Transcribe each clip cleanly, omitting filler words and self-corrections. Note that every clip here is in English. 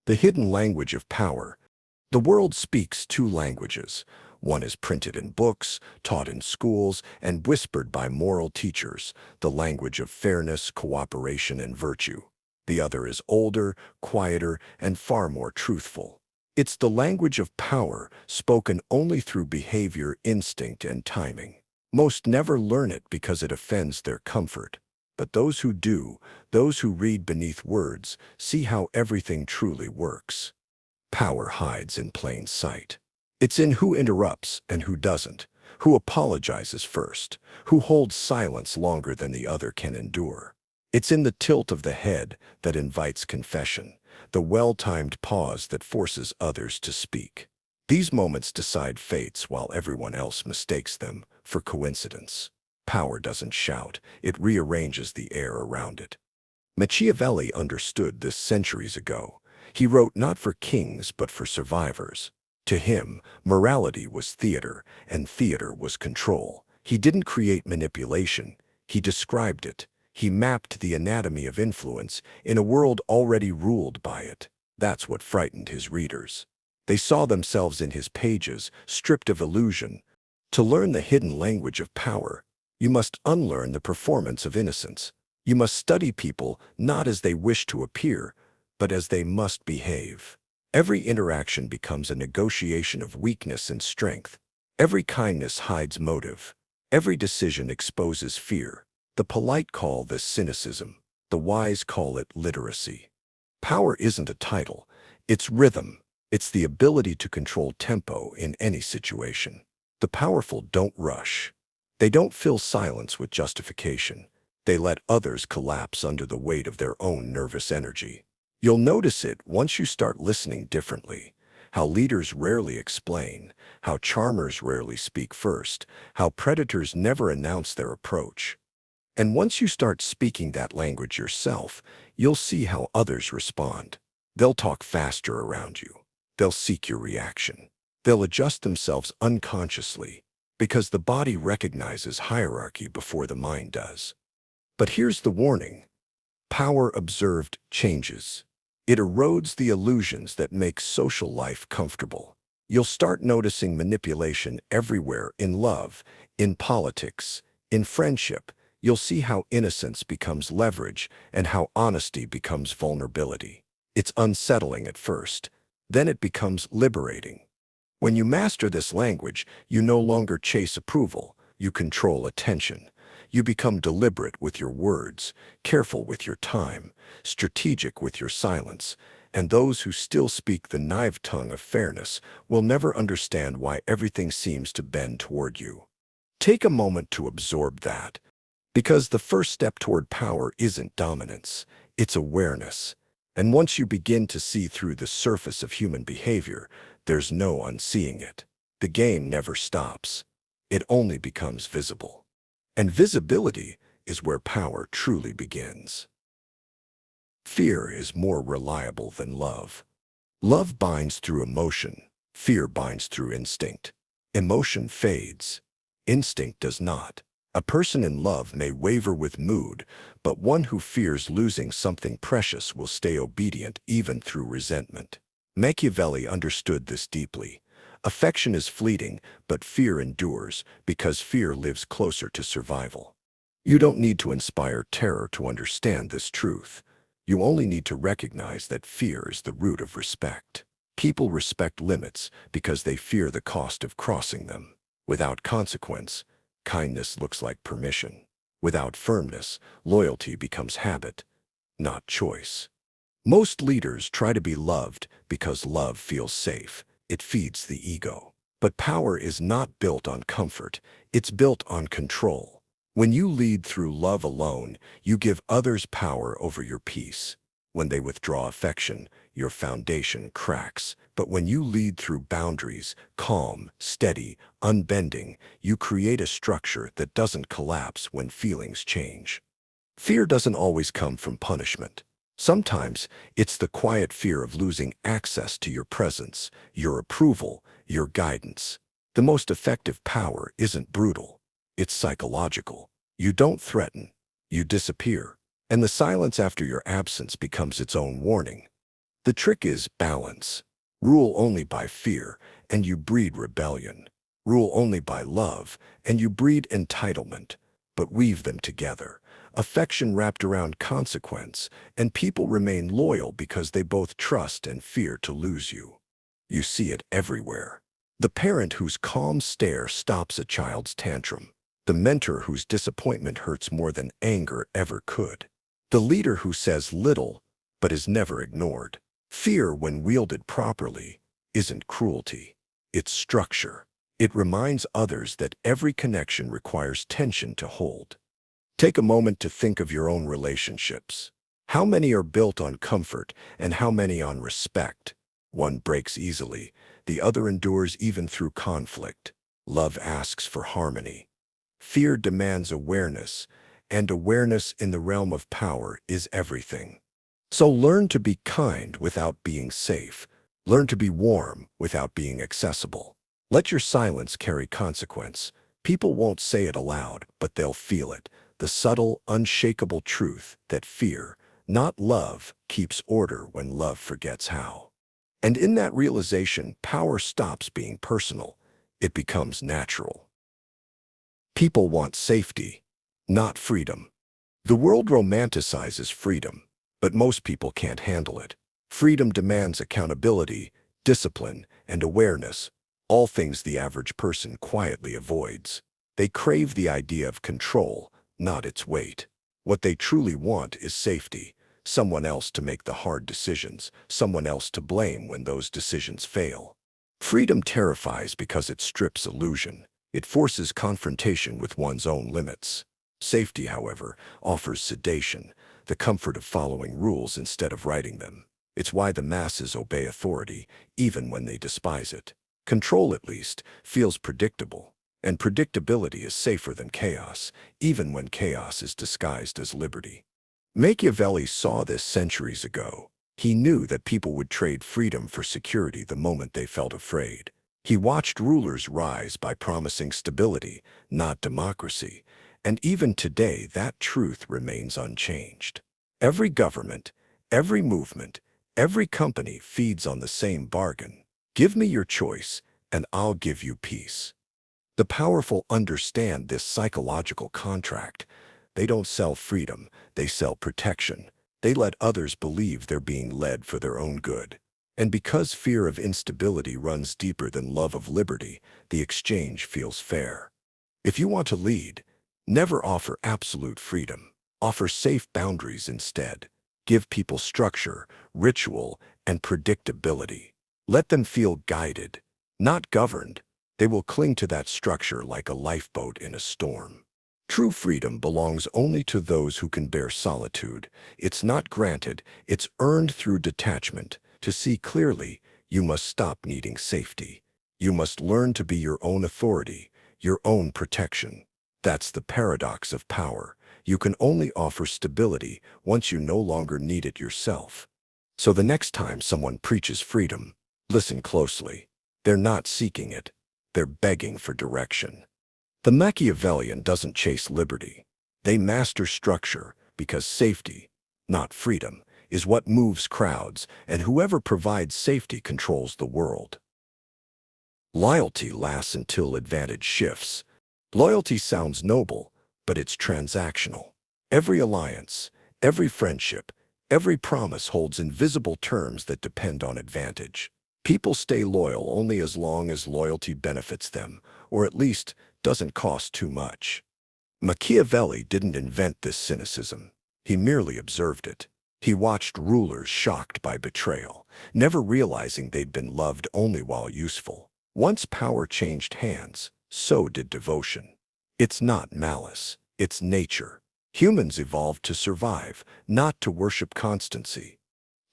The hidden language of power. The world speaks two languages. One is printed in books, taught in schools, and whispered by moral teachers, the language of fairness, cooperation, and virtue. The other is older, quieter, and far more truthful. It's the language of power, spoken only through behavior, instinct, and timing. Most never learn it because it offends their comfort. But those who do, those who read beneath words, see how everything truly works. Power hides in plain sight. It's in who interrupts and who doesn't, who apologizes first, who holds silence longer than the other can endure. It's in the tilt of the head that invites confession, the well-timed pause that forces others to speak. These moments decide fates while everyone else mistakes them for coincidence. Power doesn't shout, it rearranges the air around it. Machiavelli understood this centuries ago. He wrote not for kings but for survivors. To him, morality was theater, and theater was control. He didn't create manipulation, he described it. He mapped the anatomy of influence in a world already ruled by it. That's what frightened his readers. They saw themselves in his pages, stripped of illusion. To learn the hidden language of power, you must unlearn the performance of innocence. You must study people not as they wish to appear, but as they must behave. Every interaction becomes a negotiation of weakness and strength. Every kindness hides motive. Every decision exposes fear. The polite call this cynicism. The wise call it literacy. Power isn't a title. It's rhythm. It's the ability to control tempo in any situation. The powerful don't rush. They don't fill silence with justification. They let others collapse under the weight of their own nervous energy. You'll notice it once you start listening differently. How leaders rarely explain, how charmers rarely speak first, how predators never announce their approach. And once you start speaking that language yourself, you'll see how others respond. They'll talk faster around you. They'll seek your reaction. They'll adjust themselves unconsciously, because the body recognizes hierarchy before the mind does. But here's the warning. Power observed changes. It erodes the illusions that make social life comfortable. You'll start noticing manipulation everywhere, in love, in politics, in friendship. You'll see how innocence becomes leverage and how honesty becomes vulnerability. It's unsettling at first, then it becomes liberating. When you master this language, you no longer chase approval, you control attention. You become deliberate with your words, careful with your time, strategic with your silence, and those who still speak the knife tongue of fairness will never understand why everything seems to bend toward you. Take a moment to absorb that, because the first step toward power isn't dominance, it's awareness. And once you begin to see through the surface of human behavior, there's no unseeing it. The game never stops. It only becomes visible. And visibility is where power truly begins. Fear is more reliable than love. Love binds through emotion. Fear binds through instinct. Emotion fades. Instinct does not. A person in love may waver with mood, but one who fears losing something precious will stay obedient even through resentment. Machiavelli understood this deeply. Affection is fleeting, but fear endures because fear lives closer to survival. You don't need to inspire terror to understand this truth. You only need to recognize that fear is the root of respect. People respect limits because they fear the cost of crossing them. Without consequence, kindness looks like permission. Without firmness, loyalty becomes habit, not choice. Most leaders try to be loved because love feels safe. It feeds the ego. But power is not built on comfort, it's built on control. When you lead through love alone, you give others power over your peace. When they withdraw affection, your foundation cracks. But when you lead through boundaries, calm, steady, unbending, you create a structure that doesn't collapse when feelings change. Fear doesn't always come from punishment. Sometimes it's the quiet fear of losing access to your presence, your approval, your guidance. The most effective power isn't brutal. It's psychological. You don't threaten. You disappear. And the silence after your absence becomes its own warning. The trick is balance. Rule only by fear, and you breed rebellion. Rule only by love, and you breed entitlement. But weave them together. Affection wrapped around consequence, and people remain loyal because they both trust and fear to lose you. You see it everywhere. The parent whose calm stare stops a child's tantrum. The mentor whose disappointment hurts more than anger ever could. The leader who says little, but is never ignored. Fear, when wielded properly, isn't cruelty. It's structure. It reminds others that every connection requires tension to hold. Take a moment to think of your own relationships. How many are built on comfort and how many on respect? One breaks easily, the other endures even through conflict. Love asks for harmony. Fear demands awareness, and awareness in the realm of power is everything. So learn to be kind without being safe. Learn to be warm without being accessible. Let your silence carry consequence. People won't say it aloud, but they'll feel it. The subtle, unshakable truth that fear, not love, keeps order when love forgets how. And in that realization, power stops being personal. It becomes natural. People want safety, not freedom. The world romanticizes freedom, but most people can't handle it. Freedom demands accountability, discipline, and awareness, all things the average person quietly avoids. They crave the idea of control, not its weight. What they truly want is safety, someone else to make the hard decisions, someone else to blame when those decisions fail. Freedom terrifies because it strips illusion. It forces confrontation with one's own limits. Safety, however, offers sedation, the comfort of following rules instead of writing them. It's why the masses obey authority, even when they despise it. Control, at least, feels predictable, and predictability is safer than chaos, even when chaos is disguised as liberty. Machiavelli saw this centuries ago. He knew that people would trade freedom for security the moment they felt afraid. He watched rulers rise by promising stability, not democracy, and even today that truth remains unchanged. Every government, every movement, every company feeds on the same bargain. Give me your choice, and I'll give you peace. The powerful understand this psychological contract. They don't sell freedom, they sell protection. They let others believe they're being led for their own good. And because fear of instability runs deeper than love of liberty, the exchange feels fair. If you want to lead, never offer absolute freedom. Offer safe boundaries instead. Give people structure, ritual, and predictability. Let them feel guided, not governed. They will cling to that structure like a lifeboat in a storm. True freedom belongs only to those who can bear solitude. It's not granted, it's earned through detachment. To see clearly, you must stop needing safety. You must learn to be your own authority, your own protection. That's the paradox of power. You can only offer stability once you no longer need it yourself. So the next time someone preaches freedom, listen closely. They're not seeking it. They're begging for direction. The Machiavellian doesn't chase liberty. They master structure because safety, not freedom, is what moves crowds, and whoever provides safety controls the world. Loyalty lasts until advantage shifts. Loyalty sounds noble, but it's transactional. Every alliance, every friendship, every promise holds invisible terms that depend on advantage. People stay loyal only as long as loyalty benefits them, or at least doesn't cost too much. Machiavelli didn't invent this cynicism. He merely observed it. He watched rulers shocked by betrayal, never realizing they'd been loved only while useful. Once power changed hands, so did devotion. It's not malice, it's nature. Humans evolved to survive, not to worship constancy.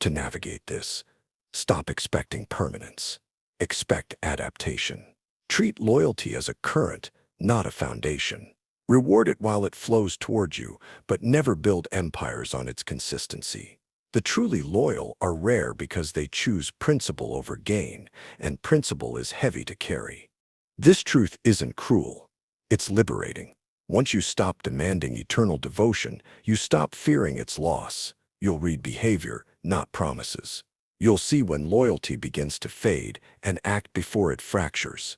To navigate this, stop expecting permanence. Expect adaptation. Treat loyalty as a current, not a foundation. Reward it while it flows toward you, but never build empires on its consistency. The truly loyal are rare because they choose principle over gain, and principle is heavy to carry. This truth isn't cruel. It's liberating. Once you stop demanding eternal devotion, you stop fearing its loss. You'll read behavior, not promises. You'll see when loyalty begins to fade and act before it fractures.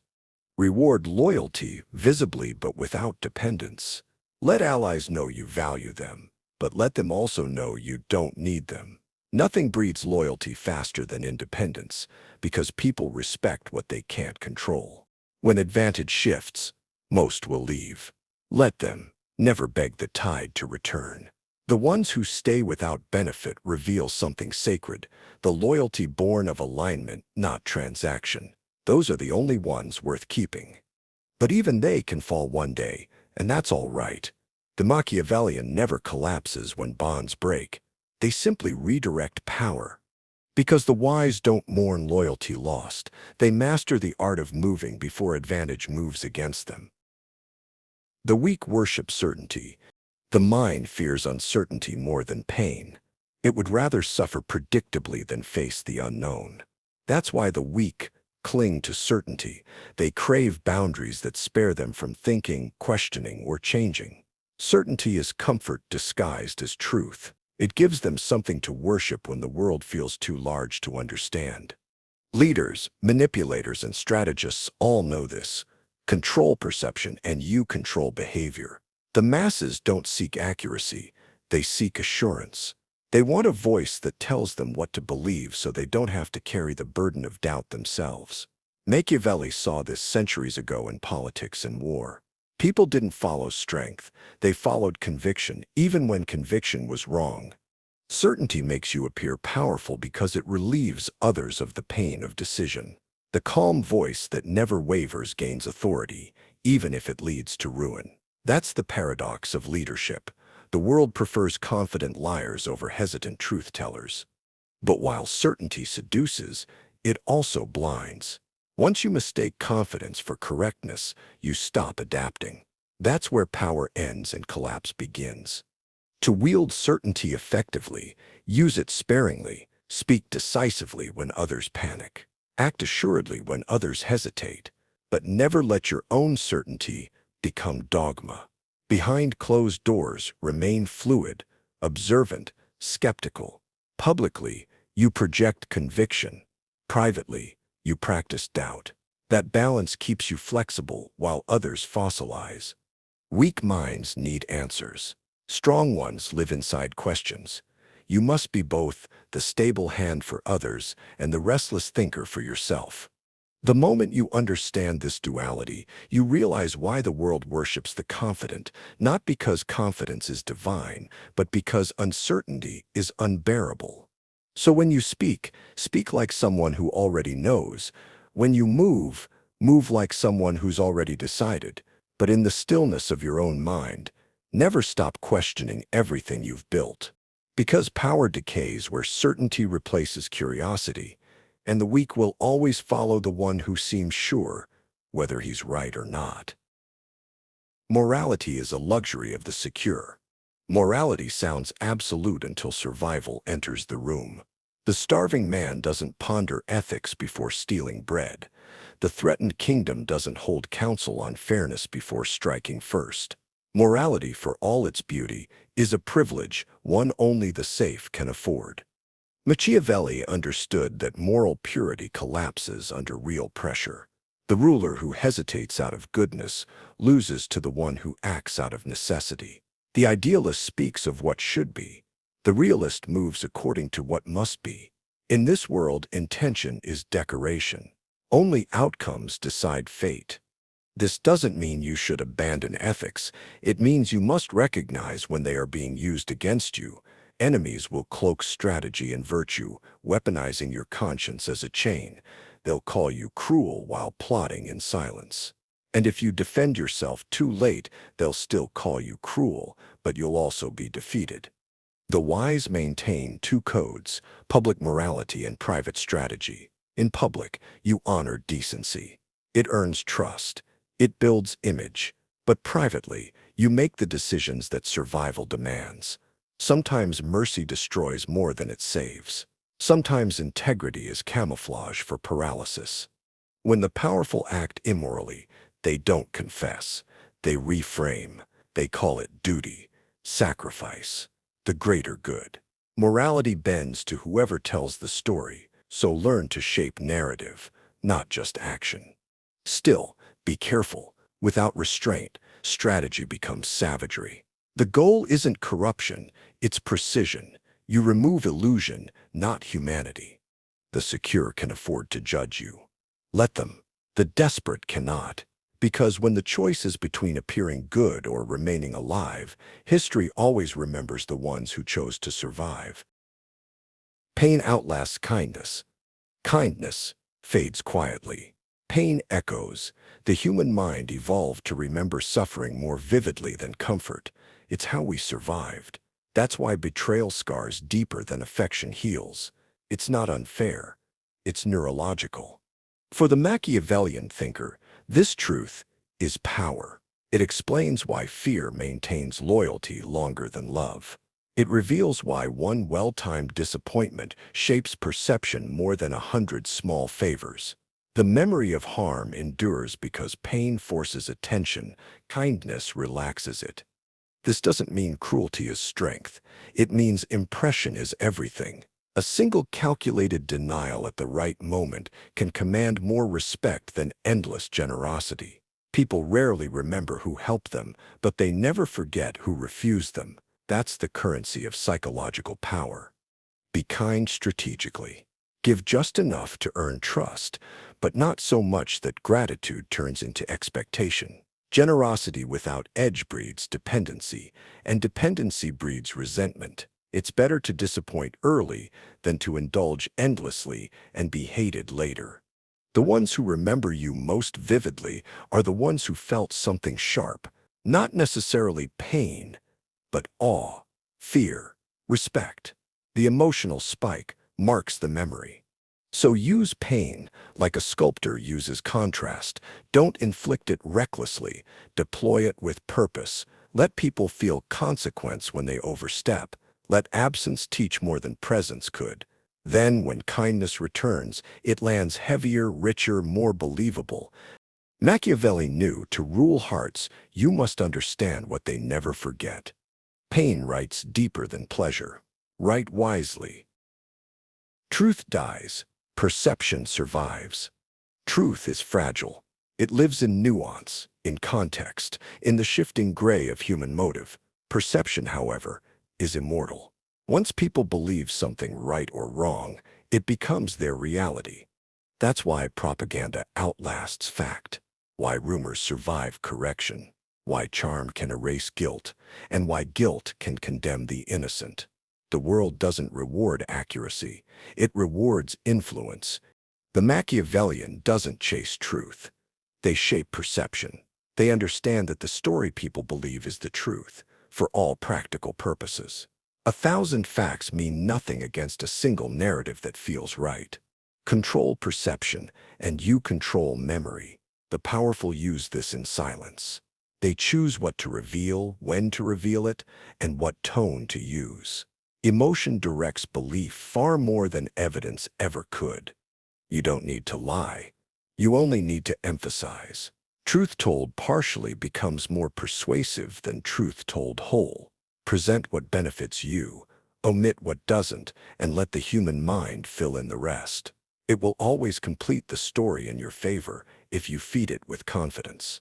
Reward loyalty visibly but without dependence. Let allies know you value them, but let them also know you don't need them. Nothing breeds loyalty faster than independence, because people respect what they can't control. When advantage shifts, most will leave. Let them. Never beg the tide to return. The ones who stay without benefit reveal something sacred, the loyalty born of alignment, not transaction. Those are the only ones worth keeping. But even they can fall one day, and that's all right. The Machiavellian never collapses when bonds break. They simply redirect power. Because the wise don't mourn loyalty lost, they master the art of moving before advantage moves against them. The weak worship certainty. The mind fears uncertainty more than pain. It would rather suffer predictably than face the unknown. That's why the weak cling to certainty. They crave boundaries that spare them from thinking, questioning, or changing. Certainty is comfort disguised as truth. It gives them something to worship when the world feels too large to understand. Leaders, manipulators, and strategists all know this. Control perception and you control behavior. The masses don't seek accuracy, they seek assurance. They want a voice that tells them what to believe so they don't have to carry the burden of doubt themselves. Machiavelli saw this centuries ago in politics and war. People didn't follow strength, they followed conviction, even when conviction was wrong. Certainty makes you appear powerful because it relieves others of the pain of decision. The calm voice that never wavers gains authority, even if it leads to ruin. That's the paradox of leadership. The world prefers confident liars over hesitant truth-tellers. But while certainty seduces, it also blinds. Once you mistake confidence for correctness, you stop adapting. That's where power ends and collapse begins. To wield certainty effectively, use it sparingly, speak decisively when others panic. Act assuredly when others hesitate, but never let your own certainty become dogma. Behind closed doors, remain fluid, observant, skeptical. Publicly, you project conviction. Privately, you practice doubt. That balance keeps you flexible while others fossilize. Weak minds need answers. Strong ones live inside questions. You must be both the stable hand for others and the restless thinker for yourself. The moment you understand this duality, you realize why the world worships the confident, not because confidence is divine, but because uncertainty is unbearable. So when you speak, speak like someone who already knows. When you move, move like someone who's already decided. But in the stillness of your own mind, never stop questioning everything you've built. Because power decays where certainty replaces curiosity, and the weak will always follow the one who seems sure, whether he's right or not. Morality is a luxury of the secure. Morality sounds absolute until survival enters the room. The starving man doesn't ponder ethics before stealing bread. The threatened kingdom doesn't hold counsel on fairness before striking first. Morality, for all its beauty, is a privilege one only the safe can afford. Machiavelli understood that moral purity collapses under real pressure. The ruler who hesitates out of goodness loses to the one who acts out of necessity. The idealist speaks of what should be. The realist moves according to what must be. In this world, intention is decoration. Only outcomes decide fate. This doesn't mean you should abandon ethics. It means you must recognize when they are being used against you. Enemies will cloak strategy and virtue, weaponizing your conscience as a chain. They'll call you cruel while plotting in silence. And if you defend yourself too late, they'll still call you cruel, but you'll also be defeated. The wise maintain two codes: public morality and private strategy. In public, you honor decency. It earns trust. It builds image. But privately, you make the decisions that survival demands. Sometimes mercy destroys more than it saves. Sometimes integrity is camouflage for paralysis. When the powerful act immorally, they don't confess. They reframe. They call it duty, sacrifice, the greater good. Morality bends to whoever tells the story, So learn to shape narrative, not just action. Still, be careful. Without restraint, strategy becomes savagery. The goal isn't corruption, it's precision. You remove illusion, not humanity. The secure can afford to judge you. Let them. The desperate cannot. Because when the choice is between appearing good or remaining alive, history always remembers the ones who chose to survive. Pain outlasts kindness. Kindness fades quietly. Pain echoes. The human mind evolved to remember suffering more vividly than comfort. It's how we survived. That's why betrayal scars deeper than affection heals. It's not unfair. It's neurological. For the Machiavellian thinker, this truth is power. It explains why fear maintains loyalty longer than love. It reveals why one well-timed disappointment shapes perception more than 100 small favors. The memory of harm endures because pain forces attention, kindness relaxes it. This doesn't mean cruelty is strength. It means impression is everything. A single calculated denial at the right moment can command more respect than endless generosity. People rarely remember who helped them, but they never forget who refused them. That's the currency of psychological power. Be kind strategically. Give just enough to earn trust, but not so much that gratitude turns into expectation. Generosity without edge breeds dependency, and dependency breeds resentment. It's better to disappoint early than to indulge endlessly and be hated later. The ones who remember you most vividly are the ones who felt something sharp, not necessarily pain, but awe, fear, respect. The emotional spike marks the memory. So use pain like a sculptor uses contrast. Don't inflict it recklessly. Deploy it with purpose. Let people feel consequence when they overstep. Let absence teach more than presence could. Then, when kindness returns, it lands heavier, richer, more believable. Machiavelli knew to rule hearts, you must understand what they never forget. Pain writes deeper than pleasure. Write wisely. Truth dies. Perception survives. Truth is fragile. It lives in nuance, in context, in the shifting gray of human motive. Perception, however, is immortal. Once people believe something right or wrong, it becomes their reality. That's why propaganda outlasts fact, why rumors survive correction, why charm can erase guilt, and why guilt can condemn the innocent. The world doesn't reward accuracy, it rewards influence. The Machiavellian doesn't chase truth. They shape perception. They understand that the story people believe is the truth, for all practical purposes. 1,000 facts mean nothing against a single narrative that feels right. Control perception, and you control memory. The powerful use this in silence. They choose what to reveal, when to reveal it, and what tone to use. Emotion directs belief far more than evidence ever could. You don't need to lie. You only need to emphasize. Truth told partially becomes more persuasive than truth told whole. Present what benefits you, omit what doesn't, and let the human mind fill in the rest. It will always complete the story in your favor if you feed it with confidence.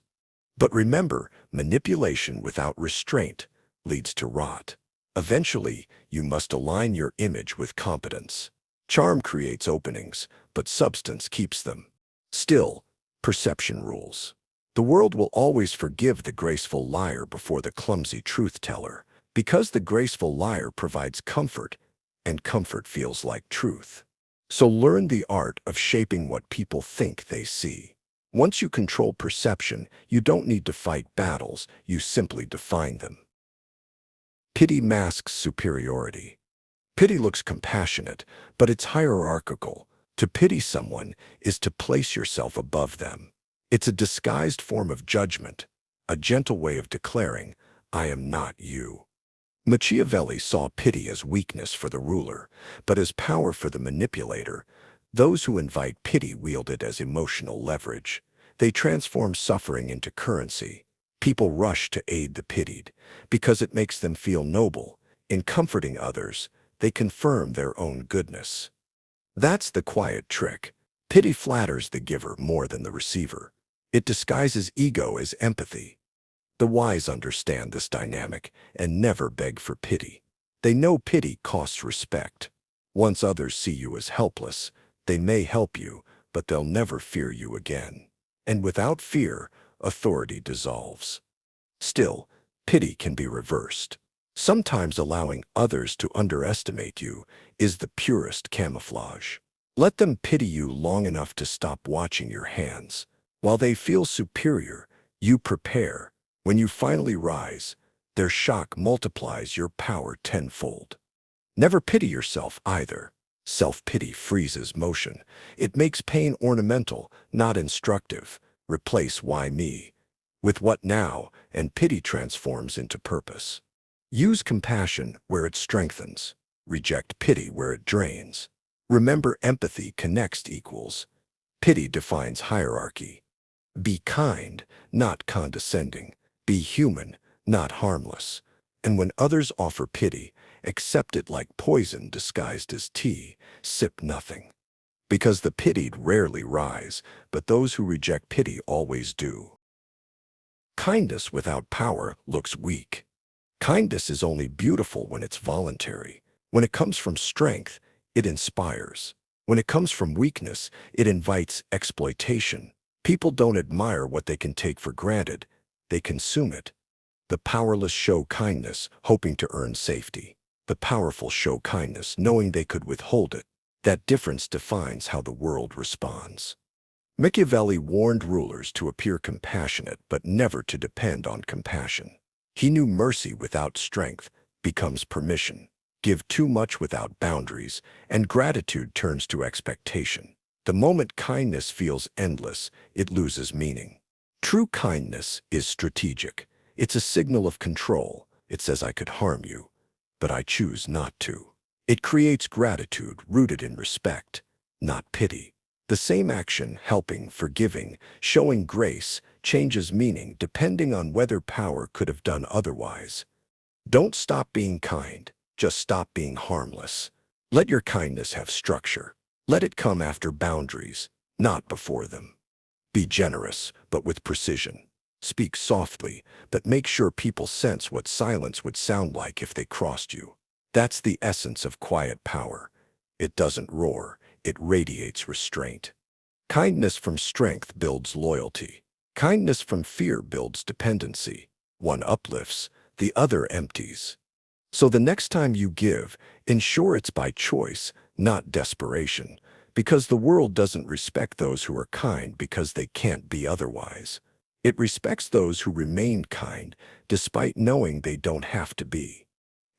But remember, manipulation without restraint leads to rot. Eventually, you must align your image with competence. Charm creates openings, but substance keeps them. Still, perception rules. The world will always forgive the graceful liar before the clumsy truth-teller, because the graceful liar provides comfort, and comfort feels like truth. So learn the art of shaping what people think they see. Once you control perception, you don't need to fight battles, you simply define them. Pity masks superiority. Pity looks compassionate, but it's hierarchical. To pity someone is to place yourself above them. It's a disguised form of judgment, a gentle way of declaring, I am not you. Machiavelli saw pity as weakness for the ruler, but as power for the manipulator. Those who invite pity wield it as emotional leverage. They transform suffering into currency. People rush to aid the pitied because it makes them feel noble. In comforting others, they confirm their own goodness. That's the quiet trick. Pity flatters the giver more than the receiver. It disguises ego as empathy. The wise understand this dynamic and never beg for pity. They know pity costs respect. Once others see you as helpless, they may help you, but they'll never fear you again. And without fear, authority dissolves. Still, pity can be reversed. Sometimes allowing others to underestimate you is the purest camouflage. Let them pity you long enough to stop watching your hands. While they feel superior, you prepare. When you finally rise, their shock multiplies your power tenfold. Never pity yourself either. Self-pity freezes motion. It makes pain ornamental, not instructive. Replace why me with what now, and pity transforms into purpose. Use compassion where it strengthens. Reject pity where it drains. Remember, empathy connects equals. Pity defines hierarchy. Be kind, not condescending. Be human, not harmless. And when others offer pity, accept it like poison disguised as tea. Sip nothing. Because the pitied rarely rise, but those who reject pity always do. Kindness without power looks weak. Kindness is only beautiful when it's voluntary. When it comes from strength, it inspires. When it comes from weakness, it invites exploitation. People don't admire what they can take for granted. They consume it. The powerless show kindness, hoping to earn safety. The powerful show kindness, knowing they could withhold it. That difference defines how the world responds. Machiavelli warned rulers to appear compassionate but never to depend on compassion. He knew mercy without strength becomes permission. Give too much without boundaries, and gratitude turns to expectation. The moment kindness feels endless, it loses meaning. True kindness is strategic. It's a signal of control. It says, I could harm you, but I choose not to. It creates gratitude rooted in respect, not pity. The same action, helping, forgiving, showing grace, changes meaning depending on whether power could have done otherwise. Don't stop being kind, just stop being harmless. Let your kindness have structure. Let it come after boundaries, not before them. Be generous, but with precision. Speak softly, but make sure people sense what silence would sound like if they crossed you. That's the essence of quiet power. It doesn't roar, it radiates restraint. Kindness from strength builds loyalty. Kindness from fear builds dependency. One uplifts, the other empties. So the next time you give, ensure it's by choice, not desperation, because the world doesn't respect those who are kind because they can't be otherwise. It respects those who remain kind despite knowing they don't have to be.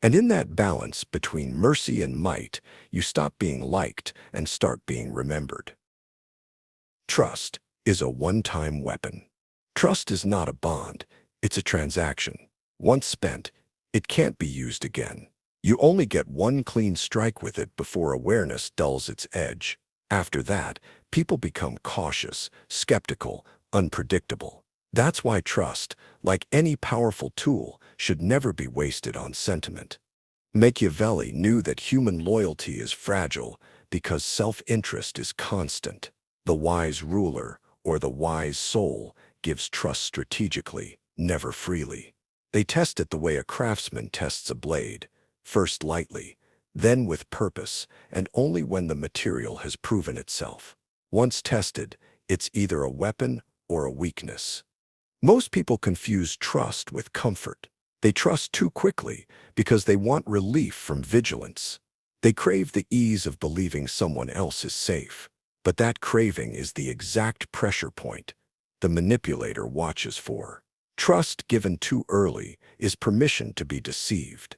And in that balance between mercy and might, you stop being liked and start being remembered. Trust is a one-time weapon. Trust is not a bond, it's a transaction. Once spent, it can't be used again. You only get one clean strike with it before awareness dulls its edge. After that, people become cautious, skeptical, unpredictable. That's why trust, like any powerful tool, should never be wasted on sentiment. Machiavelli knew that human loyalty is fragile because self-interest is constant. The wise ruler, or the wise soul, gives trust strategically, never freely. They test it the way a craftsman tests a blade, first lightly, then with purpose, and only when the material has proven itself. Once tested, it's either a weapon or a weakness. Most people confuse trust with comfort. They trust too quickly because they want relief from vigilance. They crave the ease of believing someone else is safe. But that craving is the exact pressure point the manipulator watches for. Trust given too early is permission to be deceived.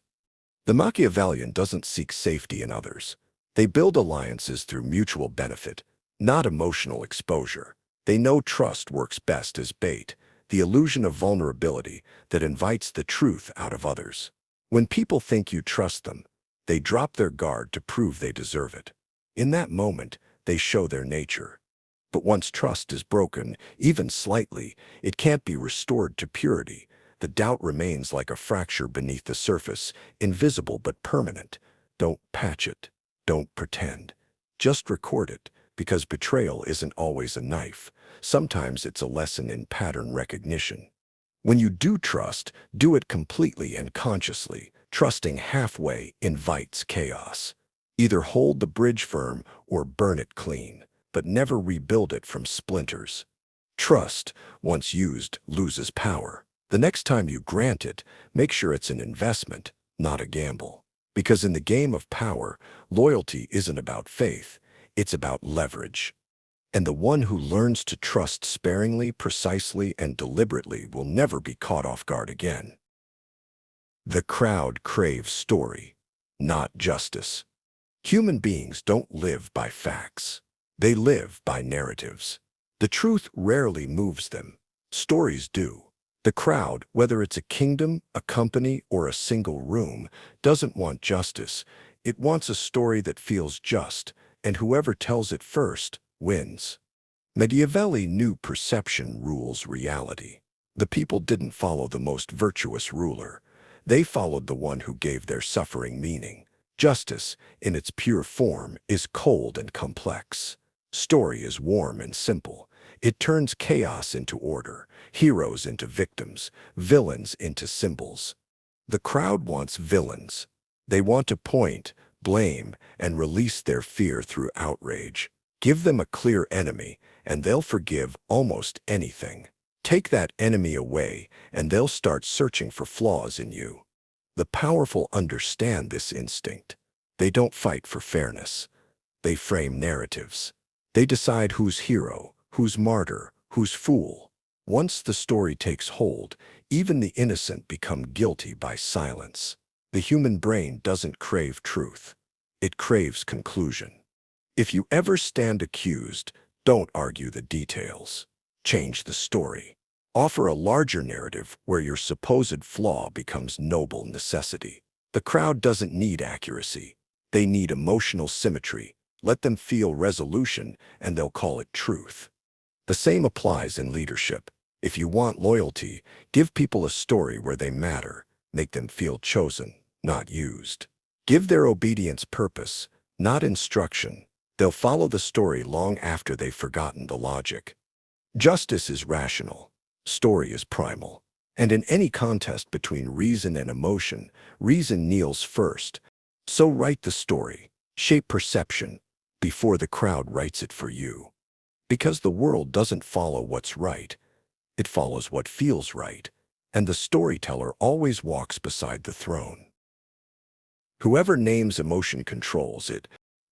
The Machiavellian doesn't seek safety in others. They build alliances through mutual benefit, not emotional exposure. They know trust works best as bait, the illusion of vulnerability that invites the truth out of others. When people think you trust them, they drop their guard to prove they deserve it. In that moment, they show their nature. But once trust is broken, even slightly, it can't be restored to purity. The doubt remains like a fracture beneath the surface, invisible but permanent. Don't patch it. Don't pretend. Just record it, because betrayal isn't always a knife. Sometimes it's a lesson in pattern recognition. When you do trust, do it completely and consciously. Trusting halfway invites chaos. Either hold the bridge firm or burn it clean, but never rebuild it from splinters. Trust, once used, loses power. The next time you grant it, make sure it's an investment, not a gamble. Because in the game of power, loyalty isn't about faith, it's about leverage. And the one who learns to trust sparingly, precisely, and deliberately will never be caught off guard again. The crowd craves story, not justice. Human beings don't live by facts. They live by narratives. The truth rarely moves them. Stories do. The crowd, whether it's a kingdom, a company, or a single room, doesn't want justice. It wants a story that feels just, and whoever tells it first wins. Machiavelli knew perception rules reality. The people didn't follow the most virtuous ruler. They followed the one who gave their suffering meaning. Justice, in its pure form, is cold and complex. Story is warm and simple. It turns chaos into order, heroes into victims, villains into symbols. The crowd wants villains. They want to point, blame, and release their fear through outrage. Give them a clear enemy, and they'll forgive almost anything. Take that enemy away, and they'll start searching for flaws in you. The powerful understand this instinct. They don't fight for fairness. They frame narratives. They decide who's hero, who's martyr, who's fool. Once the story takes hold, even the innocent become guilty by silence. The human brain doesn't crave truth. It craves conclusion. If you ever stand accused, don't argue the details. Change the story. Offer a larger narrative where your supposed flaw becomes noble necessity. The crowd doesn't need accuracy. They need emotional symmetry. Let them feel resolution, and they'll call it truth. The same applies in leadership. If you want loyalty, give people a story where they matter. Make them feel chosen, not used. Give their obedience purpose, not instruction. They'll follow the story long after they've forgotten the logic. Justice is rational. Story is primal. And in any contest between reason and emotion, reason kneels first. So write the story, shape perception, before the crowd writes it for you. Because the world doesn't follow what's right, it follows what feels right, and the storyteller always walks beside the throne. Whoever names emotion controls it.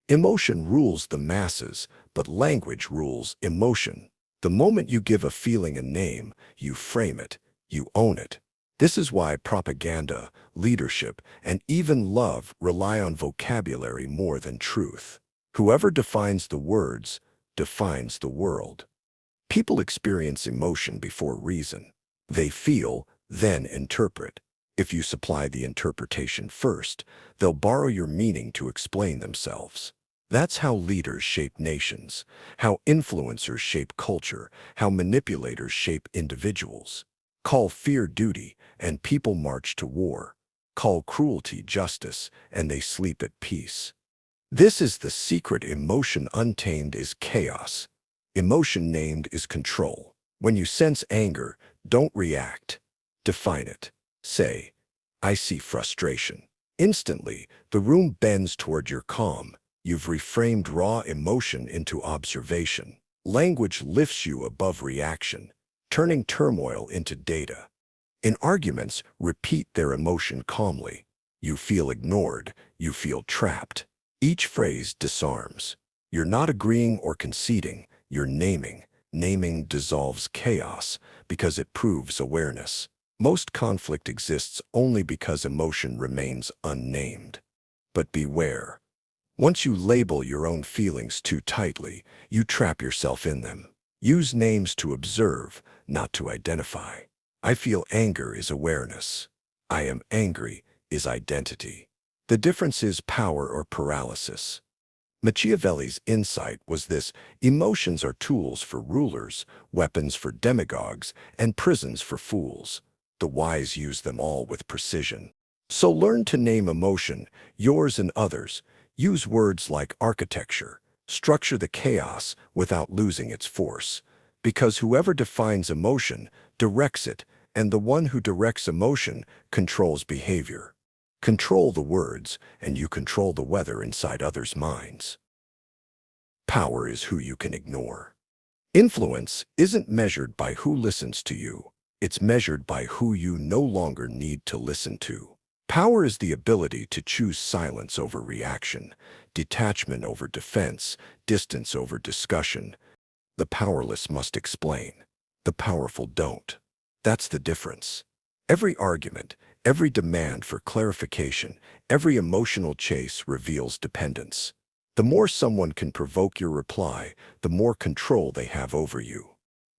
Emotion rules the masses, but language rules emotion. The moment you give a feeling a name, you frame it, you own it. This is why propaganda, leadership, and even love rely on vocabulary more than truth. Whoever defines the words defines the world. People experience emotion before reason. They feel, then interpret. If you supply the interpretation first, they'll borrow your meaning to explain themselves. That's how leaders shape nations, how influencers shape culture, how manipulators shape individuals. Call fear duty, and people march to war. Call cruelty justice, and they sleep at peace. This is the secret. Emotion untamed is chaos. Emotion named is control. When you sense anger, don't react. Define it. Say, I see frustration. Instantly, the room bends toward your calm. You've reframed raw emotion into observation. Language lifts you above reaction, turning turmoil into data. In arguments, repeat their emotion calmly. You feel ignored. You feel trapped. Each phrase disarms. You're not agreeing or conceding. You're naming. Naming dissolves chaos because it proves awareness. Most conflict exists only because emotion remains unnamed. But beware. Once you label your own feelings too tightly, you trap yourself in them. Use names to observe, not to identify. I feel anger is awareness. I am angry is identity. The difference is power or paralysis. Machiavelli's insight was this: emotions are tools for rulers, weapons for demagogues, and prisons for fools. The wise use them all with precision. So learn to name emotion, yours and others. Use words like architecture, Structure the chaos without losing its force. Because whoever defines emotion directs it, and the one who directs emotion controls behavior. Control the words, and you control the weather inside others' minds. Power is who you can ignore. Influence isn't measured by who listens to you. It's measured by who you no longer need to listen to. Power is the ability to choose silence over reaction, detachment over defense, distance over discussion. The powerless must explain. The powerful don't. That's the difference. Every argument, every demand for clarification, every emotional chase reveals dependence. The more someone can provoke your reply, the more control they have over you.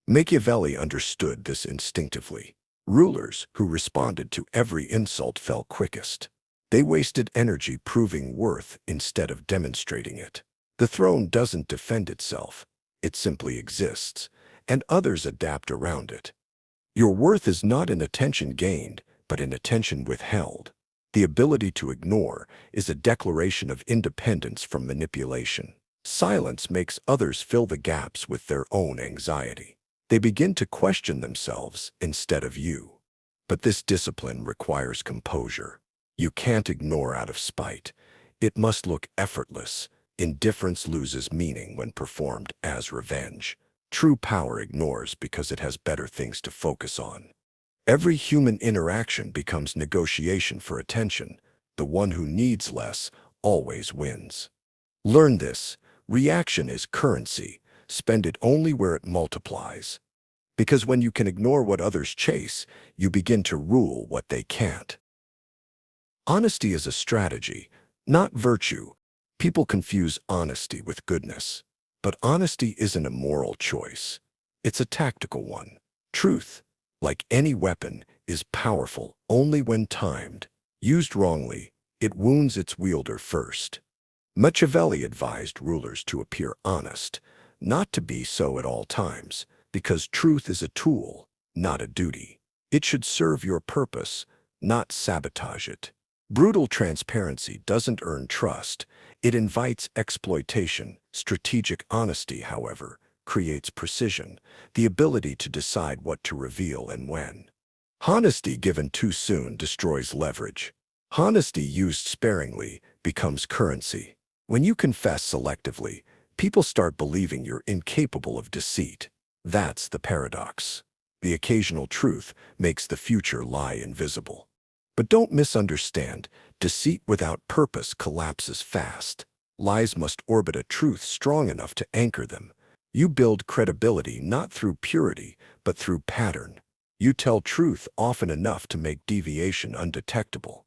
Machiavelli understood this instinctively. Rulers who responded to every insult fell quickest. They wasted energy proving worth instead of demonstrating it. The throne doesn't defend itself. It simply exists, and others adapt around it. Your worth is not in attention gained, but in attention withheld. The ability to ignore is a declaration of independence from manipulation. Silence makes others fill the gaps with their own anxiety. They begin to question themselves instead of you. But this discipline requires composure. You can't ignore out of spite. It must look effortless. Indifference loses meaning when performed as revenge. True power ignores because it has better things to focus on. Every human interaction becomes negotiation for attention. The one who needs less always wins. Learn this. Reaction is currency. Spend it only where it multiplies. Because when you can ignore what others chase, you begin to rule what they can't. Honesty is a strategy, not virtue. People confuse honesty with goodness. But honesty isn't a moral choice. It's a tactical one. Truth, like any weapon, is powerful only when timed. Used wrongly, it wounds its wielder first. Machiavelli advised rulers to appear honest, not to be so at all times, because truth is a tool, not a duty. It should serve your purpose, not sabotage it. Brutal transparency doesn't earn trust. It invites exploitation. Strategic honesty, however, creates precision, the ability to decide what to reveal and when. Honesty given too soon destroys leverage. Honesty used sparingly becomes currency. When you confess selectively, people start believing you're incapable of deceit. That's the paradox. The occasional truth makes the future lie invisible. But don't misunderstand, deceit without purpose collapses fast. Lies must orbit a truth strong enough to anchor them. You build credibility not through purity, but through pattern. You tell truth often enough to make deviation undetectable.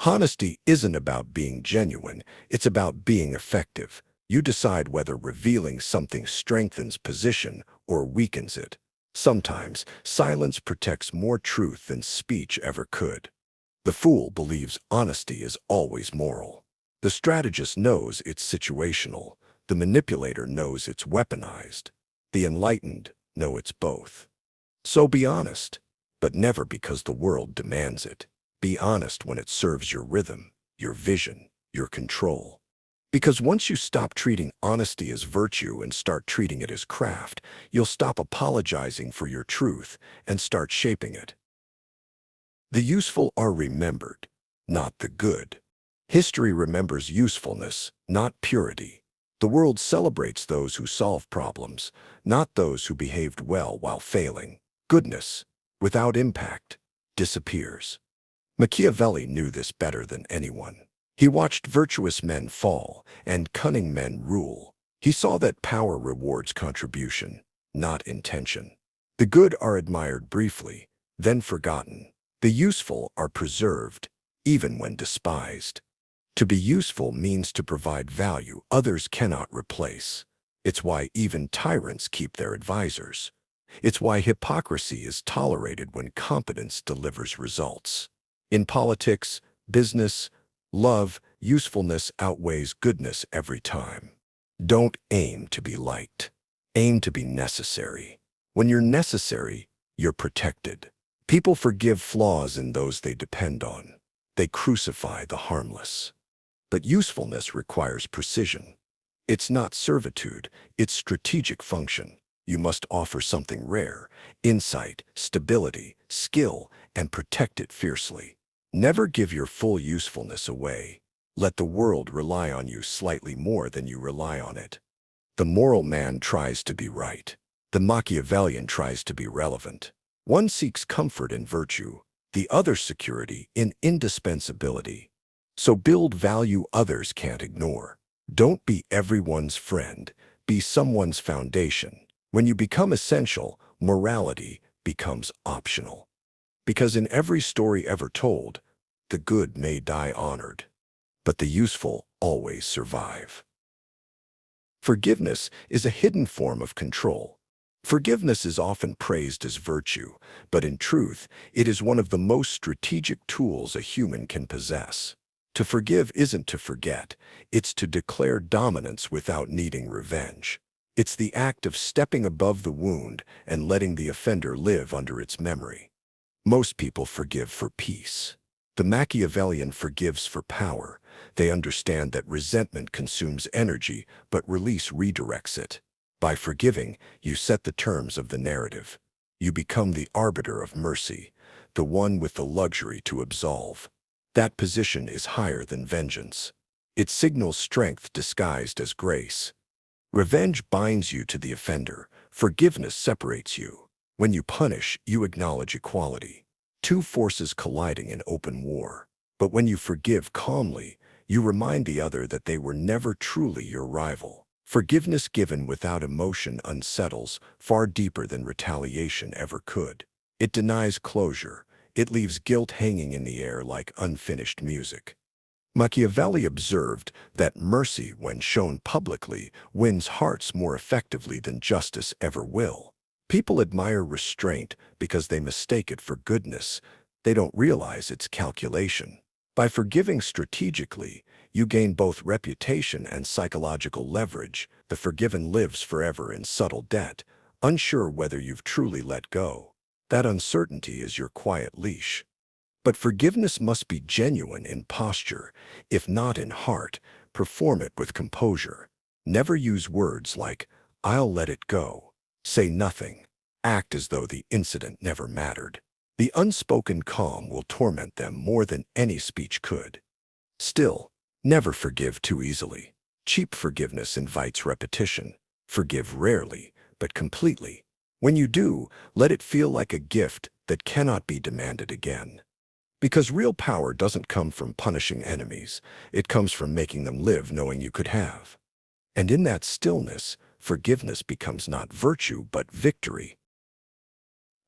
Honesty isn't about being genuine, it's about being effective. You decide whether revealing something strengthens position or weakens it. Sometimes, silence protects more truth than speech ever could. The fool believes honesty is always moral. The strategist knows it's situational. The manipulator knows it's weaponized. The enlightened know it's both. So be honest, but never because the world demands it. Be honest when it serves your rhythm, your vision, your control. Because once you stop treating honesty as virtue and start treating it as craft, you'll stop apologizing for your truth and start shaping it. The useful are remembered, not the good. History remembers usefulness, not purity. The world celebrates those who solve problems, not those who behaved well while failing. Goodness, without impact, disappears. Machiavelli knew this better than anyone. He watched virtuous men fall and cunning men rule. He saw that power rewards contribution, not intention. The good are admired briefly, then forgotten. The useful are preserved, even when despised. To be useful means to provide value others cannot replace. It's why even tyrants keep their advisors. It's why hypocrisy is tolerated when competence delivers results. In politics, business, love, usefulness outweighs goodness every time. Don't aim to be liked. Aim to be necessary. When you're necessary, you're protected. People forgive flaws in those they depend on. They crucify the harmless. But usefulness requires precision. It's not servitude, it's strategic function. You must offer something rare: insight, stability, skill, and protect it fiercely. Never give your full usefulness away. Let the world rely on you slightly more than you rely on it. The moral man tries to be right. The Machiavellian tries to be relevant. One seeks comfort in virtue, the other security in indispensability. So build value others can't ignore. Don't be everyone's friend, be someone's foundation. When you become essential, morality becomes optional. Because in every story ever told, the good may die honored, but the useful always survive. Forgiveness is a hidden form of control. Forgiveness is often praised as virtue, but in truth, it is one of the most strategic tools a human can possess. To forgive isn't to forget, it's to declare dominance without needing revenge. It's the act of stepping above the wound and letting the offender live under its memory. Most people forgive for peace. The Machiavellian forgives for power. They understand that resentment consumes energy, but release redirects it. By forgiving, you set the terms of the narrative. You become the arbiter of mercy, the one with the luxury to absolve. That position is higher than vengeance. It signals strength disguised as grace. Revenge binds you to the offender. Forgiveness separates you. When you punish, you acknowledge equality. Two forces colliding in open war. But when you forgive calmly, you remind the other that they were never truly your rival. Forgiveness given without emotion unsettles far deeper than retaliation ever could. It denies closure. It leaves guilt hanging in the air like unfinished music. Machiavelli observed that mercy, when shown publicly, wins hearts more effectively than justice ever will. People admire restraint because they mistake it for goodness. They don't realize its calculation. By forgiving strategically, you gain both reputation and psychological leverage. The forgiven lives forever in subtle debt, unsure whether you've truly let go. That uncertainty is your quiet leash. But forgiveness must be genuine in posture, if not in heart. Perform it with composure. Never use words like, "I'll let it go." Say nothing. Act as though the incident never mattered. The unspoken calm will torment them more than any speech could. Still, never forgive too easily. Cheap forgiveness invites repetition. Forgive rarely, but completely. When you do, let it feel like a gift that cannot be demanded again. Because real power doesn't come from punishing enemies. It comes from making them live knowing you could have. And in that stillness, forgiveness becomes not virtue but victory.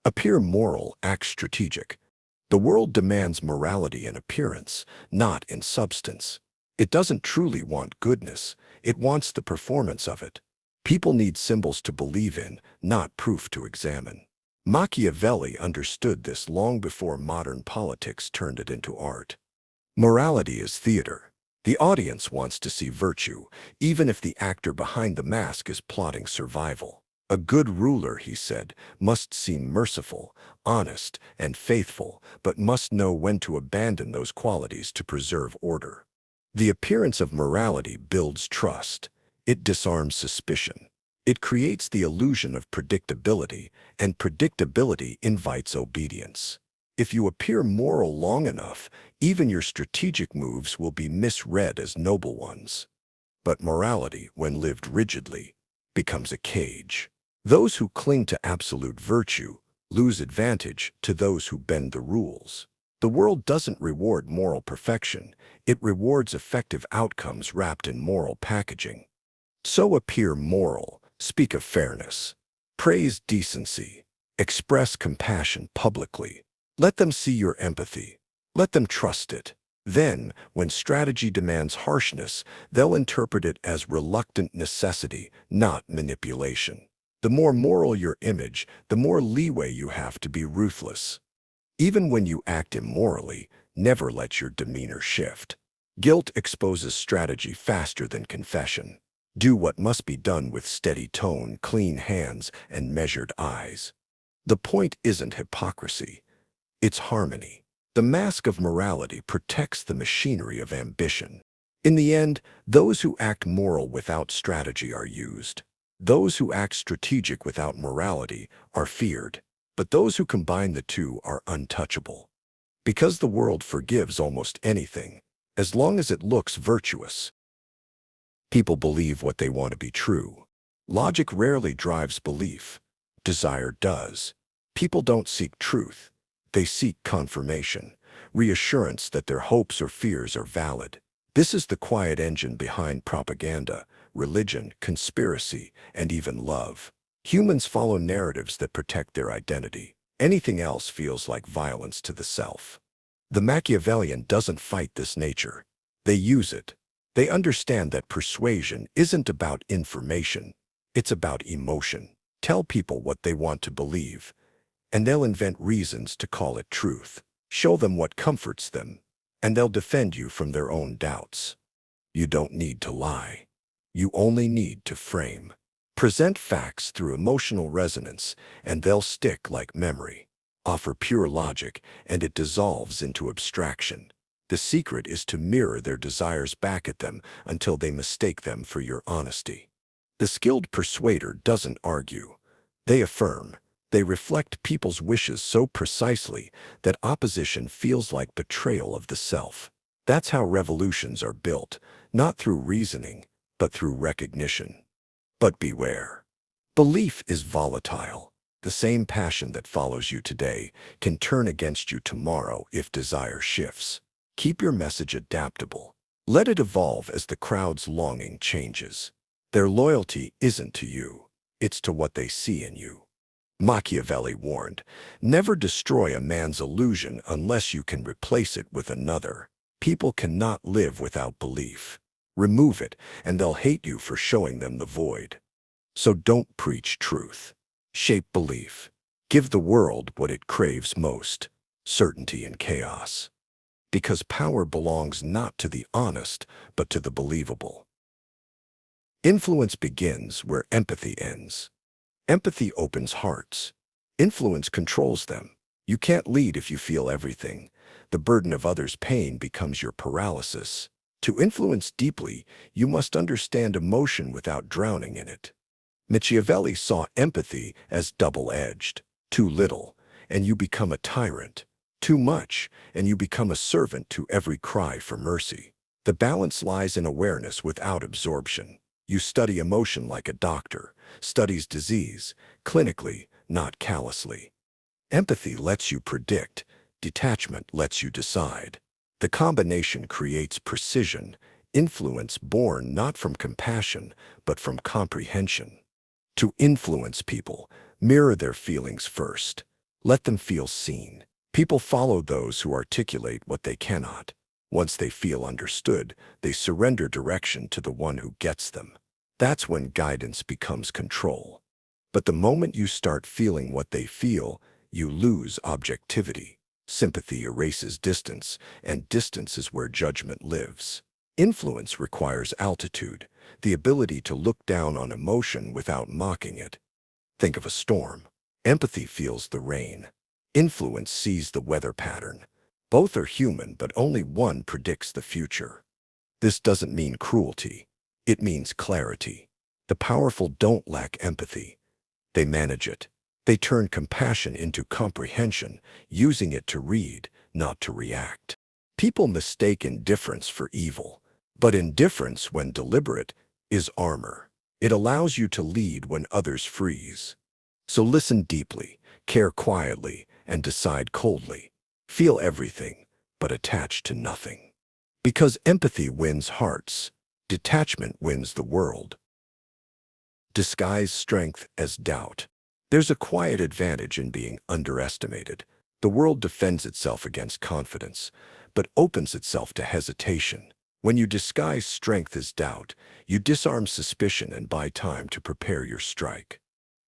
Appear moral, act strategic. The world demands morality in appearance, not in substance. It doesn't truly want goodness. It wants the performance of it. People need symbols to believe in, not proof to examine. Machiavelli understood this long before modern politics turned it into art. Morality is theater. The audience wants to see virtue, even if the actor behind the mask is plotting survival. A good ruler, he said, must seem merciful, honest, and faithful, but must know when to abandon those qualities to preserve order. The appearance of morality builds trust. It disarms suspicion. It creates the illusion of predictability, and predictability invites obedience. If you appear moral long enough, even your strategic moves will be misread as noble ones. But morality, when lived rigidly, becomes a cage. Those who cling to absolute virtue lose advantage to those who bend the rules. The world doesn't reward moral perfection. It rewards effective outcomes wrapped in moral packaging. So appear moral, speak of fairness, praise decency, express compassion publicly. Let them see your empathy. Let them trust it. Then, when strategy demands harshness, they'll interpret it as reluctant necessity, not manipulation. The more moral your image, the more leeway you have to be ruthless. Even when you act immorally, never let your demeanor shift. Guilt exposes strategy faster than confession. Do what must be done with steady tone, clean hands, and measured eyes. The point isn't hypocrisy. It's harmony. The mask of morality protects the machinery of ambition. In the end, those who act moral without strategy are used. Those who act strategic without morality are feared. But those who combine the two are untouchable. Because the world forgives almost anything, as long as it looks virtuous. People believe what they want to be true. Logic rarely drives belief. Desire does. People don't seek truth. They seek confirmation, reassurance that their hopes or fears are valid. This is the quiet engine behind propaganda, religion, conspiracy, and even love. Humans follow narratives that protect their identity. Anything else feels like violence to the self. The Machiavellian doesn't fight this nature. They use it. They understand that persuasion isn't about information. It's about emotion. Tell people what they want to believe, and they'll invent reasons to call it truth. Show them what comforts them, and they'll defend you from their own doubts. You don't need to lie. You only need to frame. Present facts through emotional resonance, and they'll stick like memory. Offer pure logic, and it dissolves into abstraction. The secret is to mirror their desires back at them until they mistake them for your honesty. The skilled persuader doesn't argue. They affirm. They reflect people's wishes so precisely that opposition feels like betrayal of the self. That's how revolutions are built, not through reasoning, but through recognition. But beware. Belief is volatile. The same passion that follows you today can turn against you tomorrow if desire shifts. Keep your message adaptable. Let it evolve as the crowd's longing changes. Their loyalty isn't to you. It's to what they see in you. Machiavelli warned, never destroy a man's illusion unless you can replace it with another. People cannot live without belief. Remove it, and they'll hate you for showing them the void. So don't preach truth. Shape belief. Give the world what it craves most, certainty in chaos. Because power belongs not to the honest, but to the believable. Influence begins where empathy ends. Empathy opens hearts. Influence controls them. You can't lead if you feel everything. The burden of others' pain becomes your paralysis. To influence deeply, you must understand emotion without drowning in it. Machiavelli saw empathy as double-edged. Too little, and you become a tyrant. Too much, and you become a servant to every cry for mercy. The balance lies in awareness without absorption. You study emotion like a doctor studies disease, clinically, not callously. Empathy lets you predict. Detachment lets you decide. The combination creates precision, influence born not from compassion, but from comprehension. To influence people, mirror their feelings first. Let them feel seen. People follow those who articulate what they cannot. Once they feel understood, they surrender direction to the one who gets them. That's when guidance becomes control. But the moment you start feeling what they feel, you lose objectivity. Sympathy erases distance, and distance is where judgment lives. Influence requires altitude, the ability to look down on emotion without mocking it. Think of a storm. Empathy feels the rain. Influence sees the weather pattern. Both are human, but only one predicts the future. This doesn't mean cruelty. It means clarity. The powerful don't lack empathy. They manage it. They turn compassion into comprehension, using it to read, not to react. People mistake indifference for evil, but indifference, when deliberate, is armor. It allows you to lead when others freeze. So listen deeply, care quietly, and decide coldly. Feel everything, but attach to nothing. Because empathy wins hearts, detachment wins the world. Disguise strength as doubt. There's a quiet advantage in being underestimated. The world defends itself against confidence, but opens itself to hesitation. When you disguise strength as doubt, you disarm suspicion and buy time to prepare your strike.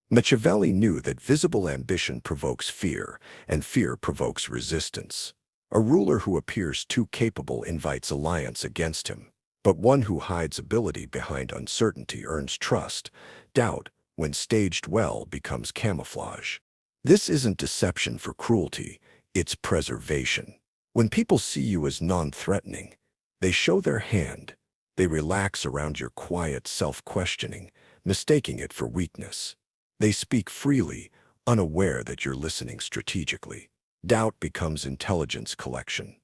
Machiavelli knew that visible ambition provokes fear, and fear provokes resistance. A ruler who appears too capable invites alliance against him. But one who hides ability behind uncertainty earns trust. Doubt, when staged well, becomes camouflage. This isn't deception for cruelty, it's preservation. When people see you as non-threatening, they show their hand. They relax around your quiet self-questioning, mistaking it for weakness. They speak freely, unaware that you're listening strategically. Doubt becomes intelligence collection.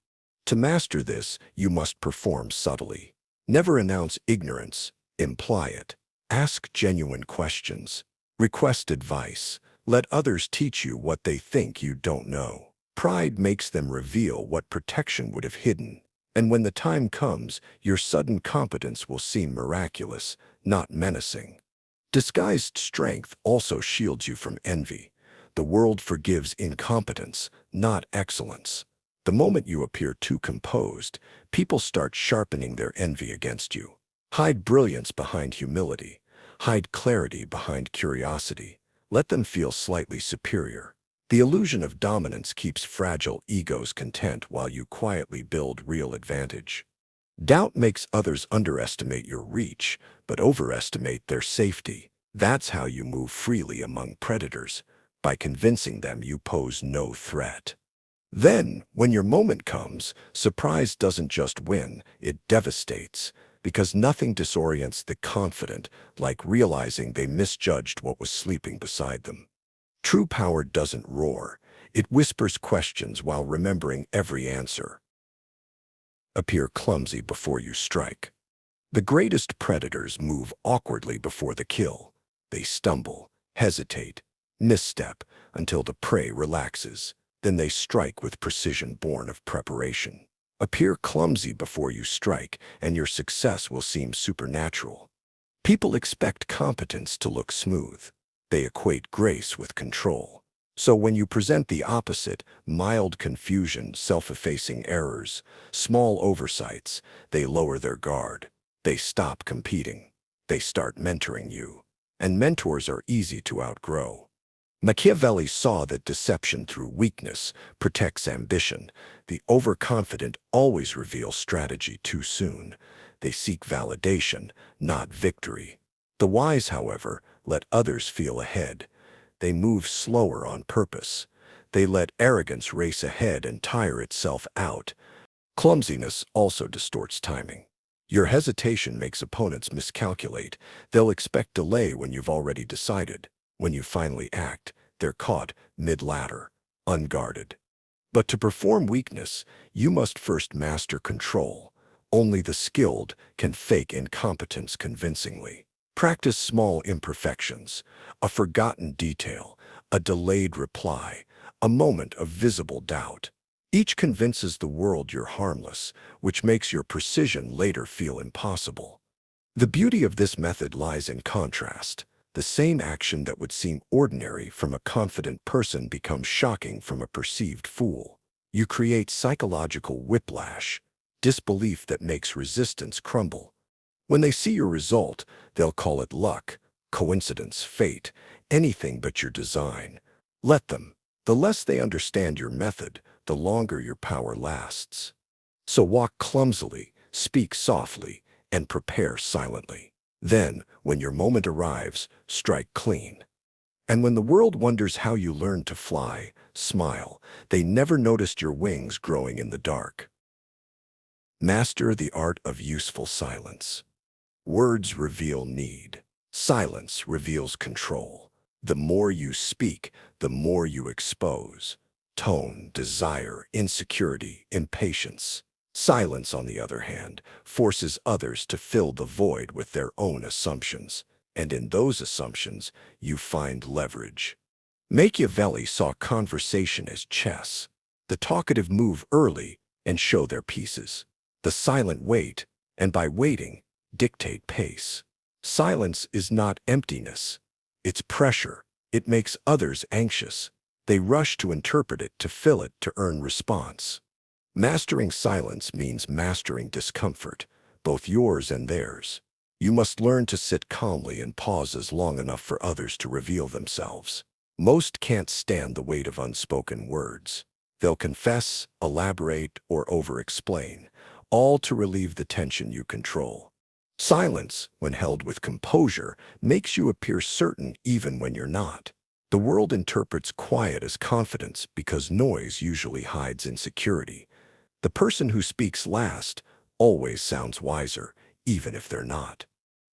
To master this, you must perform subtly. Never announce ignorance, imply it. Ask genuine questions. Request advice. Let others teach you what they think you don't know. Pride makes them reveal what protection would have hidden. And when the time comes, your sudden competence will seem miraculous, not menacing. Disguised strength also shields you from envy. The world forgives incompetence, not excellence. The moment you appear too composed, people start sharpening their envy against you. Hide brilliance behind humility. Hide clarity behind curiosity. Let them feel slightly superior. The illusion of dominance keeps fragile egos content while you quietly build real advantage. Doubt makes others underestimate your reach, but overestimate their safety. That's how you move freely among predators, by convincing them you pose no threat. Then, when your moment comes, surprise doesn't just win, it devastates, because nothing disorients the confident like realizing they misjudged what was sleeping beside them. True power doesn't roar, it whispers questions while remembering every answer. Appear clumsy before you strike. The greatest predators move awkwardly before the kill. They stumble, hesitate, misstep until the prey relaxes. Then they strike with precision born of preparation. Appear clumsy before you strike, and your success will seem supernatural. People expect competence to look smooth. They equate grace with control. So when you present the opposite, mild confusion, self-effacing errors, small oversights, they lower their guard. They stop competing. They start mentoring you. And mentors are easy to outgrow. Machiavelli saw that deception through weakness protects ambition. The overconfident always reveal strategy too soon. They seek validation, not victory. The wise, however, let others feel ahead. They move slower on purpose. They let arrogance race ahead and tire itself out. Clumsiness also distorts timing. Your hesitation makes opponents miscalculate. They'll expect delay when you've already decided. When you finally act, they're caught mid-ladder, unguarded. But to perform weakness, you must first master control. Only the skilled can fake incompetence convincingly. Practice small imperfections, a forgotten detail, a delayed reply, a moment of visible doubt. Each convinces the world you're harmless, which makes your precision later feel impossible. The beauty of this method lies in contrast. The same action that would seem ordinary from a confident person becomes shocking from a perceived fool. You create psychological whiplash, disbelief that makes resistance crumble. When they see your result, they'll call it luck, coincidence, fate, anything but your design. Let them. The less they understand your method, the longer your power lasts. So walk clumsily, speak softly, and prepare silently. Then, when your moment arrives, strike clean. And when the world wonders how you learned to fly, smile. They never noticed your wings growing in the dark. Master the art of useful silence. Words reveal need. Silence reveals control. The more you speak, the more you expose. Tone, desire, insecurity, impatience. Silence, on the other hand, forces others to fill the void with their own assumptions, and in those assumptions, you find leverage. Machiavelli saw conversation as chess. The talkative move early and show their pieces. The silent wait, and by waiting, dictate pace. Silence is not emptiness. It's pressure. It makes others anxious. They rush to interpret it, to fill it, to earn response. Mastering silence means mastering discomfort, both yours and theirs. You must learn to sit calmly and pauses long enough for others to reveal themselves. Most can't stand the weight of unspoken words. They'll confess, elaborate, or over-explain, all to relieve the tension you control. Silence, when held with composure, makes you appear certain even when you're not. The world interprets quiet as confidence because noise usually hides insecurity. The person who speaks last always sounds wiser, even if they're not.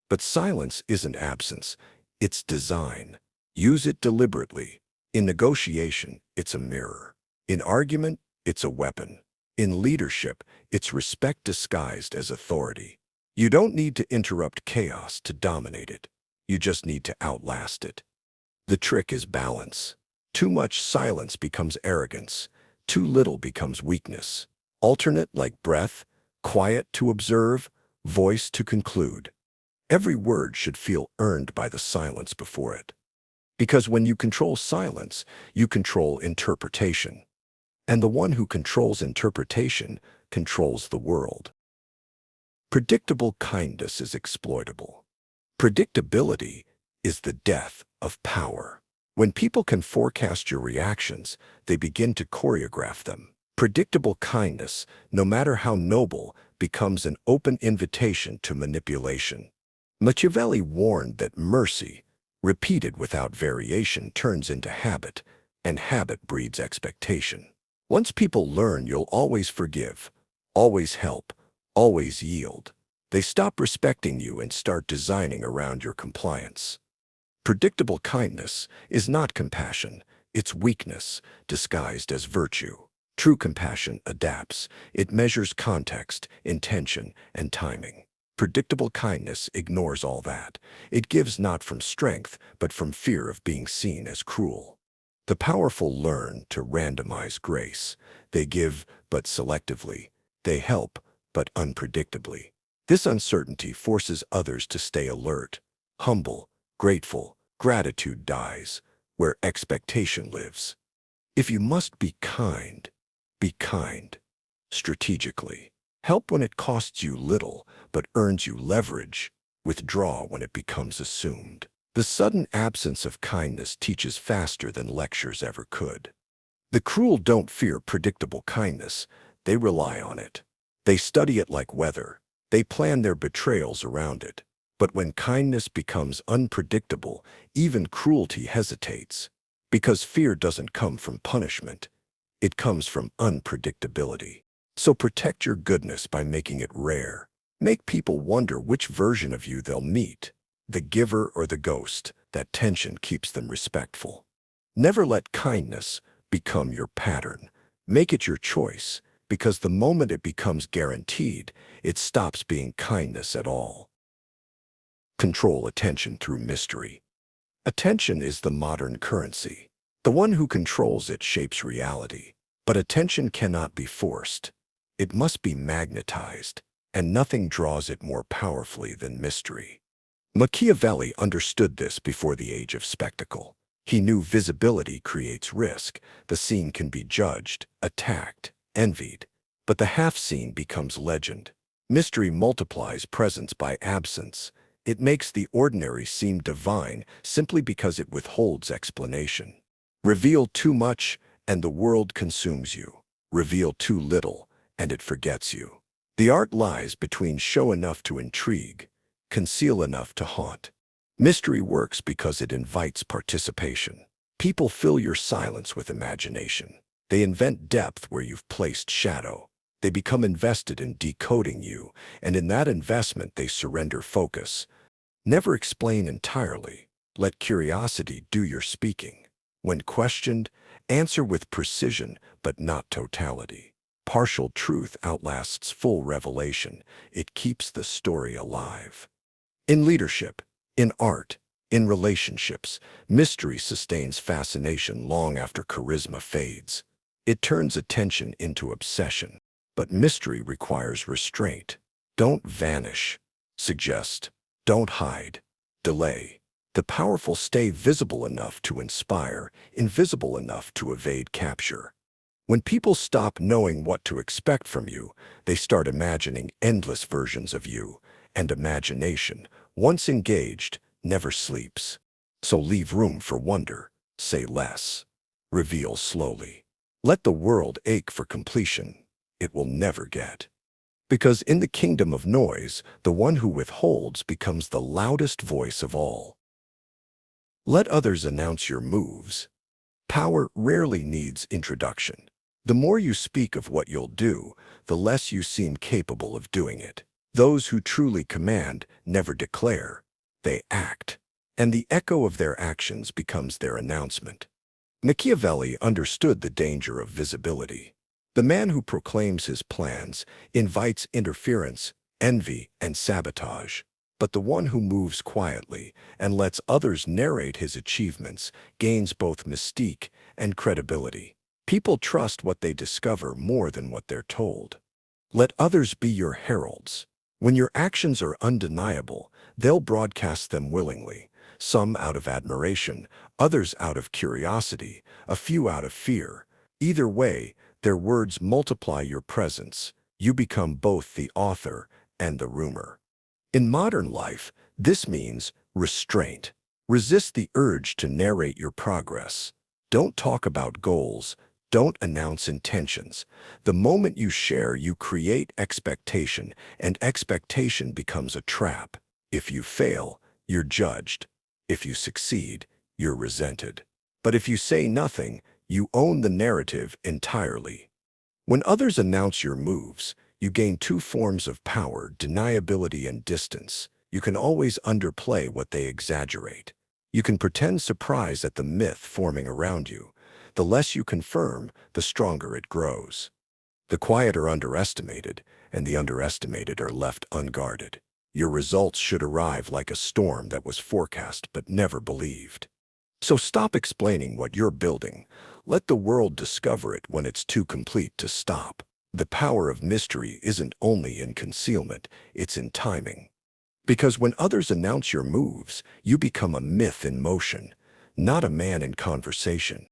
But silence isn't absence, it's design. Use it deliberately. In negotiation, it's a mirror. In argument, it's a weapon. In leadership, it's respect disguised as authority. You don't need to interrupt chaos to dominate it. You just need to outlast it. The trick is balance. Too much silence becomes arrogance. Too little becomes weakness. Alternate like breath, quiet to observe, voice to conclude. Every word should feel earned by the silence before it. Because when you control silence, you control interpretation. And the one who controls interpretation controls the world. Predictable kindness is exploitable. Predictability is the death of power. When people can forecast your reactions, they begin to choreograph them. Predictable kindness, no matter how noble, becomes an open invitation to manipulation. Machiavelli warned that mercy, repeated without variation, turns into habit, and habit breeds expectation. Once people learn you'll always forgive, always help, always yield, they stop respecting you and start designing around your compliance. Predictable kindness is not compassion, it's weakness disguised as virtue. True compassion adapts. It measures context, intention, and timing. Predictable kindness ignores all that. It gives not from strength, but from fear of being seen as cruel. The powerful learn to randomize grace. They give, but selectively. They help, but unpredictably. This uncertainty forces others to stay alert, humble, grateful. Gratitude dies where expectation lives. If you must be kind strategically. Help when it costs you little, but earns you leverage. Withdraw when it becomes assumed. The sudden absence of kindness teaches faster than lectures ever could. The cruel don't fear predictable kindness. They rely on it. They study it like weather. They plan their betrayals around it. But when kindness becomes unpredictable, even cruelty hesitates. Because fear doesn't come from punishment. It comes from unpredictability. So protect your goodness by making it rare. Make people wonder which version of you they'll meet, the giver or the ghost. That tension keeps them respectful. Never let kindness become your pattern. Make it your choice, because the moment it becomes guaranteed, it stops being kindness at all. Control attention through mystery. Attention is the modern currency. The one who controls it shapes reality. But attention cannot be forced. It must be magnetized, and nothing draws it more powerfully than mystery. Machiavelli understood this before the age of spectacle. He knew visibility creates risk. The scene can be judged, attacked, envied, but the half-scene becomes legend. Mystery multiplies presence by absence. It makes the ordinary seem divine simply because it withholds explanation. Reveal too much, and the world consumes you. Reveal too little, and it forgets you. The art lies between show enough to intrigue, conceal enough to haunt. Mystery works because it invites participation. People fill your silence with imagination. They invent depth where you've placed shadow. They become invested in decoding you, and in that investment they surrender focus. Never explain entirely. Let curiosity do your speaking. When questioned, answer with precision, but not totality. Partial truth outlasts full revelation. It keeps the story alive. In leadership, in art, in relationships, mystery sustains fascination long after charisma fades. It turns attention into obsession. But mystery requires restraint. Don't vanish. Suggest. Don't hide. Delay. The powerful stay visible enough to inspire, invisible enough to evade capture. When people stop knowing what to expect from you, they start imagining endless versions of you, and imagination, once engaged, never sleeps. So leave room for wonder. Say less. Reveal slowly. Let the world ache for completion. It will never get. Because in the kingdom of noise, the one who withholds becomes the loudest voice of all. Let others announce your moves. Power rarely needs introduction. The more you speak of what you'll do, the less you seem capable of doing it. Those who truly command never declare, they act, and the echo of their actions becomes their announcement. Machiavelli understood the danger of visibility. The man who proclaims his plans invites interference, envy, and sabotage. But the one who moves quietly and lets others narrate his achievements gains both mystique and credibility. People trust what they discover more than what they're told. Let others be your heralds. When your actions are undeniable, they'll broadcast them willingly, some out of admiration, others out of curiosity, a few out of fear. Either way, their words multiply your presence. You become both the author and the rumor. In modern life, this means restraint. Resist the urge to narrate your progress. Don't talk about goals. Don't announce intentions. The moment you share, you create expectation, and expectation becomes a trap. If you fail, you're judged. If you succeed, you're resented. But if you say nothing, you own the narrative entirely. When others announce your moves, you gain two forms of power: deniability and distance. You can always underplay what they exaggerate. You can pretend surprise at the myth forming around you. The less you confirm, the stronger it grows. The quiet are underestimated, and the underestimated are left unguarded. Your results should arrive like a storm that was forecast but never believed. So stop explaining what you're building. Let the world discover it when it's too complete to stop. The power of mystery isn't only in concealment, it's in timing. Because when others announce your moves, you become a myth in motion, not a man in conversation.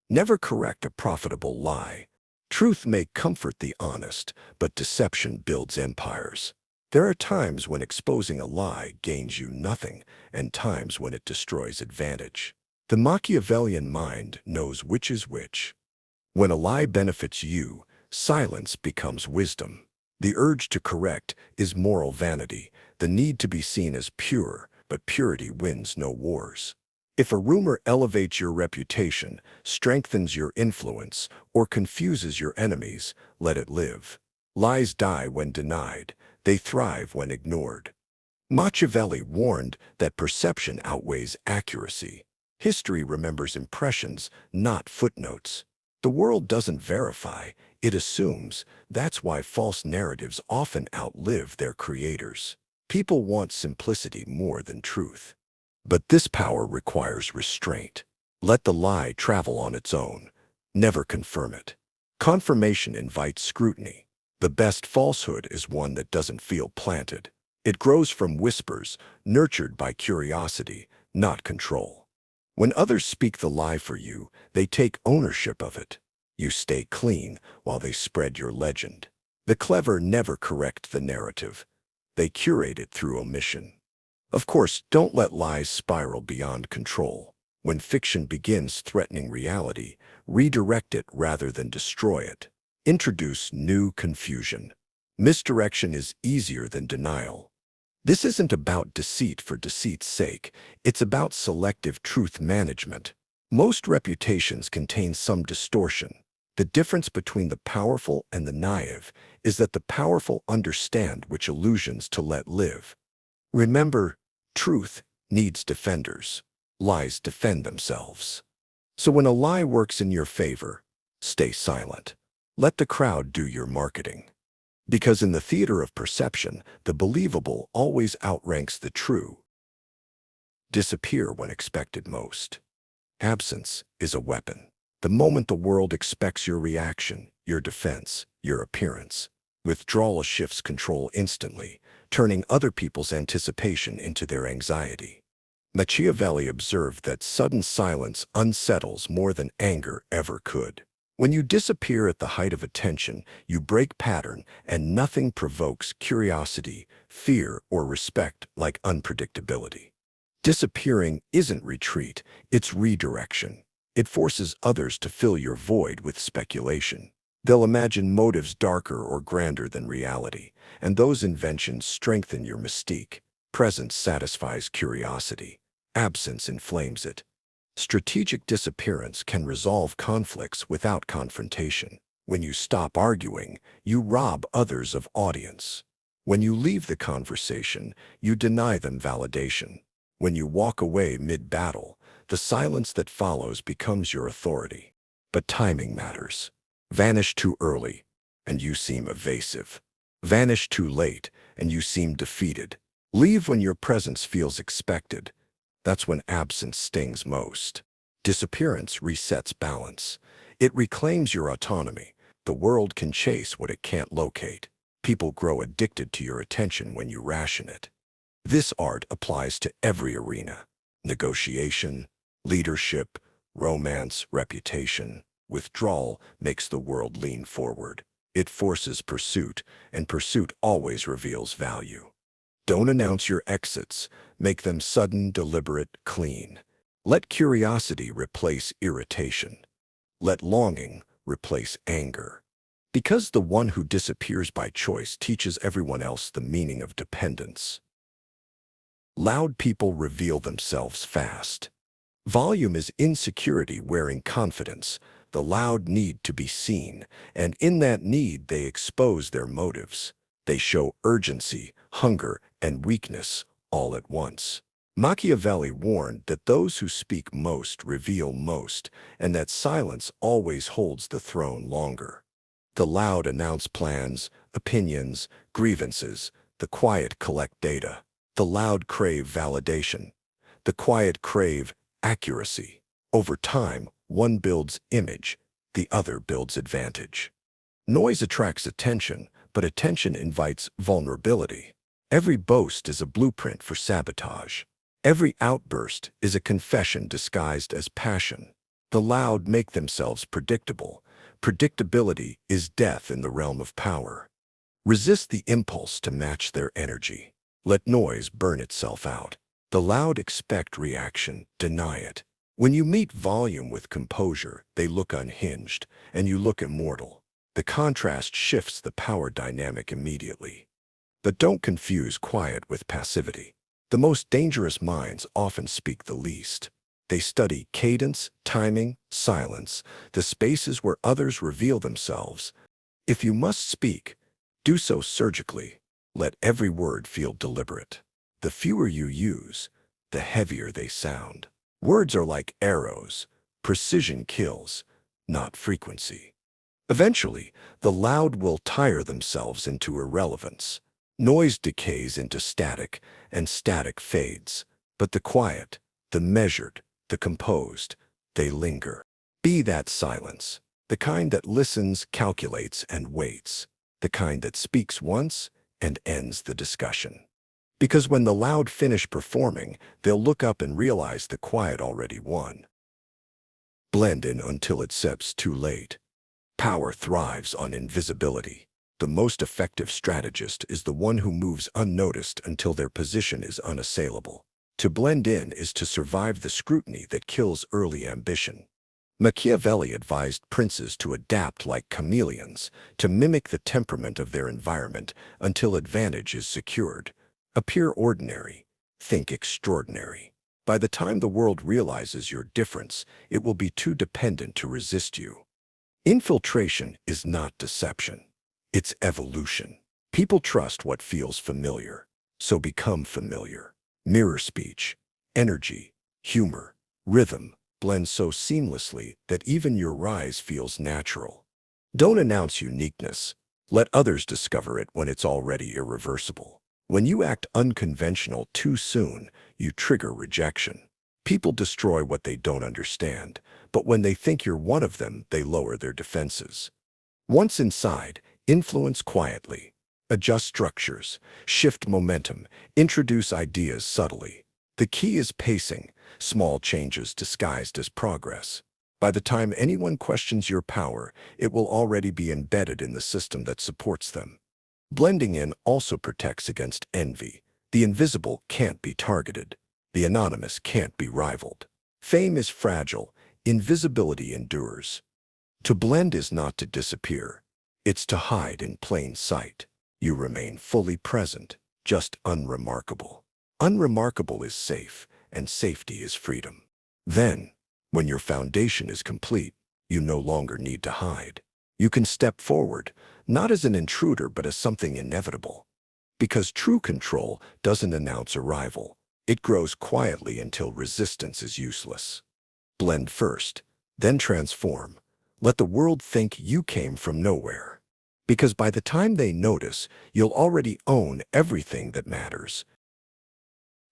Never correct a profitable lie. Truth may comfort the honest, but deception builds empires. There are times when exposing a lie gains you nothing, and times when it destroys advantage. The Machiavellian mind knows which is which. When a lie benefits you, silence becomes wisdom. The urge to correct is moral vanity, the need to be seen as pure, but purity wins no wars. If a rumor elevates your reputation, strengthens your influence, or confuses your enemies, let it live. Lies die when denied. They thrive when ignored. Machiavelli warned that perception outweighs accuracy. History remembers impressions, not footnotes. The world doesn't verify, it assumes. That's why false narratives often outlive their creators. People want simplicity more than truth. But this power requires restraint. Let the lie travel on its own. Never confirm it. Confirmation invites scrutiny. The best falsehood is one that doesn't feel planted. It grows from whispers, nurtured by curiosity, not control. When others speak the lie for you, they take ownership of it. You stay clean while they spread your legend. The clever never correct the narrative. They curate it through omission. Of course, don't let lies spiral beyond control. When fiction begins threatening reality, redirect it rather than destroy it. Introduce new confusion. Misdirection is easier than denial. This isn't about deceit for deceit's sake. It's about selective truth management. Most reputations contain some distortion. The difference between the powerful and the naive is that the powerful understand which illusions to let live. Remember, truth needs defenders. Lies defend themselves. So when a lie works in your favor, stay silent. Let the crowd do your marketing. Because in the theater of perception, the believable always outranks the true. Disappear when expected most. Absence is a weapon. The moment the world expects your reaction, your defense, your appearance, withdrawal shifts control instantly, turning other people's anticipation into their anxiety. Machiavelli observed that sudden silence unsettles more than anger ever could. When you disappear at the height of attention, you break pattern, and nothing provokes curiosity, fear, or respect like unpredictability. Disappearing isn't retreat, it's redirection. It forces others to fill your void with speculation. They'll imagine motives darker or grander than reality, and those inventions strengthen your mystique. Presence satisfies curiosity. Absence inflames it. Strategic disappearance can resolve conflicts without confrontation. When you stop arguing, you rob others of audience. When you leave the conversation, you deny them validation. When you walk away mid-battle, the silence that follows becomes your authority. But timing matters. Vanish too early, and you seem evasive. Vanish too late, and you seem defeated. Leave when your presence feels expected. That's when absence stings most. Disappearance resets balance. It reclaims your autonomy. The world can chase what it can't locate. People grow addicted to your attention when you ration it. This art applies to every arena: negotiation, leadership, romance, reputation. Withdrawal makes the world lean forward. It forces pursuit, and pursuit always reveals value. Don't announce your exits. Make them sudden, deliberate, clean. Let curiosity replace irritation. Let longing replace anger. Because the one who disappears by choice teaches everyone else the meaning of dependence. Loud people reveal themselves fast. Volume is insecurity wearing confidence. The loud need to be seen, and in that need they expose their motives. They show urgency, hunger, and weakness all at once. Machiavelli warned that those who speak most reveal most, and that silence always holds the throne longer. The loud announce plans, opinions, grievances. The quiet collect data. The loud crave validation. The quiet crave accuracy. Over time, one builds image, the other builds advantage. Noise attracts attention, but attention invites vulnerability. Every boast is a blueprint for sabotage. Every outburst is a confession disguised as passion. The loud make themselves predictable. Predictability is death in the realm of power. Resist the impulse to match their energy. Let noise burn itself out. The loud expect reaction, deny it. When you meet volume with composure, they look unhinged, and you look immortal. The contrast shifts the power dynamic immediately. But don't confuse quiet with passivity. The most dangerous minds often speak the least. They study cadence, timing, silence, the spaces where others reveal themselves. If you must speak, do so surgically. Let every word feel deliberate. The fewer you use, the heavier they sound. Words are like arrows. Precision kills, not frequency. Eventually, the loud will tire themselves into irrelevance. Noise decays into static, and static fades. But the quiet, the measured, the composed, they linger. Be that silence, the kind that listens, calculates, and waits. The kind that speaks once and ends the discussion. Because when the loud finish performing, they'll look up and realize the quiet already won. Blend in until it seeps too late. Power thrives on invisibility. The most effective strategist is the one who moves unnoticed until their position is unassailable. To blend in is to survive the scrutiny that kills early ambition. Machiavelli advised princes to adapt like chameleons, to mimic the temperament of their environment until advantage is secured. Appear ordinary, think extraordinary. By the time the world realizes your difference, it will be too dependent to resist you. Infiltration is not deception. It's evolution. People trust what feels familiar, so become familiar. Mirror speech, energy, humor, rhythm blend so seamlessly that even your rise feels natural. Don't announce uniqueness. Let others discover it when it's already irreversible. When you act unconventional too soon, you trigger rejection. People destroy what they don't understand, but when they think you're one of them, they lower their defenses. Once inside, influence quietly. Adjust structures, shift momentum, introduce ideas subtly. The key is pacing, small changes disguised as progress. By the time anyone questions your power, it will already be embedded in the system that supports them. Blending in also protects against envy. The invisible can't be targeted. The anonymous can't be rivaled. Fame is fragile. Invisibility endures. To blend is not to disappear. It's to hide in plain sight. You remain fully present, just unremarkable. Unremarkable is safe, and safety is freedom. Then, when your foundation is complete, you no longer need to hide. You can step forward, not as an intruder but as something inevitable. Because true control doesn't announce arrival. It grows quietly until resistance is useless. Blend first, then transform. Let the world think you came from nowhere. Because by the time they notice, you'll already own everything that matters.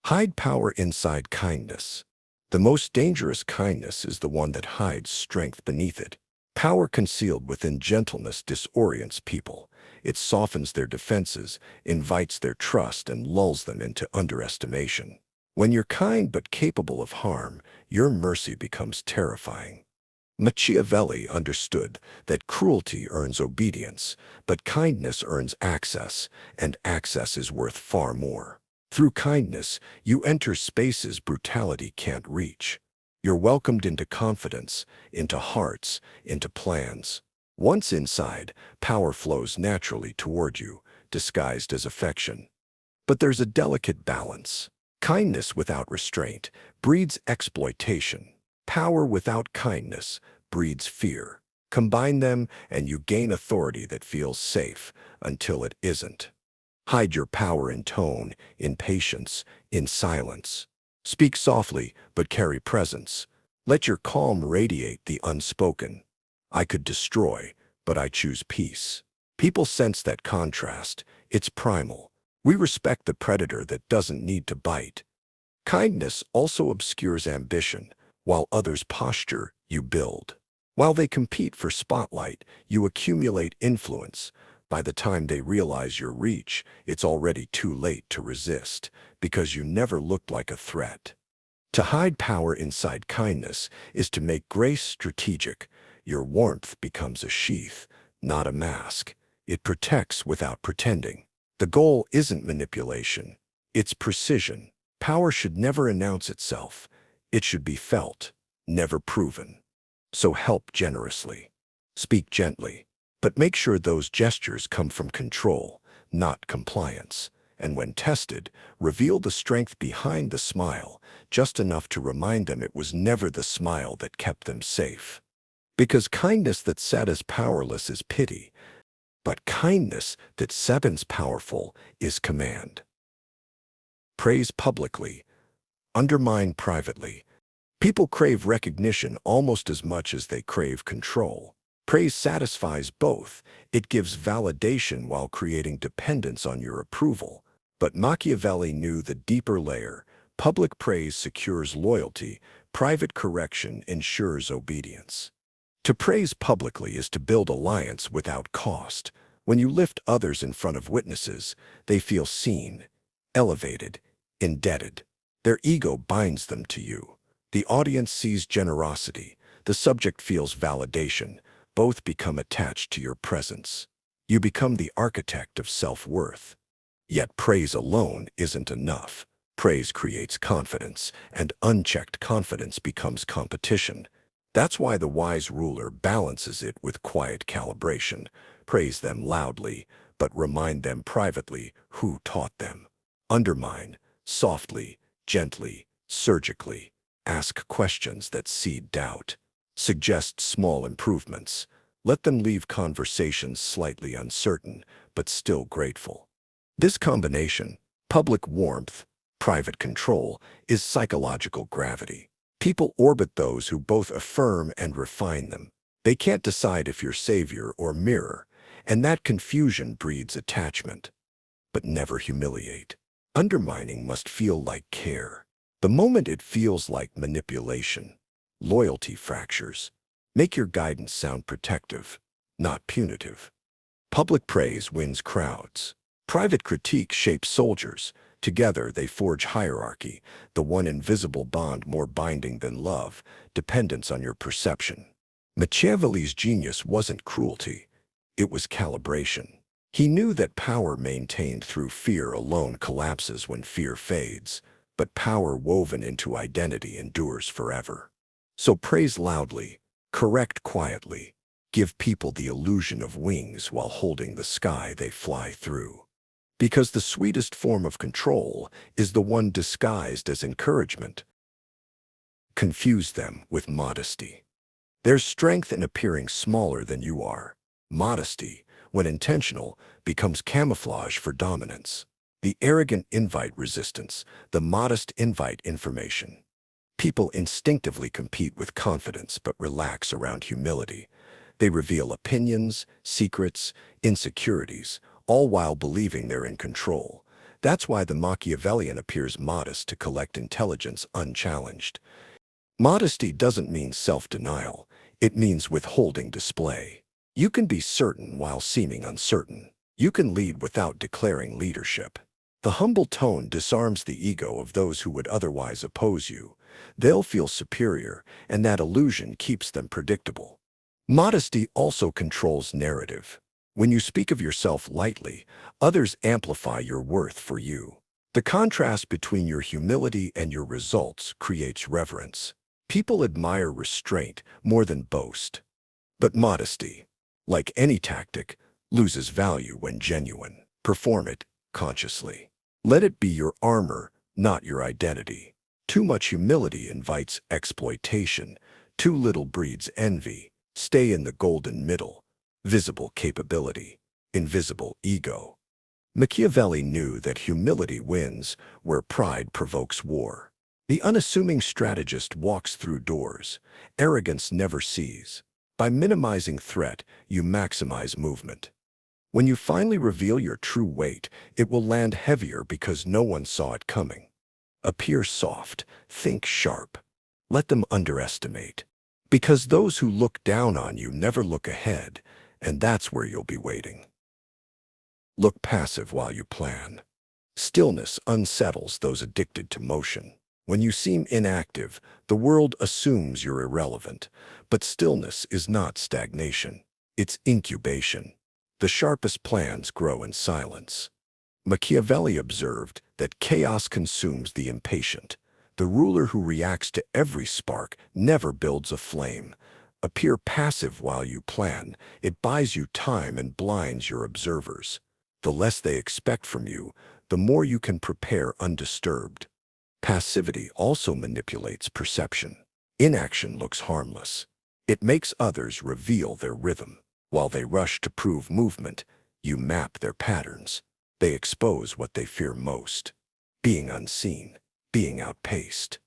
Hide power inside kindness. The most dangerous kindness is the one that hides strength beneath it. Power concealed within gentleness disorients people. It softens their defenses, invites their trust, and lulls them into underestimation. When you're kind but capable of harm, your mercy becomes terrifying. Machiavelli understood that cruelty earns obedience, but kindness earns access, and access is worth far more. Through kindness, you enter spaces brutality can't reach. You're welcomed into confidence, into hearts, into plans. Once inside, power flows naturally toward you, disguised as affection. But there's a delicate balance. Kindness without restraint breeds exploitation. Power without kindness breeds fear. Combine them and you gain authority that feels safe until it isn't. Hide your power in tone, in patience, in silence. Speak softly, but carry presence. Let your calm radiate the unspoken. I could destroy, but I choose peace. People sense that contrast. It's primal. We respect the predator that doesn't need to bite. Kindness also obscures ambition. While others posture, you build. While they compete for spotlight, you accumulate influence. By the time they realize your reach, it's already too late to resist, because you never looked like a threat. To hide power inside kindness is to make grace strategic. Your warmth becomes a sheath, not a mask. It protects without pretending. The goal isn't manipulation, it's precision. Power should never announce itself. It should be felt, never proven. So help generously. Speak gently. But make sure those gestures come from control, not compliance. And when tested, reveal the strength behind the smile, just enough to remind them it was never the smile that kept them safe. Because kindness that said is powerless is pity, but kindness that sounds powerful is command. Praise publicly, undermine privately. People crave recognition almost as much as they crave control. Praise satisfies both. It gives validation while creating dependence on your approval. But Machiavelli knew the deeper layer. Public praise secures loyalty. Private correction ensures obedience. To praise publicly is to build alliance without cost. When you lift others in front of witnesses, they feel seen, elevated, indebted. Their ego binds them to you. The audience sees generosity. The subject feels validation. Both become attached to your presence. You become the architect of self-worth. Yet praise alone isn't enough. Praise creates confidence, and unchecked confidence becomes competition. That's why the wise ruler balances it with quiet calibration. Praise them loudly, but remind them privately who taught them. Undermine, softly, gently, surgically. Ask questions that seed doubt. Suggest small improvements. Let them leave conversations slightly uncertain, but still grateful. This combination, public warmth, private control, is psychological gravity. People orbit those who both affirm and refine them. They can't decide if you're savior or mirror, and that confusion breeds attachment. But never humiliate. Undermining must feel like care. The moment it feels like manipulation, loyalty fractures. Make your guidance sound protective, not punitive. Public praise wins crowds. Private critique shapes soldiers. Together they forge hierarchy, the one invisible bond more binding than love, dependence on your perception. Machiavelli's genius wasn't cruelty, it was calibration. He knew that power maintained through fear alone collapses when fear fades, but power woven into identity endures forever. So praise loudly, correct quietly, give people the illusion of wings while holding the sky they fly through. Because the sweetest form of control is the one disguised as encouragement. Confuse them with modesty. There's strength in appearing smaller than you are. Modesty, when intentional, becomes camouflage for dominance. The arrogant invite resistance, the modest invite information. People instinctively compete with confidence but relax around humility. They reveal opinions, secrets, insecurities, all while believing they're in control. That's why the Machiavellian appears modest to collect intelligence unchallenged. Modesty doesn't mean self-denial. It means withholding display. You can be certain while seeming uncertain. You can lead without declaring leadership. The humble tone disarms the ego of those who would otherwise oppose you. They'll feel superior, and that illusion keeps them predictable. Modesty also controls narrative. When you speak of yourself lightly, others amplify your worth for you. The contrast between your humility and your results creates reverence. People admire restraint more than boast. But modesty, like any tactic, loses value when genuine. Perform it consciously. Let it be your armor, not your identity. Too much humility invites exploitation. Too little breeds envy. Stay in the golden middle. Visible capability, invisible ego. Machiavelli knew that humility wins where pride provokes war. The unassuming strategist walks through doors. Arrogance never sees. By minimizing threat, you maximize movement. When you finally reveal your true weight, it will land heavier because no one saw it coming. Appear soft, think sharp. Let them underestimate. Because those who look down on you never look ahead, and that's where you'll be waiting. Look passive while you plan. Stillness unsettles those addicted to motion. When you seem inactive, the world assumes you're irrelevant. But stillness is not stagnation. It's incubation. The sharpest plans grow in silence. Machiavelli observed that chaos consumes the impatient. The ruler who reacts to every spark never builds a flame. Appear passive while you plan. It buys you time and blinds your observers. The less they expect from you, the more you can prepare undisturbed. Passivity also manipulates perception. Inaction looks harmless. It makes others reveal their rhythm. While they rush to prove movement, you map their patterns. They expose what they fear most. Being unseen, being outpaced.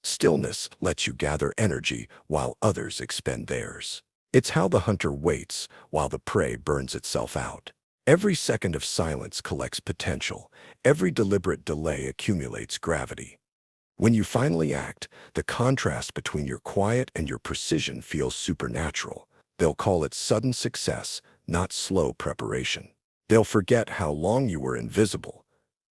Stillness lets you gather energy while others expend theirs. It's how the hunter waits while the prey burns itself out. Every second of silence collects potential. Every deliberate delay accumulates gravity. When you finally act, the contrast between your quiet and your precision feels supernatural. They'll call it sudden success, not slow preparation. They'll forget how long you were invisible,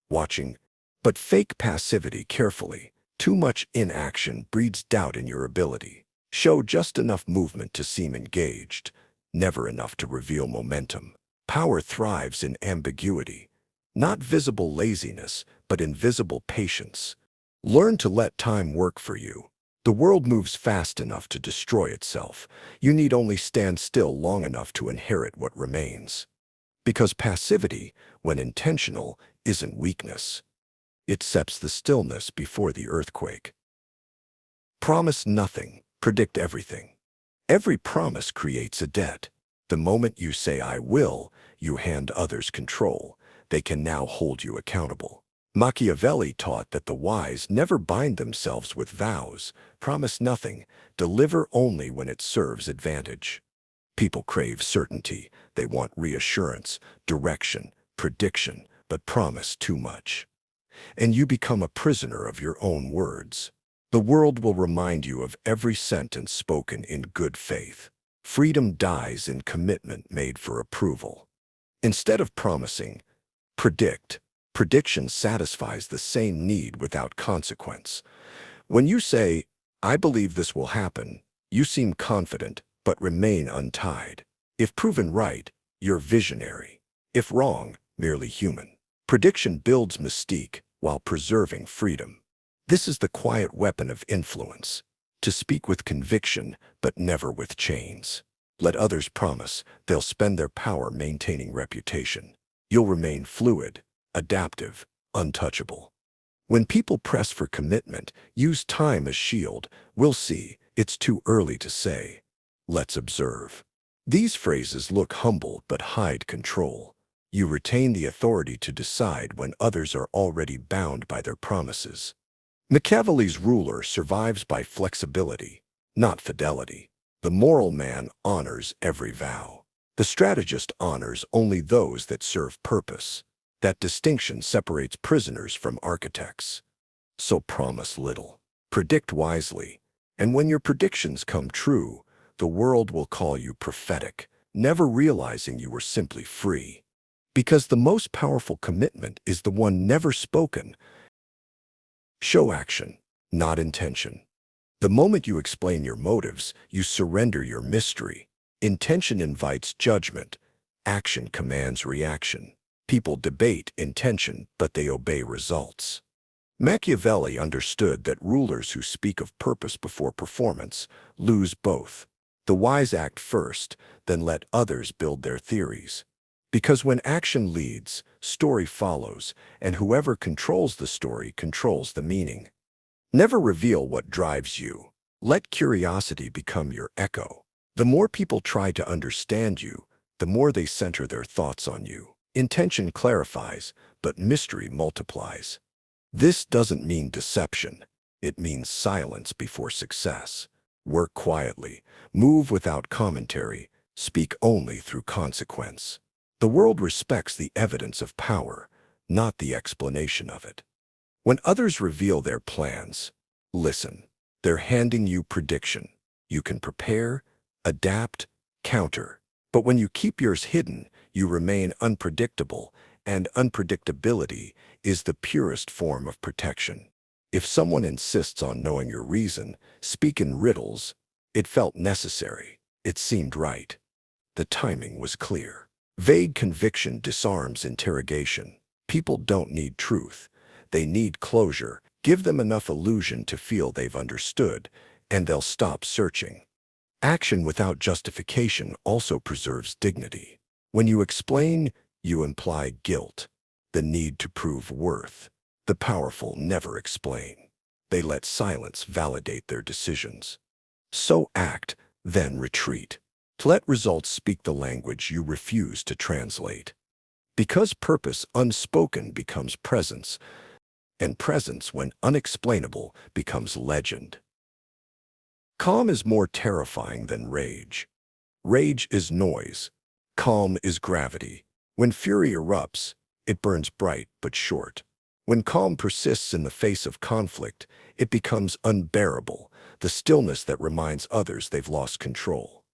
watching. But fake passivity carefully. Too much inaction breeds doubt in your ability. Show just enough movement to seem engaged, never enough to reveal momentum. Power thrives in ambiguity. Not visible laziness, but invisible patience. Learn to let time work for you. The world moves fast enough to destroy itself. You need only stand still long enough to inherit what remains. Because passivity, when intentional, isn't weakness. It sets the stillness before the earthquake. Promise nothing, predict everything. Every promise creates a debt. The moment you say "I will," you hand others control. They can now hold you accountable. Machiavelli taught that the wise never bind themselves with vows. Promise nothing, deliver only when it serves advantage. People crave certainty. They want reassurance, direction, prediction, but promise too much. And you become a prisoner of your own words. The world will remind you of every sentence spoken in good faith. Freedom dies in commitment made for approval. Instead of promising, predict. Prediction satisfies the same need without consequence. When you say, "I believe this will happen," you seem confident but remain untied. If proven right, you're visionary. If wrong, merely human. Prediction builds mystique while preserving freedom. This is the quiet weapon of influence. To speak with conviction, but never with chains. Let others promise. They'll spend their power maintaining reputation. You'll remain fluid, adaptive, untouchable. When people press for commitment, use time as shield. "We'll see. It's too early to say. Let's observe." These phrases look humble but hide control. You retain the authority to decide when others are already bound by their promises. Machiavelli's ruler survives by flexibility, not fidelity. The moral man honors every vow. The strategist honors only those that serve purpose. That distinction separates prisoners from architects. So promise little, predict wisely, and when your predictions come true, the world will call you prophetic, never realizing you were simply free. Because the most powerful commitment is the one never spoken. Show action, not intention. The moment you explain your motives, you surrender your mystery. Intention invites judgment. Action commands reaction. People debate intention, but they obey results. Machiavelli understood that rulers who speak of purpose before performance lose both. The wise act first, then let others build their theories. Because when action leads, story follows, and whoever controls the story controls the meaning. Never reveal what drives you. Let curiosity become your echo. The more people try to understand you, the more they center their thoughts on you. Intention clarifies, but mystery multiplies. This doesn't mean deception. It means silence before success. Work quietly, move without commentary, speak only through consequence. The world respects the evidence of power, not the explanation of it. When others reveal their plans, listen. They're handing you prediction. You can prepare, adapt, counter. But when you keep yours hidden, you remain unpredictable, and unpredictability is the purest form of protection. If someone insists on knowing your reason, speak in riddles. It felt necessary. It seemed right. The timing was clear. Vague conviction disarms interrogation. People don't need truth. They need closure. Give them enough illusion to feel they've understood, and they'll stop searching. Action without justification also preserves dignity. When you explain, you imply guilt, the need to prove worth. The powerful never explain. They let silence validate their decisions. So act, then retreat. Let results speak the language you refuse to translate. Because purpose unspoken becomes presence, and presence, when unexplainable, becomes legend. Calm is more terrifying than rage. Rage is noise. Calm is gravity. When fury erupts, it burns bright but short. When calm persists in the face of conflict, it becomes unbearable, the stillness that reminds others they've lost control.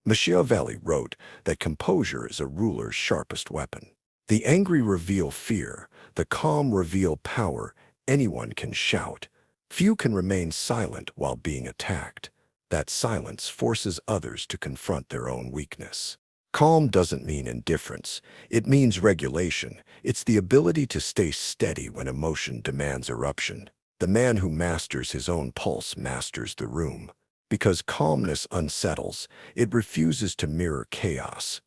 Machiavelli wrote that composure is a ruler's sharpest weapon. The angry reveal fear, the calm reveal power. Anyone can shout. Few can remain silent while being attacked. That silence forces others to confront their own weakness. Calm doesn't mean indifference. It means regulation. It's the ability to stay steady when emotion demands eruption. The man who masters his own pulse masters the room. Because calmness unsettles, it refuses to mirror chaos.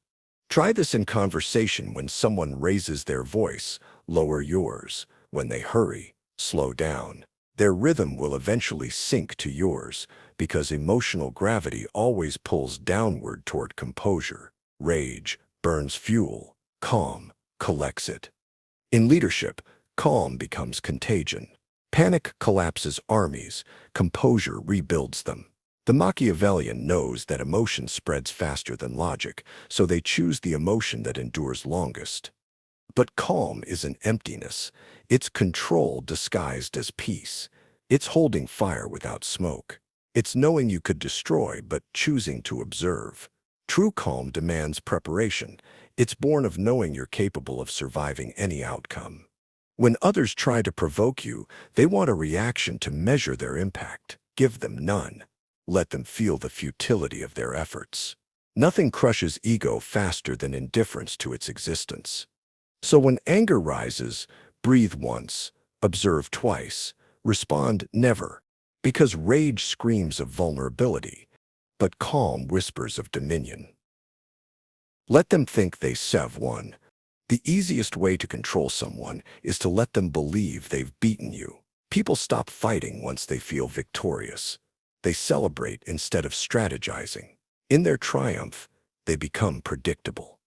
Try this in conversation. When someone raises their voice, lower yours. When they hurry, slow down. Their rhythm will eventually sink to yours, because emotional gravity always pulls downward toward composure. Rage burns fuel. Calm collects it. In leadership, calm becomes contagion. Panic collapses armies. Composure rebuilds them. The Machiavellian knows that emotion spreads faster than logic, so they choose the emotion that endures longest. But calm isn't emptiness. It's control disguised as peace. It's holding fire without smoke. It's knowing you could destroy but choosing to observe. True calm demands preparation. It's born of knowing you're capable of surviving any outcome. When others try to provoke you, they want a reaction to measure their impact. Give them none. Let them feel the futility of their efforts. Nothing crushes ego faster than indifference to its existence. So when anger rises, breathe once, observe twice, respond never. Because rage screams of vulnerability, but calm whispers of dominion. Let them think they have won. The easiest way to control someone is to let them believe they've beaten you. People stop fighting once they feel victorious. They celebrate instead of strategizing. In their triumph, they become predictable.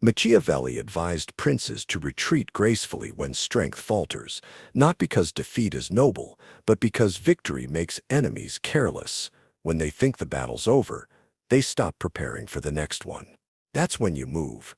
Machiavelli advised princes to retreat gracefully when strength falters, not because defeat is noble, but because victory makes enemies careless. When they think the battle's over, they stop preparing for the next one. That's when you move.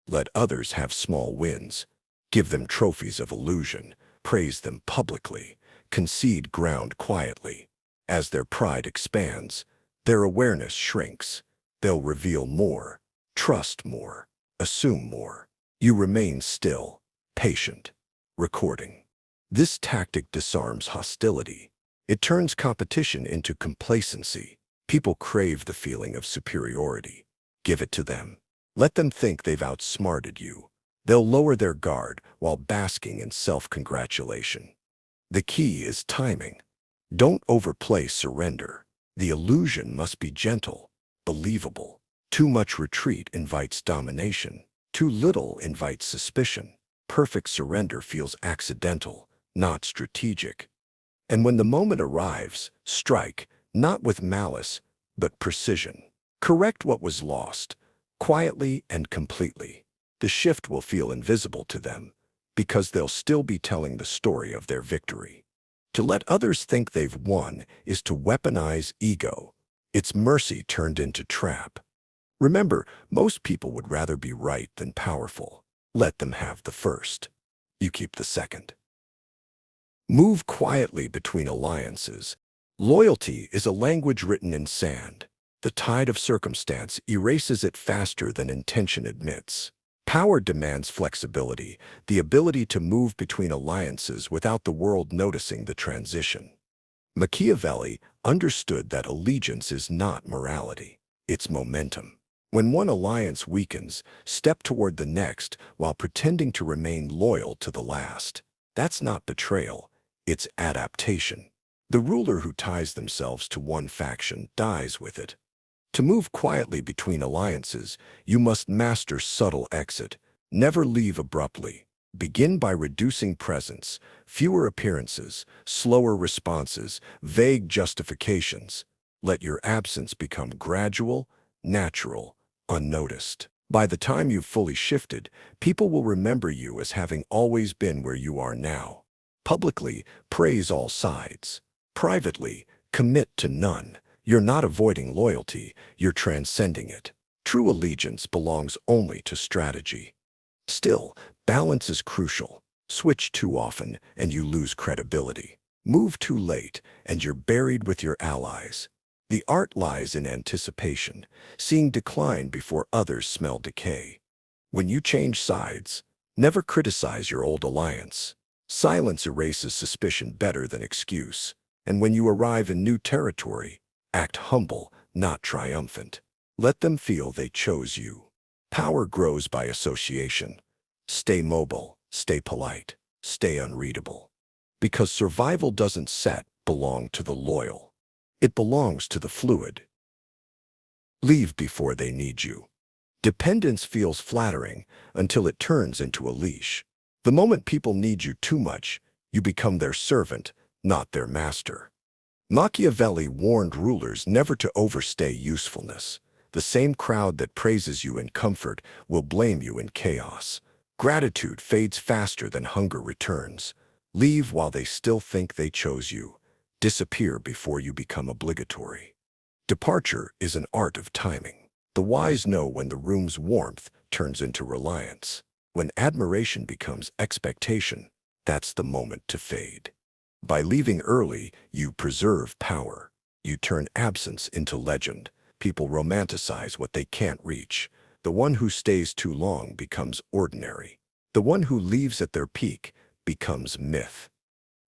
Let others have small wins. Give them trophies of illusion. Praise them publicly. Concede ground quietly. As their pride expands, their awareness shrinks. They'll reveal more, trust more, assume more. You remain still, patient, recording. This tactic disarms hostility. It turns competition into complacency. People crave the feeling of superiority. Give it to them. Let them think they've outsmarted you. They'll lower their guard while basking in self-congratulation. The key is timing. Don't overplay surrender. The illusion must be gentle, believable. Too much retreat invites domination. Too little invites suspicion. Perfect surrender feels accidental, not strategic. And when the moment arrives, strike, not with malice, but precision. Correct what was lost, quietly and completely. The shift will feel invisible to them, because they'll still be telling the story of their victory. To let others think they've won is to weaponize ego. It's mercy turned into trap. Remember, most people would rather be right than powerful. Let them have the first. You keep the second. Move quietly between alliances. Loyalty is a language written in sand. The tide of circumstance erases it faster than intention admits. Power demands flexibility, the ability to move between alliances without the world noticing the transition. Machiavelli understood that allegiance is not morality, it's momentum. When one alliance weakens, step toward the next while pretending to remain loyal to the last. That's not betrayal, it's adaptation. The ruler who ties themselves to one faction dies with it. To move quietly between alliances, you must master subtle exit. Never leave abruptly. Begin by reducing presence, fewer appearances, slower responses, vague justifications. Let your absence become gradual, natural, unnoticed. By the time you've fully shifted, people will remember you as having always been where you are now. Publicly, praise all sides. Privately, commit to none. You're not avoiding loyalty, you're transcending it. True allegiance belongs only to strategy. Still, balance is crucial. Switch too often, and you lose credibility. Move too late, and you're buried with your allies. The art lies in anticipation, seeing decline before others smell decay. When you change sides, never criticize your old alliance. Silence erases suspicion better than excuse. And when you arrive in new territory, act humble, not triumphant. Let them feel they chose you. Power grows by association. Stay mobile, stay polite, stay unreadable. Because survival doesn't belong to the loyal. It belongs to the fluid. Leave before they need you. Dependence feels flattering until it turns into a leash. The moment people need you too much, you become their servant, not their master. Machiavelli warned rulers never to overstay usefulness. The same crowd that praises you in comfort will blame you in chaos. Gratitude fades faster than hunger returns. Leave while they still think they chose you. Disappear before you become obligatory. Departure is an art of timing. The wise know when the room's warmth turns into reliance. When admiration becomes expectation, that's the moment to fade. By leaving early, you preserve power. You turn absence into legend. People romanticize what they can't reach. The one who stays too long becomes ordinary. The one who leaves at their peak becomes myth.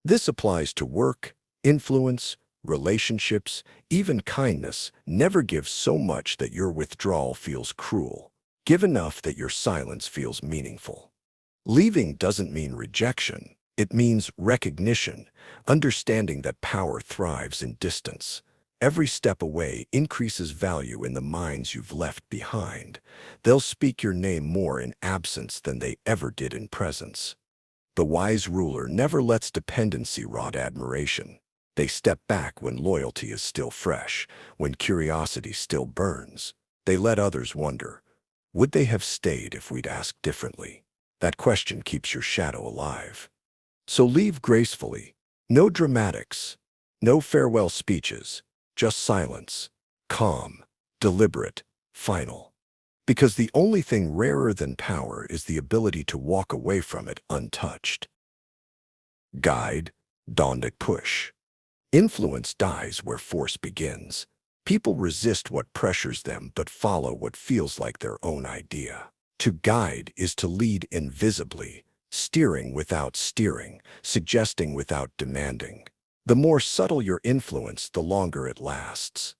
This applies to work, influence, relationships, even kindness. Never give so much that your withdrawal feels cruel. Give enough that your silence feels meaningful. Leaving doesn't mean rejection. It means recognition, understanding that power thrives in distance. Every step away increases value in the minds you've left behind. They'll speak your name more in absence than they ever did in presence. The wise ruler never lets dependency rot admiration. They step back when loyalty is still fresh, when curiosity still burns. They let others wonder, Would they have stayed if we'd asked differently? That question keeps your shadow alive. So leave gracefully. No dramatics. No farewell speeches. Just silence. Calm. Deliberate. Final. Because the only thing rarer than power is the ability to walk away from it untouched. Guide. Don't push. Influence dies where force begins. People resist what pressures them but follow what feels like their own idea. To guide is to lead invisibly, steering without steering, suggesting without demanding. The more subtle your influence, the longer it lasts.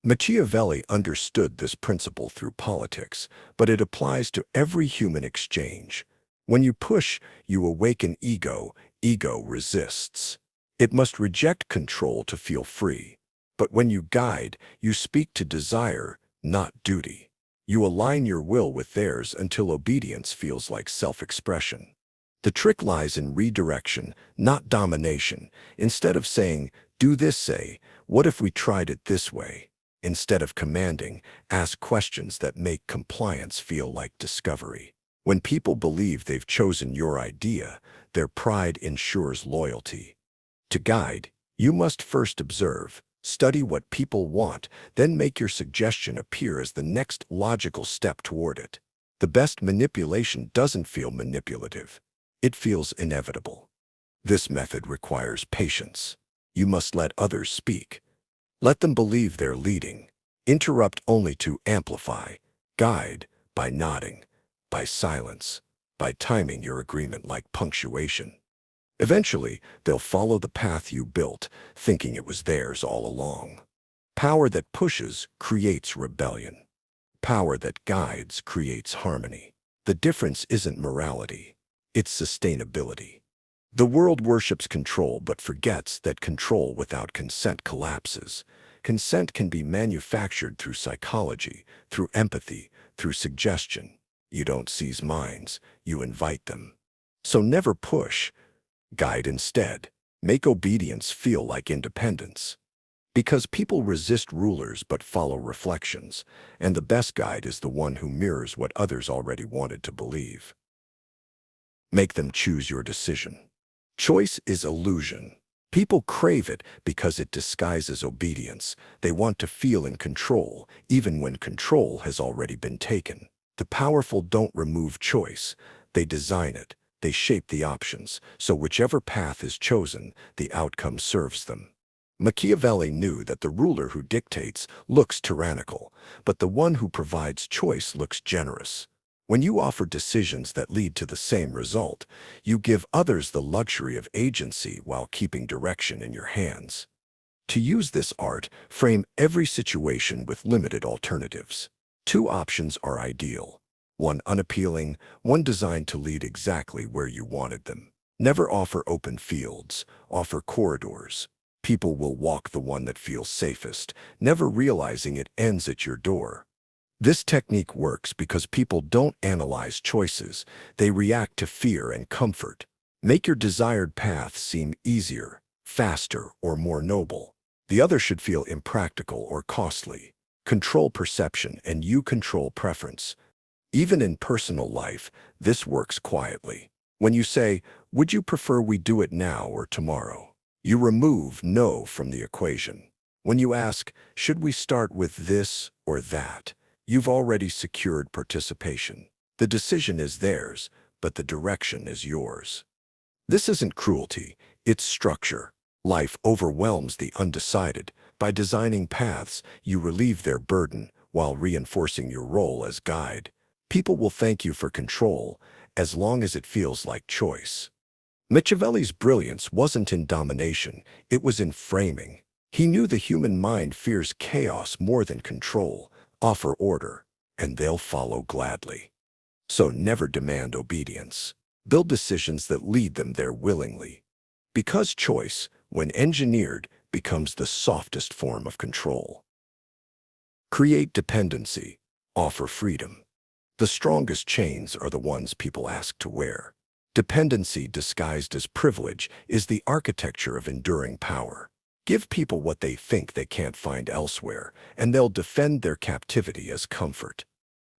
Machiavelli understood this principle through politics, but it applies to every human exchange. When you push, you awaken ego. Ego resists. It must reject control to feel free. But when you guide, you speak to desire, not duty. You align your will with theirs until obedience feels like self-expression. The trick lies in redirection, not domination. Instead of saying, do this, say, what if we tried it this way? Instead of commanding, ask questions that make compliance feel like discovery. When people believe they've chosen your idea, their pride ensures loyalty. To guide, you must first observe, study what people want, then make your suggestion appear as the next logical step toward it. The best manipulation doesn't feel manipulative. It feels inevitable. This method requires patience. You must let others speak. Let them believe they're leading. Interrupt only to amplify. Guide by nodding, by silence, by timing your agreement like punctuation. Eventually, they'll follow the path you built, thinking it was theirs all along. Power that pushes creates rebellion. Power that guides creates harmony. The difference isn't morality, it's sustainability. The world worships control but forgets that control without consent collapses. Consent can be manufactured through psychology, through empathy, through suggestion. You don't seize minds, you invite them. So never push. Guide instead. Make obedience feel like independence. Because people resist rulers but follow reflections, and the best guide is the one who mirrors what others already wanted to believe. Make them choose your decision. Choice is illusion. People crave it because it disguises obedience. They want to feel in control, even when control has already been taken. The powerful don't remove choice. They design it. They shape the options, so whichever path is chosen, the outcome serves them. Machiavelli knew that the ruler who dictates looks tyrannical, but the one who provides choice looks generous. When you offer decisions that lead to the same result, you give others the luxury of agency while keeping direction in your hands. To use this art, frame every situation with limited alternatives. 2 options are ideal. One unappealing, one designed to lead exactly where you wanted them. Never offer open fields, offer corridors. People will walk the one that feels safest, never realizing it ends at your door. This technique works because people don't analyze choices, they react to fear and comfort. Make your desired path seem easier, faster, or more noble. The other should feel impractical or costly. Control perception and you control preference. Even in personal life, this works quietly. When you say, would you prefer we do it now or tomorrow? You remove no from the equation. When you ask, should we start with this or that? You've already secured participation. The decision is theirs, but the direction is yours. This isn't cruelty, it's structure. Life overwhelms the undecided. By designing paths, you relieve their burden while reinforcing your role as guide. People will thank you for control, as long as it feels like choice. Machiavelli's brilliance wasn't in domination, it was in framing. He knew the human mind fears chaos more than control. Offer order, and they'll follow gladly. So never demand obedience. Build decisions that lead them there willingly. Because choice, when engineered, becomes the softest form of control. Create dependency. Offer freedom. The strongest chains are the ones people ask to wear. Dependency disguised as privilege is the architecture of enduring power. Give people what they think they can't find elsewhere, and they'll defend their captivity as comfort.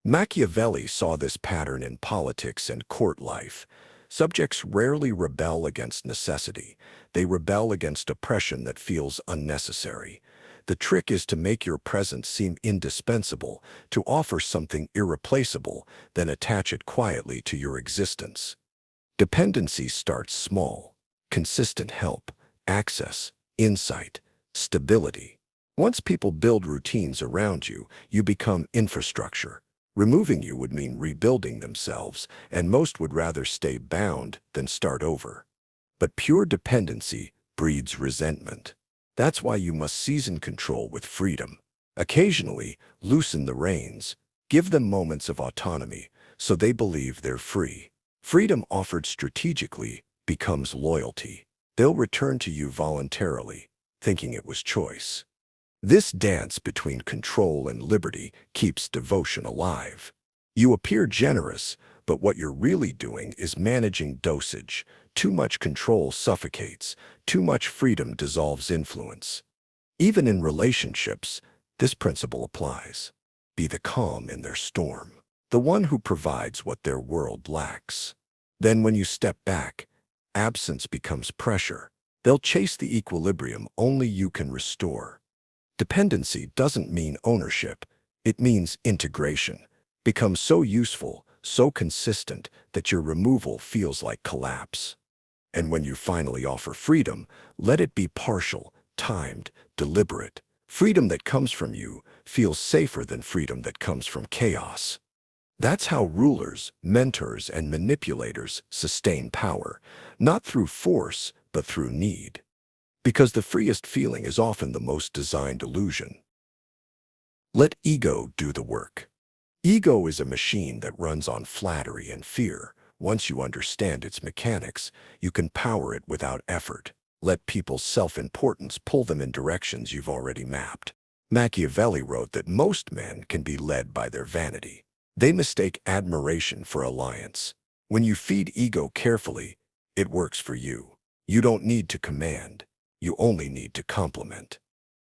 Machiavelli saw this pattern in politics and court life. Subjects rarely rebel against necessity. They rebel against oppression that feels unnecessary. The trick is to make your presence seem indispensable, to offer something irreplaceable, then attach it quietly to your existence. Dependency starts small. Consistent help, access, insight, stability. Once people build routines around you, you become infrastructure. Removing you would mean rebuilding themselves, and most would rather stay bound than start over. But pure dependency breeds resentment. That's why you must season control with freedom. Occasionally, loosen the reins. Give them moments of autonomy so they believe they're free. Freedom offered strategically becomes loyalty. They'll return to you voluntarily, thinking it was choice. This dance between control and liberty keeps devotion alive. You appear generous, but what you're really doing is managing dosage. Too much control suffocates. Too much freedom dissolves influence. Even in relationships, this principle applies. Be the calm in their storm, the one who provides what their world lacks. Then when you step back, absence becomes pressure. They'll chase the equilibrium only you can restore. Dependency doesn't mean ownership. It means integration. Become so useful, so consistent, that your removal feels like collapse. And when you finally offer freedom, let it be partial, timed, deliberate. Freedom that comes from you feels safer than freedom that comes from chaos. That's how rulers, mentors, and manipulators sustain power, not through force, but through need. Because the freest feeling is often the most designed illusion. Let ego do the work. Ego is a machine that runs on flattery and fear. Once you understand its mechanics, you can power it without effort. Let people's self-importance pull them in directions you've already mapped. Machiavelli wrote that most men can be led by their vanity. They mistake admiration for alliance. When you feed ego carefully, it works for you. You don't need to command. You only need to compliment.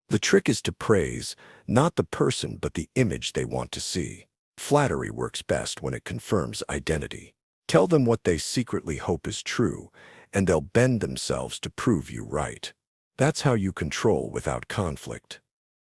The trick is to praise, not the person but the image they want to see. Flattery works best when it confirms identity. Tell them what they secretly hope is true, and they'll bend themselves to prove you right. That's how you control without conflict.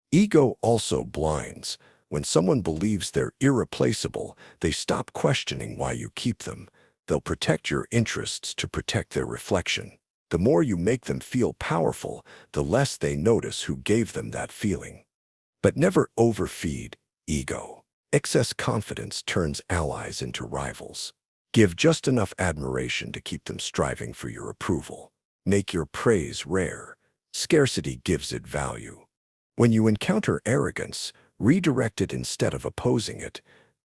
Ego also blinds. When someone believes they're irreplaceable, they stop questioning why you keep them. They'll protect your interests to protect their reflection. The more you make them feel powerful, the less they notice who gave them that feeling. But never overfeed ego. Excess confidence turns allies into rivals. Give just enough admiration to keep them striving for your approval. Make your praise rare. Scarcity gives it value. When you encounter arrogance, redirect it instead of opposing it.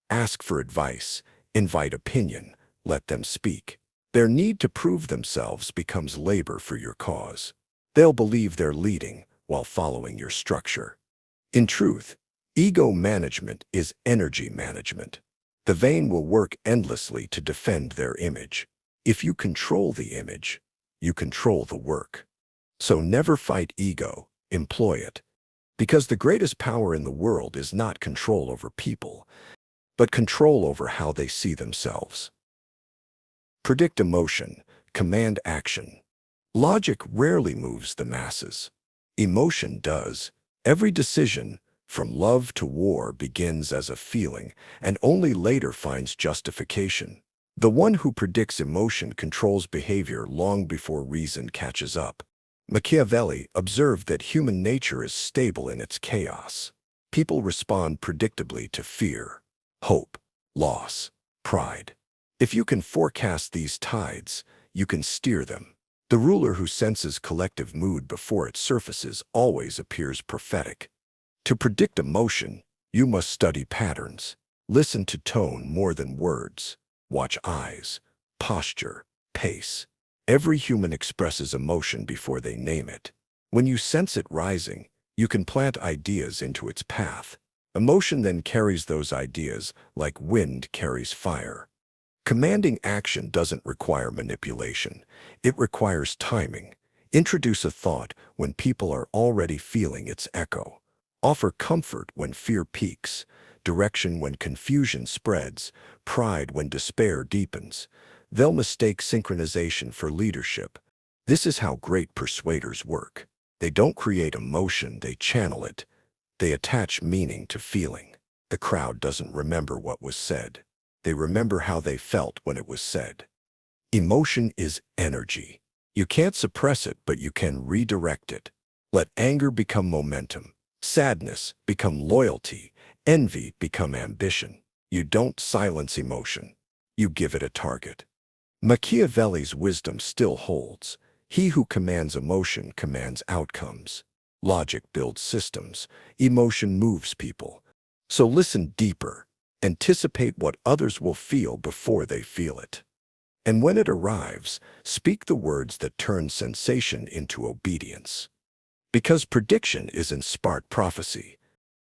Ask for advice. Invite opinion. Let them speak. Their need to prove themselves becomes labor for your cause. They'll believe they're leading while following your structure. In truth, ego management is energy management. The vain will work endlessly to defend their image. If you control the image, you control the work. So never fight ego, employ it. Because the greatest power in the world is not control over people, but control over how they see themselves. Predict emotion, command action. Logic rarely moves the masses. Emotion does. Every decision, from love to war, begins as a feeling and only later finds justification. The one who predicts emotion controls behavior long before reason catches up. Machiavelli observed that human nature is stable in its chaos. People respond predictably to fear, hope, loss, pride. If you can forecast these tides, you can steer them. The ruler who senses collective mood before it surfaces always appears prophetic. To predict emotion, you must study patterns. Listen to tone more than words. Watch eyes, posture, pace. Every human expresses emotion before they name it. When you sense it rising, you can plant ideas into its path. Emotion then carries those ideas like wind carries fire. Commanding action doesn't require manipulation. It requires timing. Introduce a thought when people are already feeling its echo. Offer comfort when fear peaks. direction when confusion spreads, pride when despair deepens. They'll mistake synchronization for leadership. This is how great persuaders work. They don't create emotion, they channel it. They attach meaning to feeling. The crowd doesn't remember what was said. They remember how they felt when it was said. Emotion is energy. You can't suppress it, but you can redirect it. Let anger become momentum. Sadness become loyalty. Envy become ambition. You don't silence emotion. You give it a target. Machiavelli's wisdom still holds. He who commands emotion commands outcomes. Logic builds systems. Emotion moves people. So listen deeper. Anticipate what others will feel before they feel it. And when it arrives, speak the words that turn sensation into obedience. Because prediction is in smart prophecy.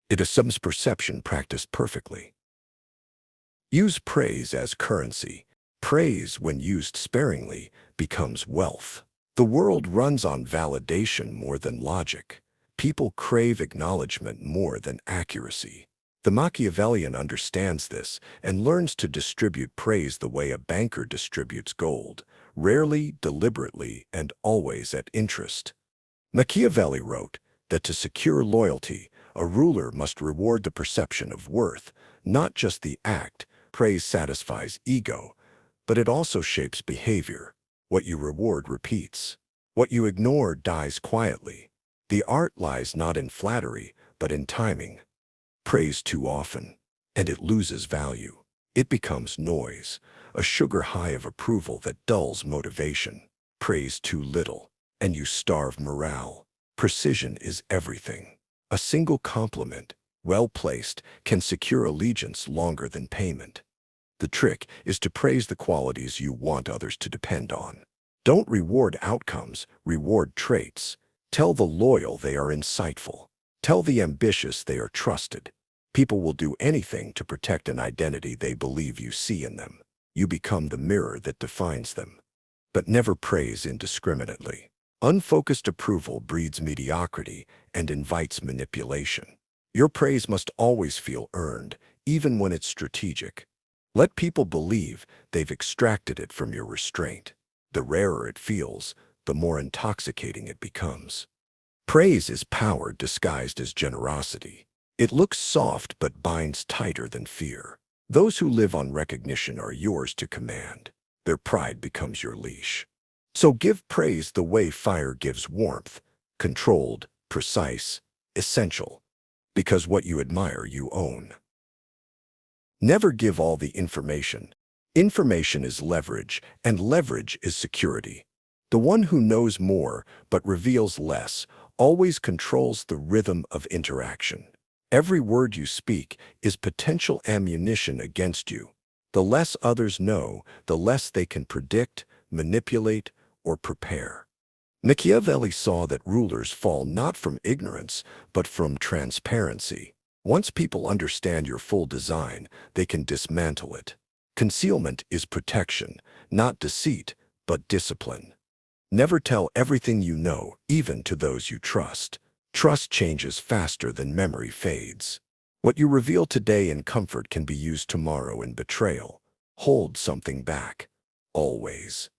It assumes perception practiced perfectly. Use praise as currency. Praise, when used sparingly, becomes wealth. The world runs on validation more than logic. People crave acknowledgement more than accuracy. The Machiavellian understands this and learns to distribute praise the way a banker distributes gold, rarely, deliberately, and always at interest. Machiavelli wrote that to secure loyalty, a ruler must reward the perception of worth, not just the act. Praise satisfies ego, but it also shapes behavior. What you reward repeats. What you ignore dies quietly. The art lies not in flattery, but in timing. Praise too often, and it loses value. It becomes noise, a sugar high of approval that dulls motivation. Praise too little, and you starve morale. Precision is everything. A single compliment, well placed, can secure allegiance longer than payment. The trick is to praise the qualities you want others to depend on. Don't reward outcomes, reward traits. Tell the loyal they are insightful. Tell the ambitious they are trusted. People will do anything to protect an identity they believe you see in them. You become the mirror that defines them. But never praise indiscriminately. Unfocused approval breeds mediocrity and invites manipulation. Your praise must always feel earned, even when it's strategic. Let people believe they've extracted it from your restraint. The rarer it feels, the more intoxicating it becomes. Praise is power disguised as generosity. It looks soft but binds tighter than fear. Those who live on recognition are yours to command. Their pride becomes your leash. So give praise the way fire gives warmth, controlled, precise, essential. Because what you admire, you own. Never give all the information. Information is leverage, and leverage is security. The one who knows more but reveals less always controls the rhythm of interaction. Every word you speak is potential ammunition against you. The less others know, the less they can predict, manipulate, or prepare. Machiavelli saw that rulers fall not from ignorance, but from transparency. Once people understand your full design, they can dismantle it. Concealment is protection, not deceit, but discipline. Never tell everything you know, even to those you trust. Trust changes faster than memory fades. What you reveal today in comfort can be used tomorrow in betrayal. Hold something back. Always.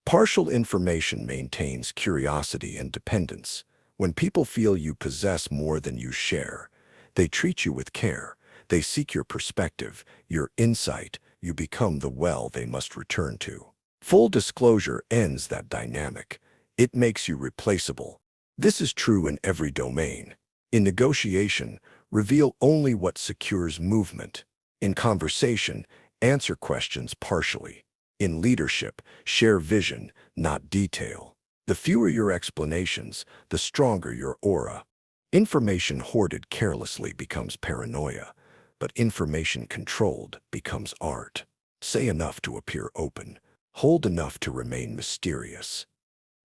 Partial information maintains curiosity and dependence. When people feel you possess more than you share, they treat you with care. They seek your perspective, your insight. You become the well they must return to. Full disclosure ends that dynamic. It makes you replaceable. This is true in every domain. In negotiation, reveal only what secures movement. In conversation, answer questions partially. In leadership, share vision, not detail. The fewer your explanations, the stronger your aura. Information hoarded carelessly becomes paranoia, but information controlled becomes art. Say enough to appear open. Hold enough to remain mysterious.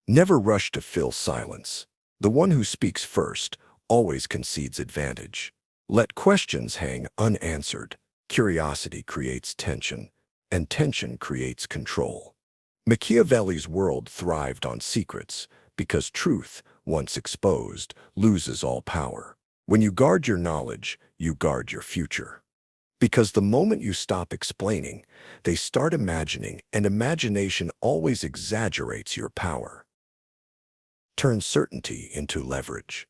Never rush to fill silence. The one who speaks first always concedes advantage. Let questions hang unanswered. Curiosity creates tension, and tension creates control. Machiavelli's world thrived on secrets because truth, once exposed, loses all power. When you guard your knowledge, you guard your future. Because the moment you stop explaining, they start imagining, and imagination always exaggerates your power. Turn certainty into leverage.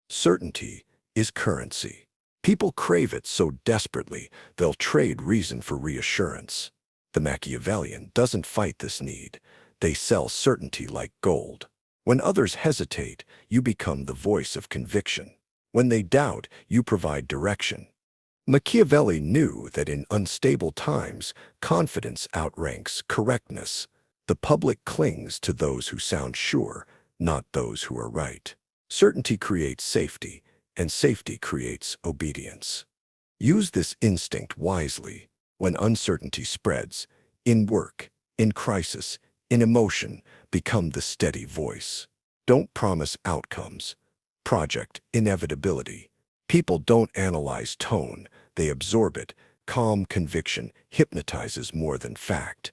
Certainty is currency. People crave it so desperately, they'll trade reason for reassurance. The Machiavellian doesn't fight this need. They sell certainty like gold. When others hesitate, you become the voice of conviction. When they doubt, you provide direction. Machiavelli knew that in unstable times, confidence outranks correctness. The public clings to those who sound sure, not those who are right. Certainty creates safety, and safety creates obedience. Use this instinct wisely. When uncertainty spreads, in work, in crisis, in emotion, become the steady voice. Don't promise outcomes. Project inevitability. People don't analyze tone, they absorb it. Calm conviction hypnotizes more than fact.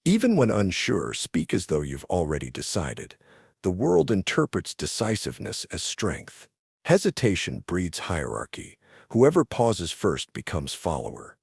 Even when unsure, speak as though you've already decided. The world interprets decisiveness as strength. Hesitation breeds hierarchy. Whoever pauses first becomes follower.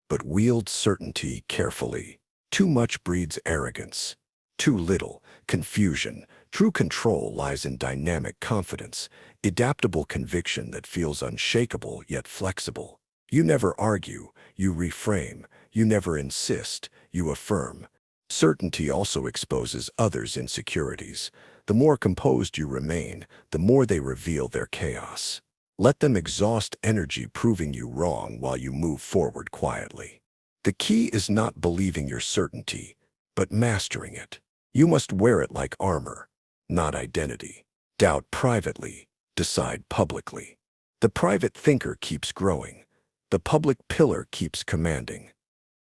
But wield certainty carefully. Too much breeds arrogance. Too little, confusion. True control lies in dynamic confidence, adaptable conviction that feels unshakable yet flexible. You never argue, you reframe. You never insist, you affirm. Certainty also exposes others' insecurities. The more composed you remain, the more they reveal their chaos. Let them exhaust energy proving you wrong while you move forward quietly. The key is not believing your certainty, but mastering it. You must wear it like armor, not identity. Doubt privately, decide publicly. The private thinker keeps growing. The public pillar keeps commanding.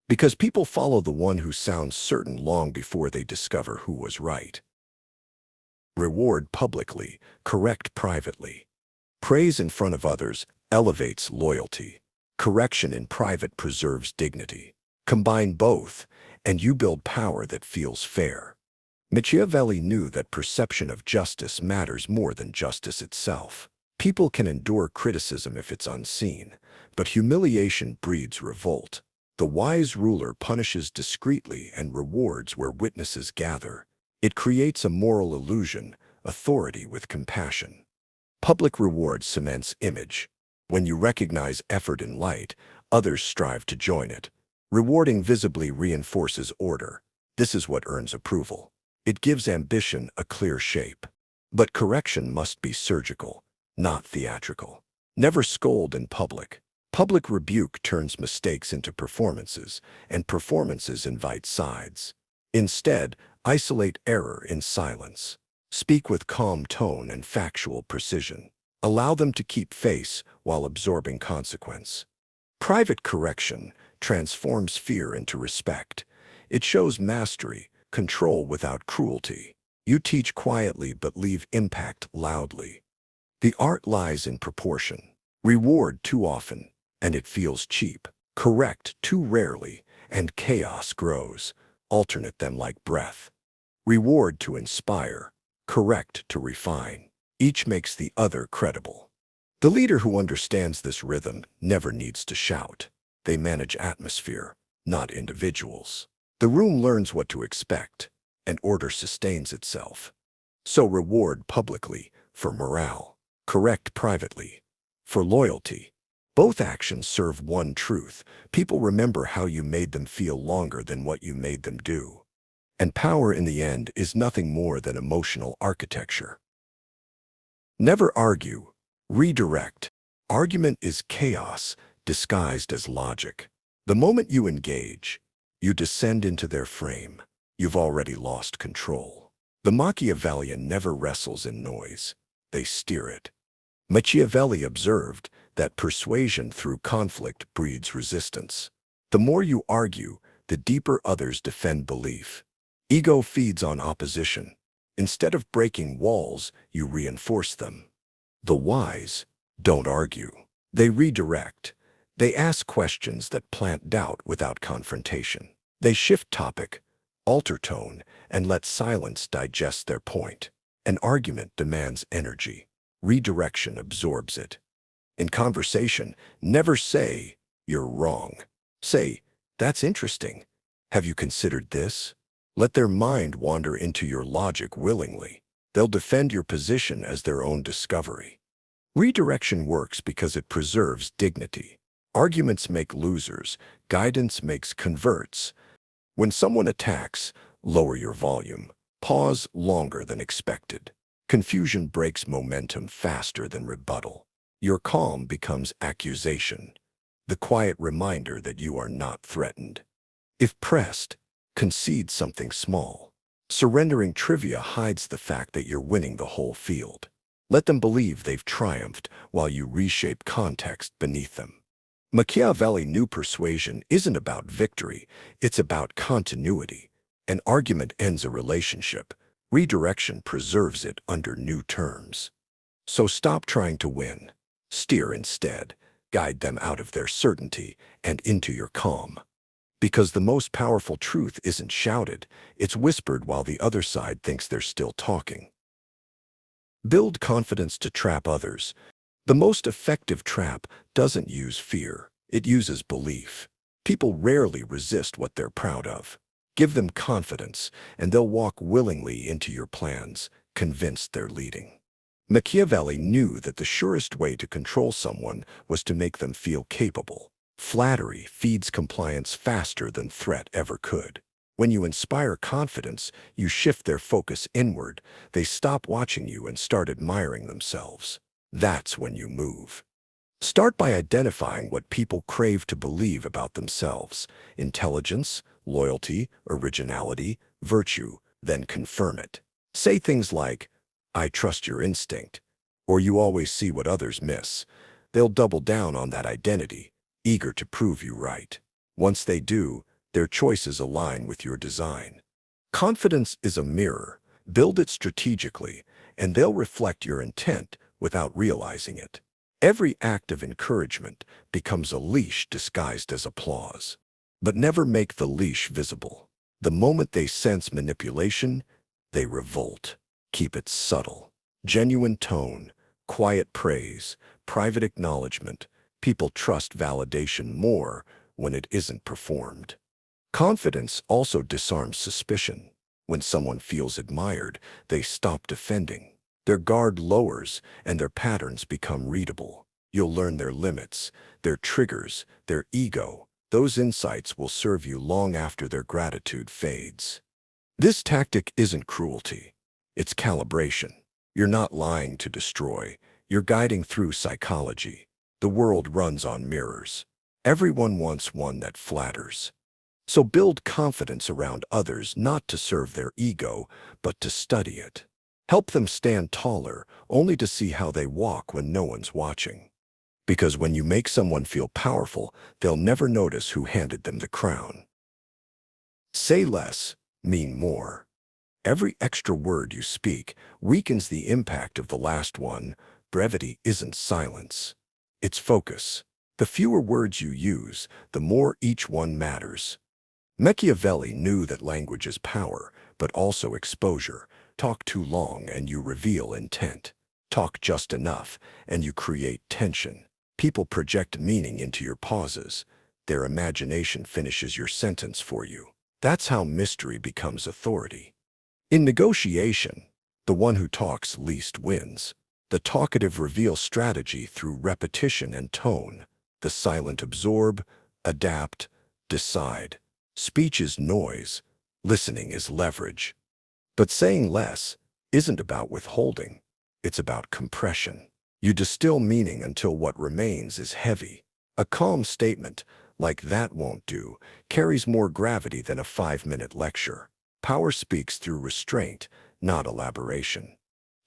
Because people follow the one who sounds certain long before they discover who was right. Reward publicly, correct privately. Praise in front of others elevates loyalty. Correction in private preserves dignity. Combine both, and you build power that feels fair. Machiavelli knew that perception of justice matters more than justice itself. People can endure criticism if it's unseen, but humiliation breeds revolt. The wise ruler punishes discreetly and rewards where witnesses gather. It creates a moral illusion, authority with compassion. Public reward cements image. When you recognize effort in light, others strive to join it. Rewarding visibly reinforces order. This is what earns approval. It gives ambition a clear shape. But correction must be surgical, not theatrical. Never scold in public. Public rebuke turns mistakes into performances, and performances invite sides. Instead, isolate error in silence. Speak with calm tone and factual precision. Allow them to keep face while absorbing consequence. Private correction transforms fear into respect. It shows mastery, control without cruelty. You teach quietly but leave impact loudly. The art lies in proportion. Reward too often, and it feels cheap. Correct too rarely, and chaos grows. Alternate them like breath. Reward to inspire, correct to refine. Each makes the other credible. The leader who understands this rhythm never needs to shout. They manage atmosphere, not individuals. The room learns what to expect, and order sustains itself. So reward publicly for morale, correct privately for loyalty. Both actions serve one truth. People remember how you made them feel longer than what you made them do. And power in the end is nothing more than emotional architecture. Never argue. Redirect. Argument is chaos disguised as logic. The moment you engage, you descend into their frame. You've already lost control. The Machiavellian never wrestles in noise. They steer it. Machiavelli observed that persuasion through conflict breeds resistance. The more you argue, the deeper others defend belief. Ego feeds on opposition. Instead of breaking walls, you reinforce them. The wise don't argue. They redirect. They ask questions that plant doubt without confrontation. They shift topic, alter tone, and let silence digest their point. An argument demands energy. Redirection absorbs it. In conversation, never say, "You're wrong." Say, "That's interesting. Have you considered this?" Let their mind wander into your logic willingly. They'll defend your position as their own discovery. Redirection works because it preserves dignity. Arguments make losers. Guidance makes converts. When someone attacks, lower your volume. Pause longer than expected. Confusion breaks momentum faster than rebuttal. Your calm becomes accusation, the quiet reminder that you are not threatened. If pressed, concede something small. Surrendering trivia hides the fact that you're winning the whole field. Let them believe they've triumphed while you reshape context beneath them. Machiavelli knew persuasion isn't about victory, it's about continuity. An argument ends a relationship. Redirection preserves it under new terms. So stop trying to win. Steer instead. Guide them out of their certainty and into your calm. Because the most powerful truth isn't shouted, it's whispered while the other side thinks they're still talking. Build confidence to trap others. The most effective trap doesn't use fear, it uses belief. People rarely resist what they're proud of. Give them confidence, and they'll walk willingly into your plans, convinced they're leading. Machiavelli knew that the surest way to control someone was to make them feel capable. Flattery feeds compliance faster than threat ever could. When you inspire confidence, you shift their focus inward. They stop watching you and start admiring themselves. That's when you move. Start by identifying what people crave to believe about themselves: intelligence, loyalty, originality, virtue. Then confirm it. Say things like, "I trust your instinct," or "You always see what others miss." They'll double down on that identity, eager to prove you right. Once they do, their choices align with your design. Confidence is a mirror. Build it strategically, and they'll reflect your intent without realizing it. Every act of encouragement becomes a leash disguised as applause. But never make the leash visible. The moment they sense manipulation, they revolt. Keep it subtle. Genuine tone, quiet praise, private acknowledgement. People trust validation more when it isn't performed. Confidence also disarms suspicion. When someone feels admired, they stop defending. Their guard lowers and their patterns become readable. You'll learn their limits, their triggers, their ego. Those insights will serve you long after their gratitude fades. This tactic isn't cruelty. It's calibration. You're not lying to destroy. You're guiding through psychology. The world runs on mirrors. Everyone wants one that flatters. So build confidence around others, not to serve their ego, but to study it. Help them stand taller, only to see how they walk when no one's watching. Because when you make someone feel powerful, they'll never notice who handed them the crown. Say less, mean more. Every extra word you speak weakens the impact of the last one. Brevity isn't silence. It's focus. The fewer words you use, the more each one matters. Machiavelli knew that language is power, but also exposure. Talk too long and you reveal intent. Talk just enough and you create tension. People project meaning into your pauses. Their imagination finishes your sentence for you. That's how mystery becomes authority. In negotiation, the one who talks least wins. The talkative reveal strategy through repetition and tone. The silent absorb, adapt, decide. Speech is noise. Listening is leverage. But saying less isn't about withholding. It's about compression. You distill meaning until what remains is heavy. A calm statement, like "that won't do," carries more gravity than a 5-minute lecture. Power speaks through restraint, not elaboration.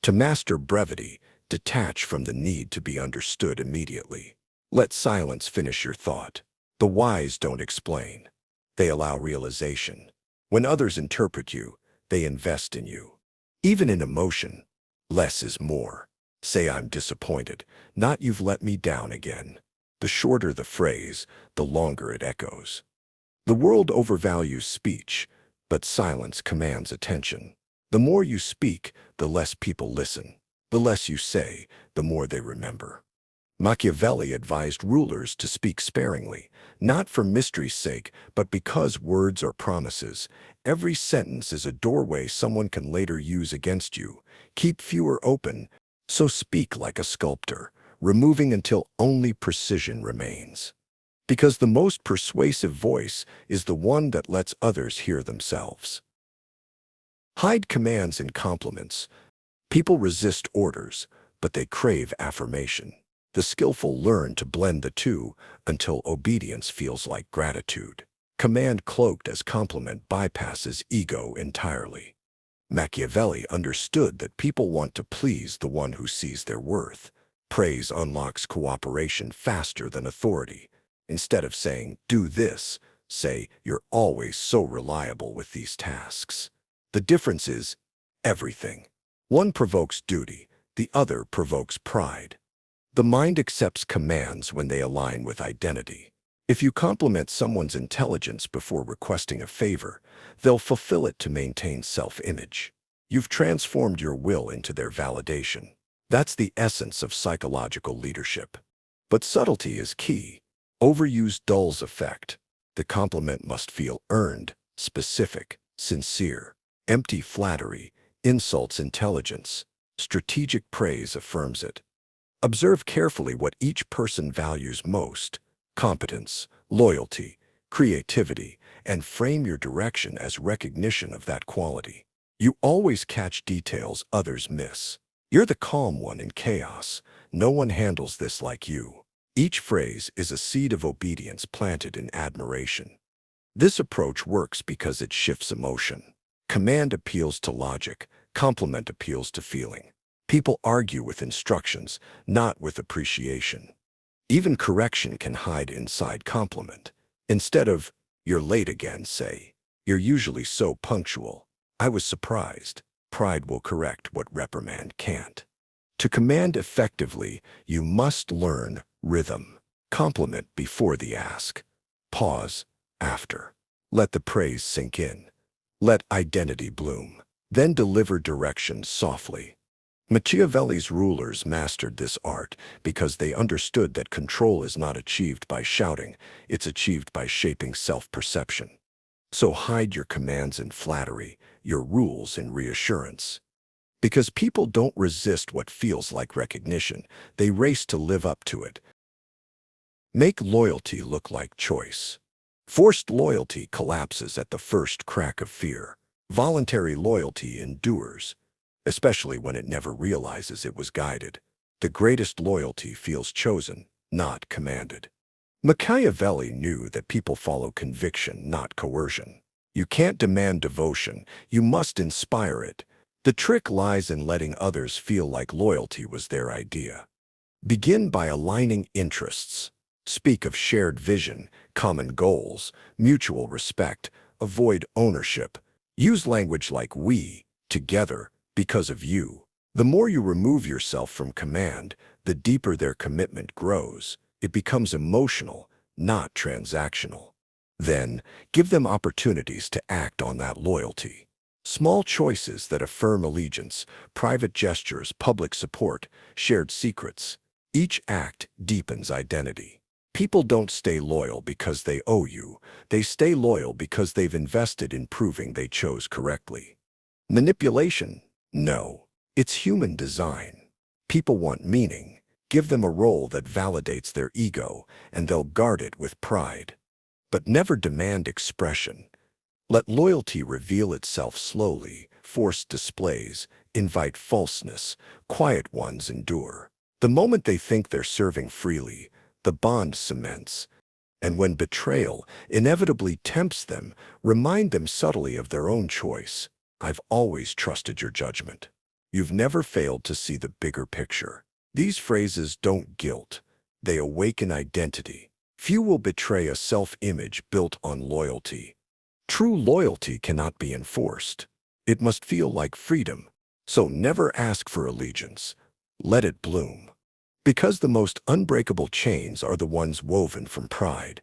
To master brevity, detach from the need to be understood immediately. Let silence finish your thought. The wise don't explain. They allow realization. When others interpret you, they invest in you. Even in emotion, less is more. Say "I'm disappointed," not "you've let me down again." The shorter the phrase, the longer it echoes. The world overvalues speech, but silence commands attention. The more you speak, the less people listen. The less you say, the more they remember. Machiavelli advised rulers to speak sparingly, not for mystery's sake, but because words are promises. Every sentence is a doorway someone can later use against you. Keep fewer open, so speak like a sculptor, removing until only precision remains. Because the most persuasive voice is the one that lets others hear themselves. Hide commands in compliments. People resist orders, but they crave affirmation. The skillful learn to blend the two until obedience feels like gratitude. Command cloaked as compliment bypasses ego entirely. Machiavelli understood that people want to please the one who sees their worth. Praise unlocks cooperation faster than authority. Instead of saying, "Do this," say, "You're always so reliable with these tasks." The difference is everything. One provokes duty, the other provokes pride. The mind accepts commands when they align with identity. If you compliment someone's intelligence before requesting a favor, they'll fulfill it to maintain self-image. You've transformed your will into their validation. That's the essence of psychological leadership. But subtlety is key. Overuse dulls effect. The compliment must feel earned, specific, sincere. Empty flattery insults intelligence. Strategic praise affirms it. Observe carefully what each person values most: competence, loyalty, creativity, and frame your direction as recognition of that quality. You always catch details others miss. You're the calm one in chaos. No one handles this like you. Each phrase is a seed of obedience planted in admiration. This approach works because it shifts emotion. Command appeals to logic, compliment appeals to feeling. People argue with instructions, not with appreciation. Even correction can hide inside compliment. Instead of, "You're late again," say, "You're usually so punctual. I was surprised." Pride will correct what reprimand can't. To command effectively, you must learn rhythm. Compliment before the ask. Pause after. Let the praise sink in. Let identity bloom. Then deliver direction softly. Machiavelli's rulers mastered this art because they understood that control is not achieved by shouting, it's achieved by shaping self-perception. So hide your commands in flattery, your rules in reassurance. Because people don't resist what feels like recognition, they race to live up to it. Make loyalty look like choice. Forced loyalty collapses at the first crack of fear. Voluntary loyalty endures, especially when it never realizes it was guided. The greatest loyalty feels chosen, not commanded. Machiavelli knew that people follow conviction, not coercion. You can't demand devotion, you must inspire it. The trick lies in letting others feel like loyalty was their idea. Begin by aligning interests. Speak of shared vision, common goals, mutual respect. Avoid ownership. Use language like "we," "together," "because of you." The more you remove yourself from command, the deeper their commitment grows. It becomes emotional, not transactional. Then, give them opportunities to act on that loyalty. Small choices that affirm allegiance, private gestures, public support, shared secrets. Each act deepens identity. People don't stay loyal because they owe you. They stay loyal because they've invested in proving they chose correctly. Manipulation? No. It's human design. People want meaning. Give them a role that validates their ego, and they'll guard it with pride. But never demand expression. Let loyalty reveal itself slowly. Forced displays invite falseness. Quiet ones endure. The moment they think they're serving freely, the bond cements. And when betrayal inevitably tempts them, remind them subtly of their own choice. I've always trusted your judgment. You've never failed to see the bigger picture. These phrases don't guilt. They awaken identity. Few will betray a self-image built on loyalty. True loyalty cannot be enforced. It must feel like freedom. So never ask for allegiance. Let it bloom. Because the most unbreakable chains are the ones woven from pride.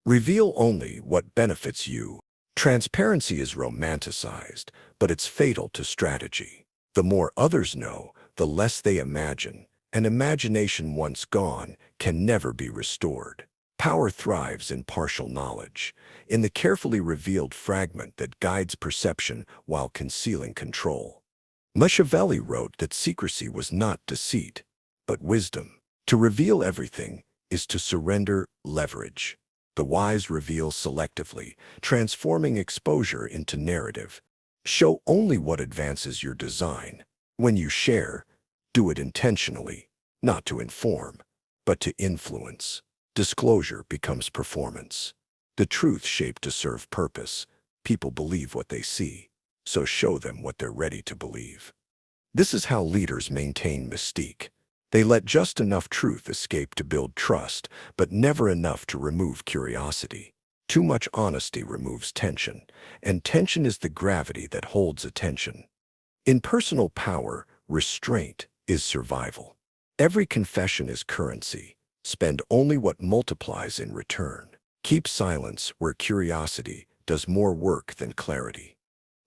Reveal only what benefits you. Transparency is romanticized, but it's fatal to strategy. The more others know, the less they imagine, An imagination once gone can never be restored. Power thrives in partial knowledge, in the carefully revealed fragment that guides perception while concealing control. Machiavelli wrote that secrecy was not deceit, but wisdom. To reveal everything is to surrender leverage. The wise reveal selectively, transforming exposure into narrative. Show only what advances your design. When you share, do it intentionally, not to inform, but to influence. Disclosure becomes performance. The truth shaped to serve purpose. People believe what they see, so show them what they're ready to believe. This is how leaders maintain mystique. They let just enough truth escape to build trust, but never enough to remove curiosity. Too much honesty removes tension, and tension is the gravity that holds attention. In personal power, restraint is survival. Every confession is currency. Spend only what multiplies in return. Keep silence where curiosity does more work than clarity.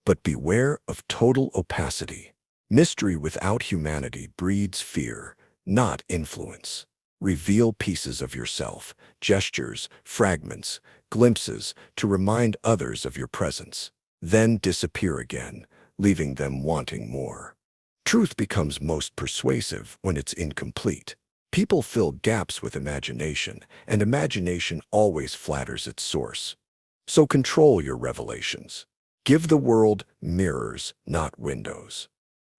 But beware of total opacity. Mystery without humanity breeds fear, not influence. Reveal pieces of yourself, gestures, fragments, glimpses, to remind others of your presence. Then disappear again, leaving them wanting more. Truth becomes most persuasive when it's incomplete. People fill gaps with imagination, and imagination always flatters its source. So control your revelations. Give the world mirrors, not windows.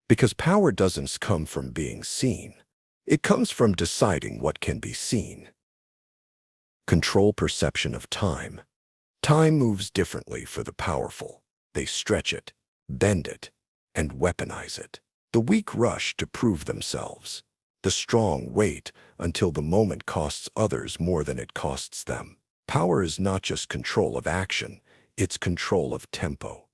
Because power doesn't come from being seen. It comes from deciding what can be seen. Control perception of time. Time moves differently for the powerful. They stretch it, bend it, and weaponize it. The weak rush to prove themselves. The strong wait until the moment costs others more than it costs them. Power is not just control of action, it's control of tempo.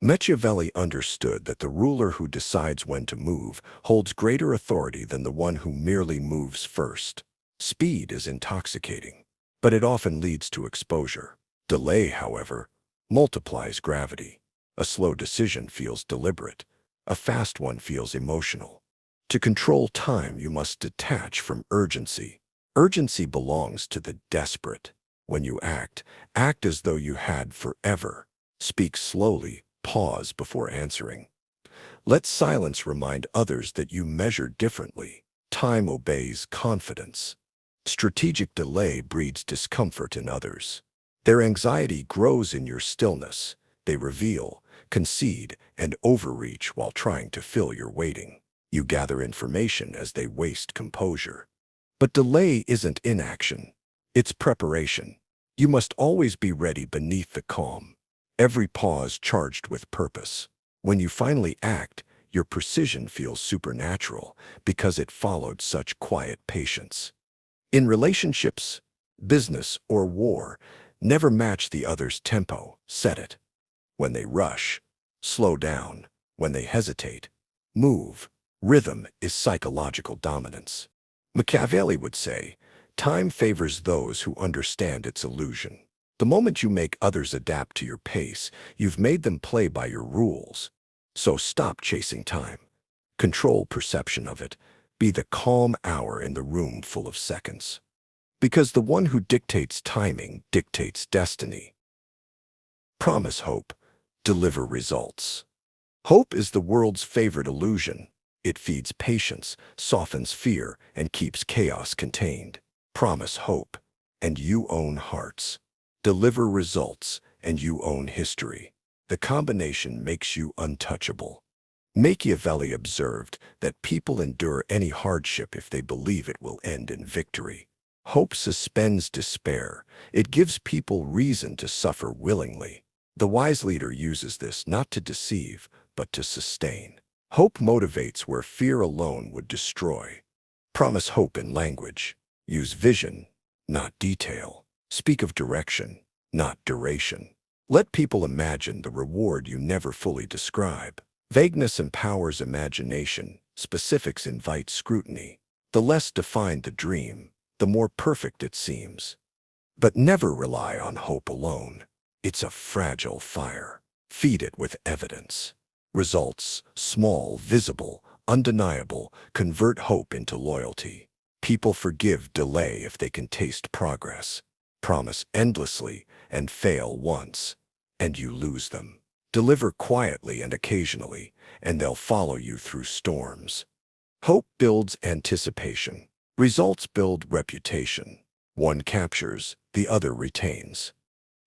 Machiavelli understood that the ruler who decides when to move holds greater authority than the one who merely moves first. Speed is intoxicating, but it often leads to exposure. Delay, however, multiplies gravity. A slow decision feels deliberate. A fast one feels emotional. To control time, you must detach from urgency. Urgency belongs to the desperate. When you act as though you had forever. Speak slowly, pause before answering. Let silence remind others that you measure differently. Time obeys confidence. Strategic delay breeds discomfort in others. Their anxiety grows in your stillness. They reveal, concede, and overreach while trying to fill your waiting. You gather information as they waste composure. But delay isn't inaction. It's preparation. You must always be ready beneath the calm. Every pause charged with purpose. When you finally act, your precision feels supernatural because it followed such quiet patience. In relationships, business, or war, never match the other's tempo. Set it. When they rush, slow down. When they hesitate, move. Rhythm is psychological dominance. Machiavelli would say, time favors those who understand its illusion. The moment you make others adapt to your pace, you've made them play by your rules. So stop chasing time. Control perception of it. Be the calm hour in the room full of seconds. Because the one who dictates timing dictates destiny. Promise hope. Deliver results. Hope is the world's favorite illusion. It feeds patience, softens fear, and keeps chaos contained. Promise hope, and you own hearts. Deliver results, and you own history. The combination makes you untouchable. Machiavelli observed that people endure any hardship if they believe it will end in victory. Hope suspends despair. It gives people reason to suffer willingly. The wise leader uses this not to deceive, but to sustain. Hope motivates where fear alone would destroy. Promise hope in language. Use vision, not detail. Speak of direction, not duration. Let people imagine the reward you never fully describe. Vagueness empowers imagination. Specifics invite scrutiny. The less defined the dream, the more perfect it seems. But never rely on hope alone. It's a fragile fire. Feed it with evidence. Results, small, visible, undeniable, convert hope into loyalty. People forgive delay if they can taste progress. Promise endlessly and fail once, and you lose them. Deliver quietly and occasionally, and they'll follow you through storms. Hope builds anticipation. Results build reputation. One captures, the other retains.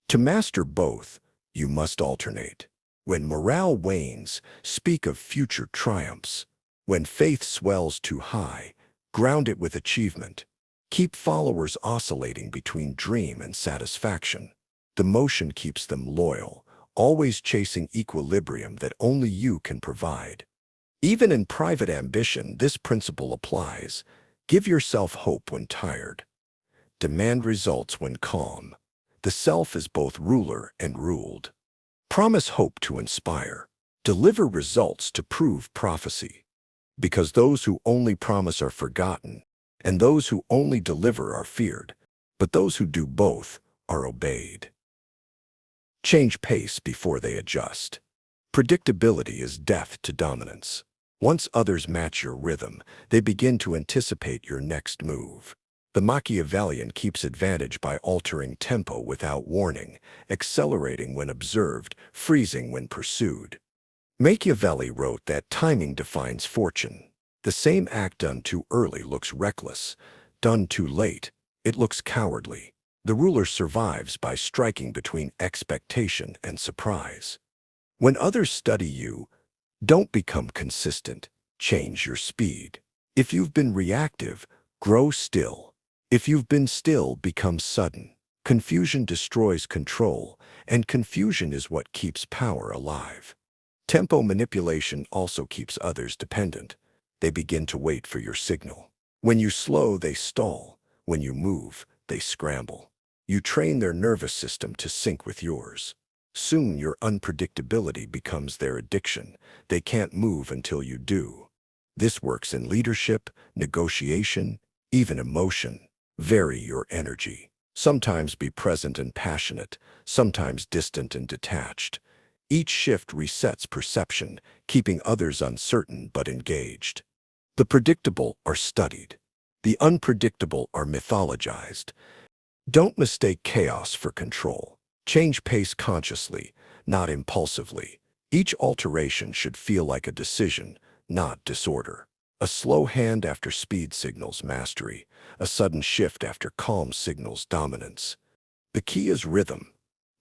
To master both, you must alternate. When morale wanes, speak of future triumphs. When faith swells too high, ground it with achievement. Keep followers oscillating between dream and satisfaction. The motion keeps them loyal, always chasing equilibrium that only you can provide. Even in private ambition, this principle applies. Give yourself hope when tired. Demand results when calm. The self is both ruler and ruled. Promise hope to inspire. Deliver results to prove prophecy. Because those who only promise are forgotten, and those who only deliver are feared, but those who do both are obeyed. Change pace before they adjust. Predictability is death to dominance. Once others match your rhythm, they begin to anticipate your next move. The Machiavellian keeps advantage by altering tempo without warning, accelerating when observed, freezing when pursued. Machiavelli wrote that timing defines fortune. The same act done too early looks reckless. Done too late, it looks cowardly. The ruler survives by striking between expectation and surprise. When others study you, don't become consistent. Change your speed. If you've been reactive, grow still. If you've been still, become sudden. Confusion destroys control, and confusion is what keeps power alive. Tempo manipulation also keeps others dependent. They begin to wait for your signal. When you slow, they stall. When you move, they scramble. You train their nervous system to sync with yours. Soon your unpredictability becomes their addiction. They can't move until you do. This works in leadership, negotiation, even emotion. Vary your energy. Sometimes be present and passionate, sometimes distant and detached. Each shift resets perception, keeping others uncertain but engaged. The predictable are studied. The unpredictable are mythologized. Don't mistake chaos for control. Change pace consciously, not impulsively. Each alteration should feel like a decision, not disorder. A slow hand after speed signals mastery. A sudden shift after calm signals dominance. The key is rhythm,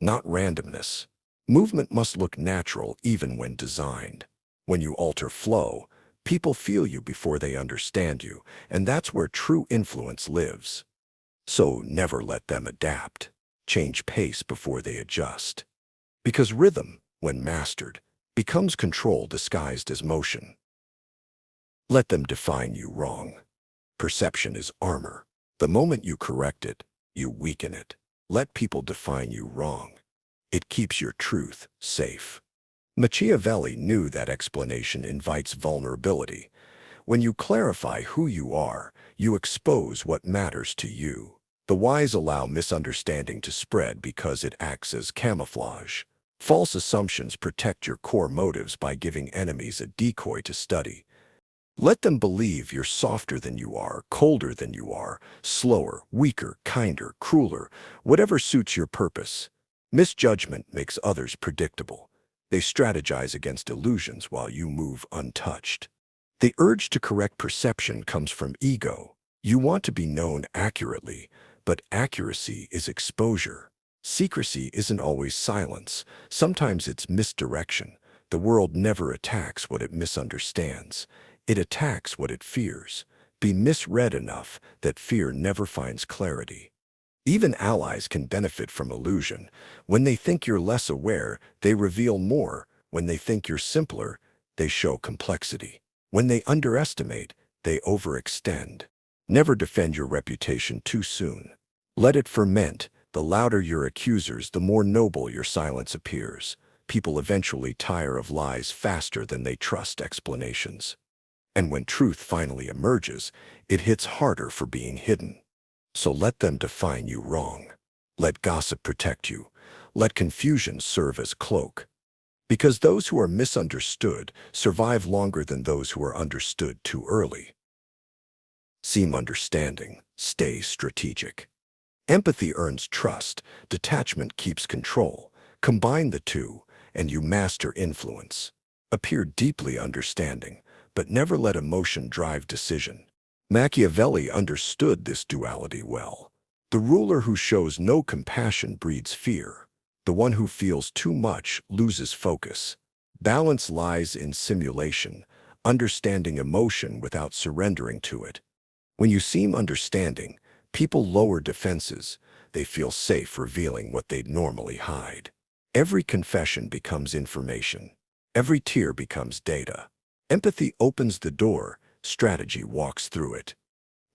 not randomness. Movement must look natural even when designed. When you alter flow, people feel you before they understand you, and that's where true influence lives. So never let them adapt. Change pace before they adjust. Because rhythm, when mastered, becomes control disguised as motion. Let them define you wrong. Perception is armor. The moment you correct it, you weaken it. Let people define you wrong. It keeps your truth safe. Machiavelli knew that explanation invites vulnerability. When you clarify who you are, you expose what matters to you. The wise allow misunderstanding to spread because it acts as camouflage. False assumptions protect your core motives by giving enemies a decoy to study. Let them believe you're softer than you are, colder than you are, slower, weaker, kinder, crueler, whatever suits your purpose. Misjudgment makes others predictable. They strategize against illusions while you move untouched. The urge to correct perception comes from ego. You want to be known accurately, but accuracy is exposure. Secrecy isn't always silence. Sometimes it's misdirection. The world never attacks what it misunderstands. It attacks what it fears. Be misread enough that fear never finds clarity. Even allies can benefit from illusion. When they think you're less aware, they reveal more. When they think you're simpler, they show complexity. When they underestimate, they overextend. Never defend your reputation too soon. Let it ferment. The louder your accusers, the more noble your silence appears. People eventually tire of lies faster than they trust explanations. And when truth finally emerges, it hits harder for being hidden. So let them define you wrong. Let gossip protect you. Let confusion serve as cloak. Because those who are misunderstood survive longer than those who are understood too early. Seem understanding, stay strategic. Empathy earns trust, detachment keeps control. Combine the two, and you master influence. Appear deeply understanding, but never let emotion drive decision. Machiavelli understood this duality well. The ruler who shows no compassion breeds fear. The one who feels too much loses focus. Balance lies in simulation, understanding emotion without surrendering to it. When you seem understanding, people lower defenses. They feel safe revealing what they'd normally hide. Every confession becomes information. Every tear becomes data. Empathy opens the door, strategy walks through it.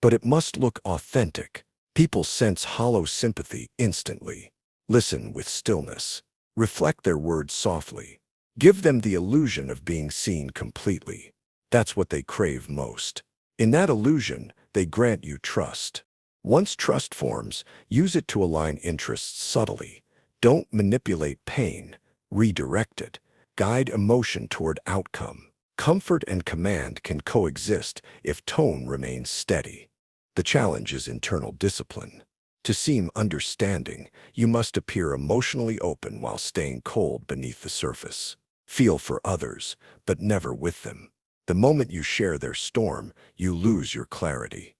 But it must look authentic. People sense hollow sympathy instantly. Listen with stillness. Reflect their words softly. Give them the illusion of being seen completely. That's what they crave most. In that illusion, they grant you trust. Once trust forms, use it to align interests subtly. Don't manipulate pain. Redirect it. Guide emotion toward outcome. Comfort and command can coexist if tone remains steady. The challenge is internal discipline. To seem understanding, you must appear emotionally open while staying cold beneath the surface. Feel for others, but never with them. The moment you share their storm, you lose your clarity.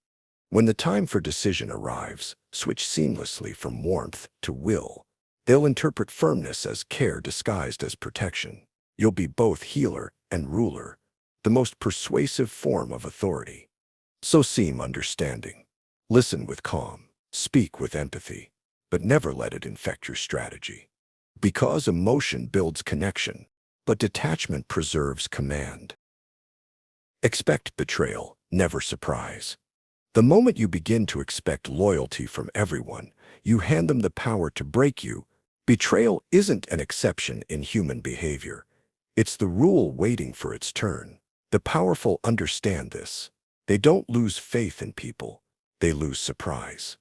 When the time for decision arrives, switch seamlessly from warmth to will. They'll interpret firmness as care disguised as protection. You'll be both healer and ruler, the most persuasive form of authority. So seem understanding. Listen with calm. Speak with empathy, but never let it infect your strategy. Because emotion builds connection, but detachment preserves command. Expect betrayal, never surprise. The moment you begin to expect loyalty from everyone, you hand them the power to break you. Betrayal isn't an exception in human behavior. It's the rule waiting for its turn. The powerful understand this. They don't lose faith in people. They lose surprise.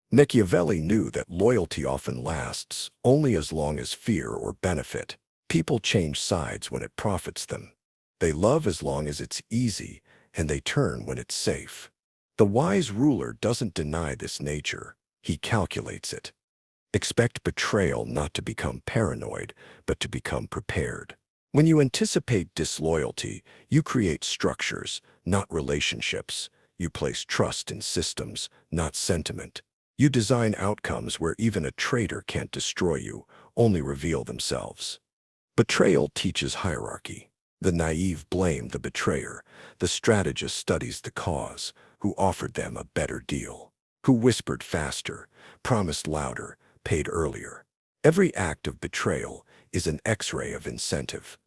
Machiavelli knew that loyalty often lasts only as long as fear or benefit. People change sides when it profits them. They love as long as it's easy, and they turn when it's safe. The wise ruler doesn't deny this nature. He calculates it. Expect betrayal not to become paranoid, but to become prepared. When you anticipate disloyalty, you create structures, not relationships. You place trust in systems, not sentiment. You design outcomes where even a traitor can't destroy you, only reveal themselves. Betrayal teaches hierarchy. The naive blame the betrayer. The strategist studies the cause, who offered them a better deal, who whispered faster, promised louder, paid earlier. Every act of betrayal is an X-ray of incentive.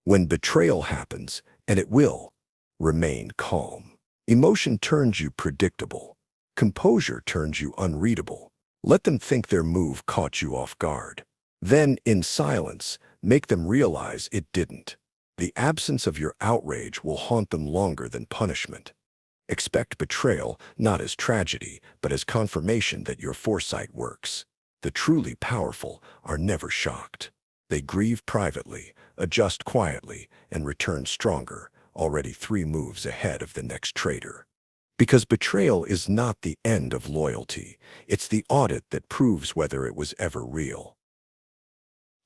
When betrayal happens, and it will, remain calm. Emotion turns you predictable. Composure turns you unreadable. Let them think their move caught you off guard. Then, in silence, make them realize it didn't. The absence of your outrage will haunt them longer than punishment. Expect betrayal not as tragedy, but as confirmation that your foresight works. The truly powerful are never shocked. They grieve privately, adjust quietly, and return stronger, already 3 moves ahead of the next traitor. Because betrayal is not the end of loyalty. It's the audit that proves whether it was ever real.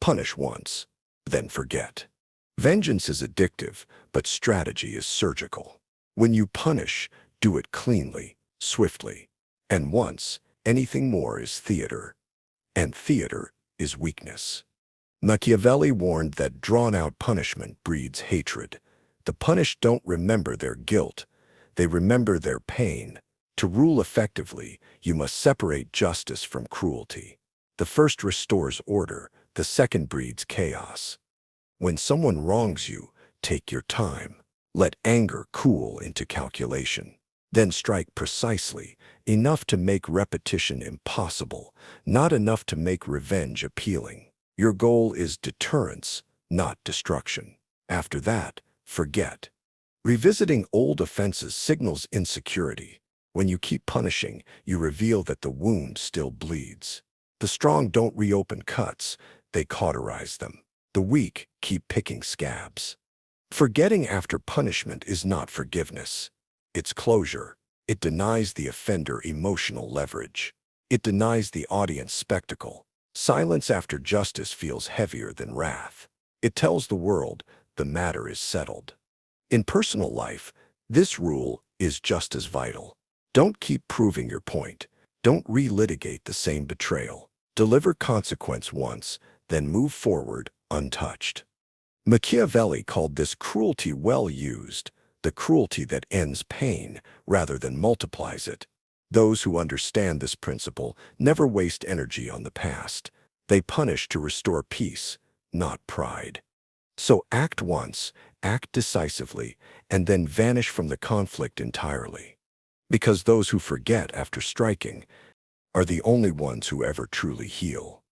Punish once, then forget. Vengeance is addictive, but strategy is surgical. When you punish, do it cleanly, swiftly. And once, anything more is theater. And theater is weakness. Machiavelli warned that drawn-out punishment breeds hatred. The punished don't remember their guilt. They remember their pain. To rule effectively, you must separate justice from cruelty. The first restores order, the second breeds chaos. When someone wrongs you, take your time. Let anger cool into calculation. Then strike precisely, enough to make repetition impossible, not enough to make revenge appealing. Your goal is deterrence, not destruction. After that, forget. Revisiting old offenses signals insecurity. When you keep punishing, you reveal that the wound still bleeds. The strong don't reopen cuts, they cauterize them. The weak keep picking scabs. Forgetting after punishment is not forgiveness. It's closure. It denies the offender emotional leverage. It denies the audience spectacle. Silence after justice feels heavier than wrath. It tells the world the matter is settled. In personal life, this rule is just as vital. Don't keep proving your point. Don't relitigate the same betrayal. Deliver consequence once, then move forward untouched. Machiavelli called this cruelty well used, the cruelty that ends pain rather than multiplies it. Those who understand this principle never waste energy on the past. They punish to restore peace, not pride. So act once, act decisively, and then vanish from the conflict entirely. Because those who forget after striking are the only ones who ever truly heal.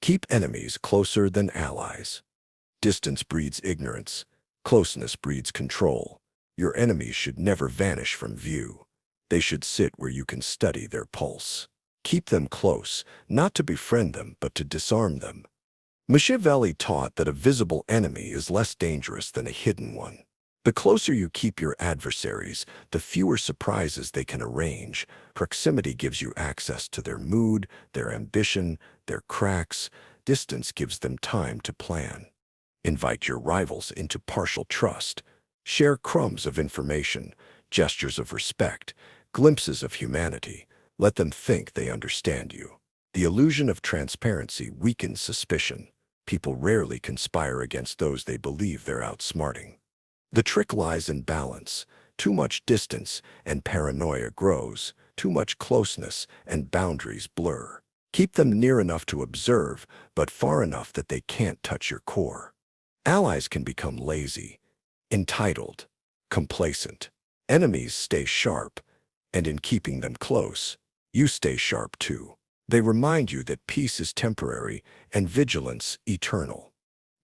Keep enemies closer than allies. Distance breeds ignorance. Closeness breeds control. Your enemies should never vanish from view. They should sit where you can study their pulse. Keep them close, not to befriend them, but to disarm them. Machiavelli taught that a visible enemy is less dangerous than a hidden one. The closer you keep your adversaries, the fewer surprises they can arrange. Proximity gives you access to their mood, their ambition, their cracks. Distance gives them time to plan. Invite your rivals into partial trust. Share crumbs of information, gestures of respect, glimpses of humanity. Let them think they understand you. The illusion of transparency weakens suspicion. People rarely conspire against those they believe they're outsmarting. The trick lies in balance. Too much distance and paranoia grows. Too much closeness and boundaries blur. Keep them near enough to observe, but far enough that they can't touch your core. Allies can become lazy, entitled, complacent. Enemies stay sharp, and in keeping them close, you stay sharp too. They remind you that peace is temporary and vigilance eternal.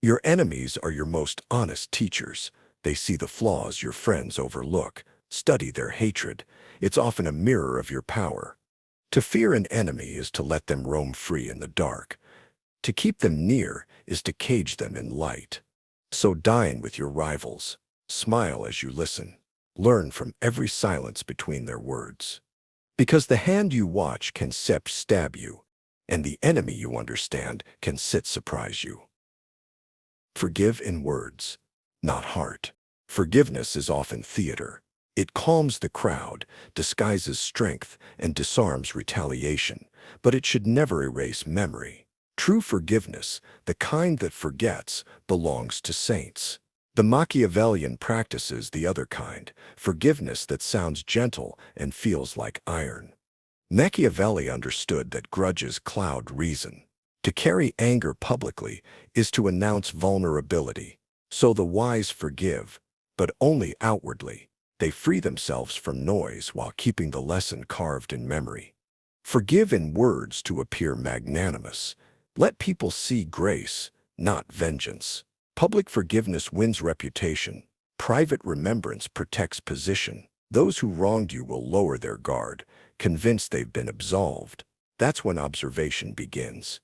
Your enemies are your most honest teachers. They see the flaws your friends overlook. Study their hatred. It's often a mirror of your power. To fear an enemy is to let them roam free in the dark. To keep them near is to cage them in light. So dine with your rivals. Smile as you listen. Learn from every silence between their words. Because the hand you watch can stab you, and the enemy you understand can surprise you. Forgive in words, not heart. Forgiveness is often theater. It calms the crowd, disguises strength, and disarms retaliation, but it should never erase memory. True forgiveness, the kind that forgets, belongs to saints. The Machiavellian practices the other kind, forgiveness that sounds gentle and feels like iron. Machiavelli understood that grudges cloud reason. To carry anger publicly is to announce vulnerability. So the wise forgive, but only outwardly. They free themselves from noise while keeping the lesson carved in memory. Forgive in words to appear magnanimous. Let people see grace, not vengeance. Public forgiveness wins reputation. Private remembrance protects position. Those who wronged you will lower their guard, convinced they've been absolved. That's when observation begins.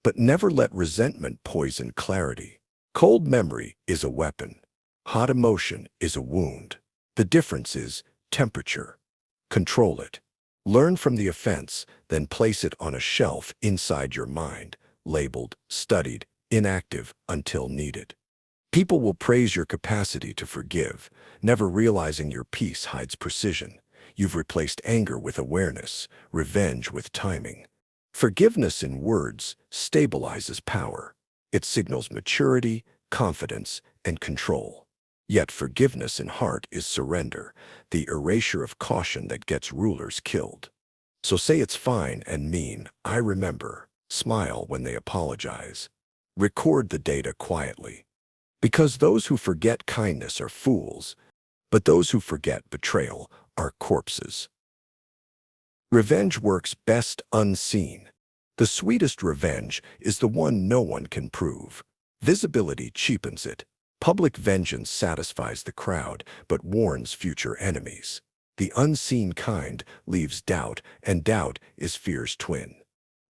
But never let resentment poison clarity. Cold memory is a weapon. Hot emotion is a wound. The difference is temperature. Control it. Learn from the offense, then place it on a shelf inside your mind, labeled, studied, inactive until needed. People will praise your capacity to forgive, never realizing your peace hides precision. You've replaced anger with awareness, revenge with timing. Forgiveness in words stabilizes power. It signals maturity, confidence, and control. Yet forgiveness in heart is surrender, the erasure of caution that gets rulers killed. So say it's fine and mean, I remember. Smile when they apologize. Record the data quietly. Because those who forget kindness are fools, but those who forget betrayal are corpses. Revenge works best unseen. The sweetest revenge is the one no one can prove. Visibility cheapens it. Public vengeance satisfies the crowd, but warns future enemies. The unseen kind leaves doubt, and doubt is fear's twin.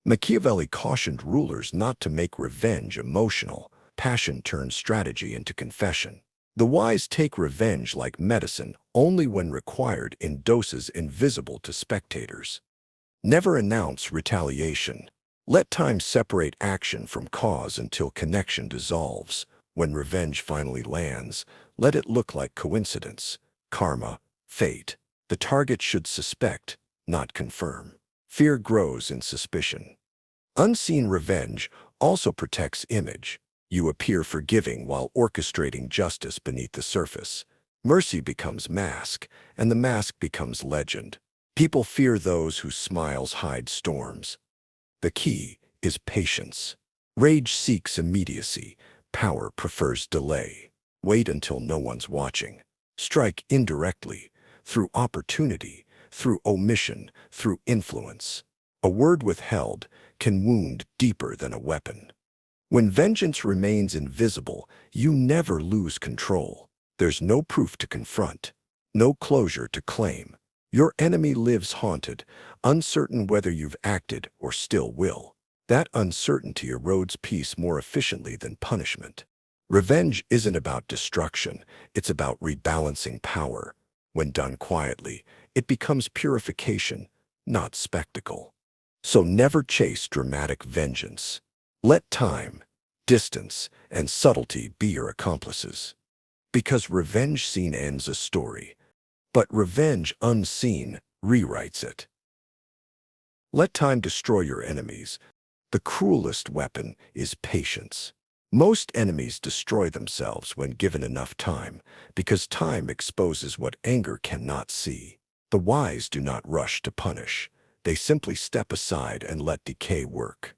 Machiavelli cautioned rulers not to make revenge emotional. Passion turns strategy into confession. The wise take revenge like medicine only when required in doses invisible to spectators. Never announce retaliation. Let time separate action from cause until connection dissolves. When revenge finally lands, let it look like coincidence, karma, fate. The target should suspect, not confirm. Fear grows in suspicion. Unseen revenge also protects image. You appear forgiving while orchestrating justice beneath the surface. Mercy becomes mask, and the mask becomes legend. People fear those whose smiles hide storms. The key is patience. Rage seeks immediacy. Power prefers delay. Wait until no one's watching. Strike indirectly, through opportunity, through omission, through influence. A word withheld can wound deeper than a weapon. When vengeance remains invisible, you never lose control. There's no proof to confront, no closure to claim. Your enemy lives haunted, uncertain whether you've acted or still will. That uncertainty erodes peace more efficiently than punishment. Revenge isn't about destruction, it's about rebalancing power. When done quietly, it becomes purification, not spectacle. So never chase dramatic vengeance. Let time, distance, and subtlety be your accomplices. Because revenge seen ends a story, but revenge unseen rewrites it. Let time destroy your enemies. The cruelest weapon is patience. Most enemies destroy themselves when given enough time, because time exposes what anger cannot see. The wise do not rush to punish. They simply step aside and let decay work.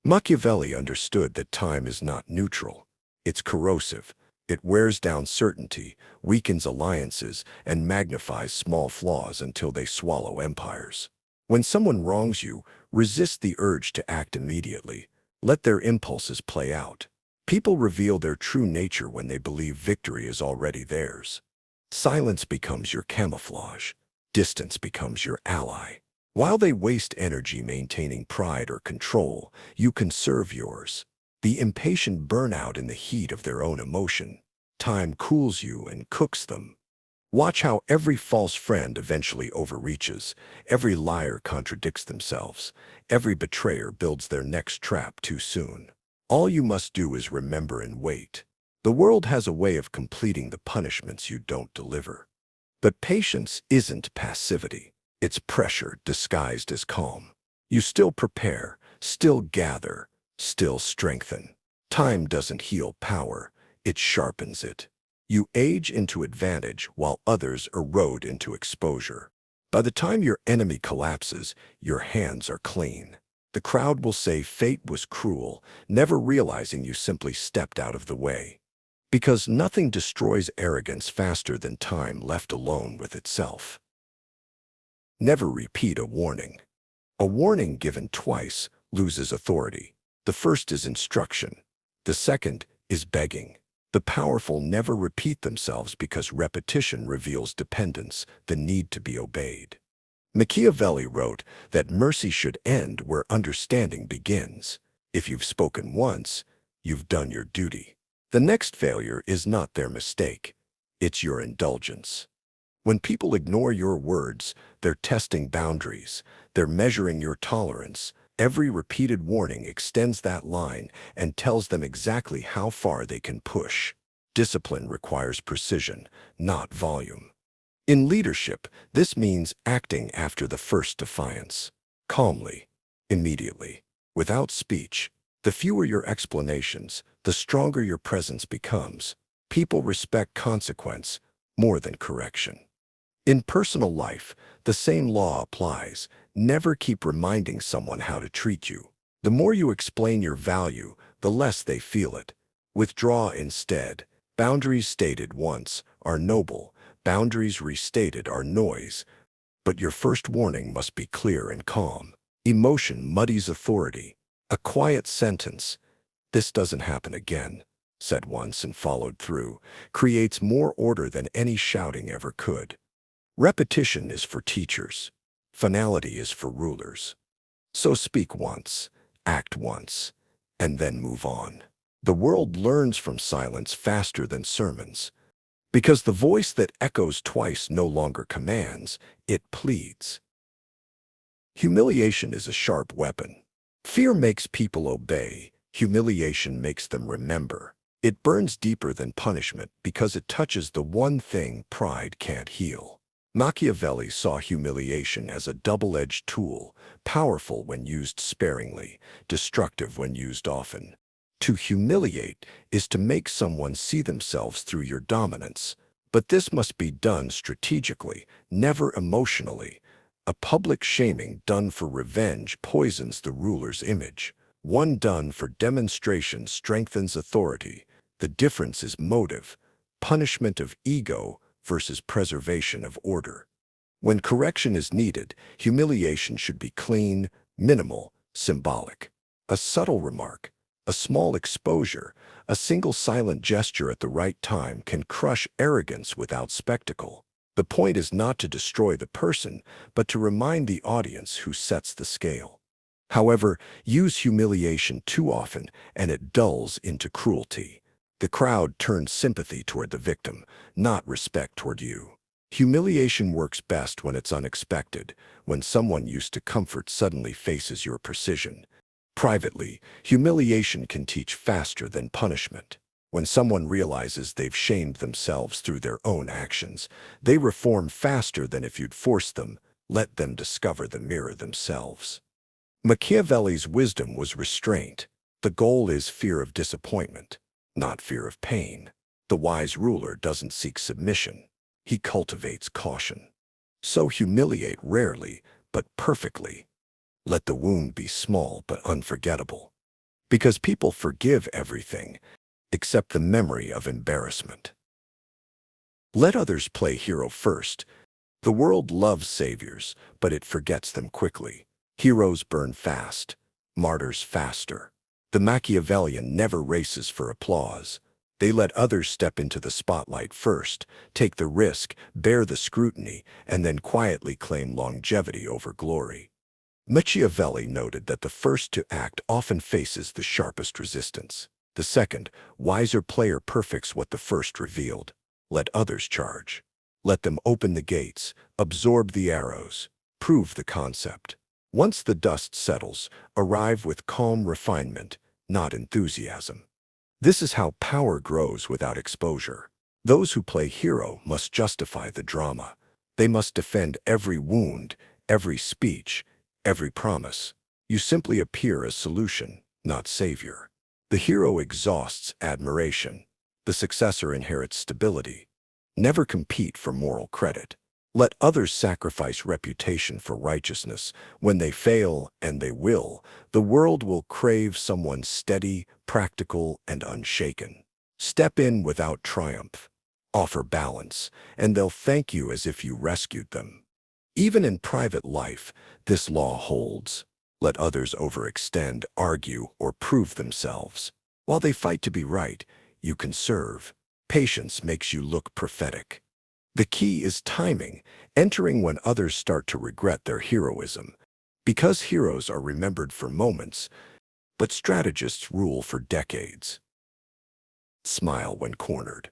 Machiavelli understood that time is not neutral. It's corrosive. It wears down certainty, weakens alliances, and magnifies small flaws until they swallow empires. When someone wrongs you, resist the urge to act immediately. Let their impulses play out. People reveal their true nature when they believe victory is already theirs. Silence becomes your camouflage. Distance becomes your ally. While they waste energy maintaining pride or control, you conserve yours. The impatient burn out in the heat of their own emotion. Time cools you and cooks them. Watch how every false friend eventually overreaches. Every liar contradicts themselves. Every betrayer builds their next trap too soon. All you must do is remember and wait. The world has a way of completing the punishments you don't deliver. But patience isn't passivity. It's pressure disguised as calm. You still prepare, still gather, still strengthen. Time doesn't heal power, it sharpens it. You age into advantage while others erode into exposure. By the time your enemy collapses, your hands are clean. The crowd will say fate was cruel, never realizing you simply stepped out of the way. Because nothing destroys arrogance faster than time left alone with itself. Never repeat a warning. A warning given twice loses authority. The first is instruction. The second is begging. The powerful never repeat themselves because repetition reveals dependence, the need to be obeyed. Machiavelli wrote that mercy should end where understanding begins. If you've spoken once, you've done your duty. The next failure is not their mistake. It's your indulgence. When people ignore your words, they're testing boundaries. They're measuring your tolerance. Every repeated warning extends that line and tells them exactly how far they can push. Discipline requires precision, not volume. In leadership, this means acting after the first defiance. Calmly, immediately, without speech. The fewer your explanations, the stronger your presence becomes. People respect consequence more than correction. In personal life, the same law applies. Never keep reminding someone how to treat you. The more you explain your value, the less they feel it. Withdraw instead. Boundaries stated once are noble. Boundaries restated are noise. But your first warning must be clear and calm. Emotion muddies authority. A quiet sentence, "This doesn't happen again," said once and followed through, creates more order than any shouting ever could. Repetition is for teachers. Finality is for rulers. So speak once, act once, and then move on. The world learns from silence faster than sermons, because the voice that echoes twice no longer commands, it pleads. Humiliation is a sharp weapon. Fear makes people obey. Humiliation makes them remember. It burns deeper than punishment because it touches the one thing pride can't heal. Machiavelli saw humiliation as a double-edged tool, powerful when used sparingly, destructive when used often. To humiliate is to make someone see themselves through your dominance, but this must be done strategically, never emotionally. A public shaming done for revenge poisons the ruler's image. One done for demonstration strengthens authority. The difference is motive, punishment of ego versus preservation of order. When correction is needed, humiliation should be clean, minimal, symbolic. A subtle remark, a small exposure, a single silent gesture at the right time can crush arrogance without spectacle. The point is not to destroy the person, but to remind the audience who sets the scale. However, use humiliation too often and it dulls into cruelty. The crowd turns sympathy toward the victim, not respect toward you. Humiliation works best when it's unexpected, when someone used to comfort suddenly faces your precision. Privately, humiliation can teach faster than punishment. When someone realizes they've shamed themselves through their own actions, they reform faster than if you'd forced them. Let them discover the mirror themselves. Machiavelli's wisdom was restraint. The goal is fear of disappointment, not fear of pain. The wise ruler doesn't seek submission. He cultivates caution. So humiliate rarely, but perfectly. Let the wound be small but unforgettable. Because people forgive everything, except the memory of embarrassment. Let others play hero first. The world loves saviors, but it forgets them quickly. Heroes burn fast, martyrs faster. The Machiavellian never races for applause. They let others step into the spotlight first, take the risk, bear the scrutiny, and then quietly claim longevity over glory. Machiavelli noted that the first to act often faces the sharpest resistance. The second, wiser player perfects what the first revealed. Let others charge. Let them open the gates, absorb the arrows, prove the concept. Once the dust settles, arrive with calm refinement, not enthusiasm. This is how power grows without exposure. Those who play hero must justify the drama. They must defend every wound, every speech, every promise. You simply appear as solution, not savior. The hero exhausts admiration. The successor inherits stability. Never compete for moral credit. Let others sacrifice reputation for righteousness. When they fail, and they will, the world will crave someone steady, practical, and unshaken. Step in without triumph. Offer balance, and they'll thank you as if you rescued them. Even in private life, this law holds. Let others overextend, argue, or prove themselves. While they fight to be right, you can serve. Patience makes you look prophetic. The key is timing, entering when others start to regret their heroism. Because heroes are remembered for moments, but strategists rule for decades. Smile when cornered.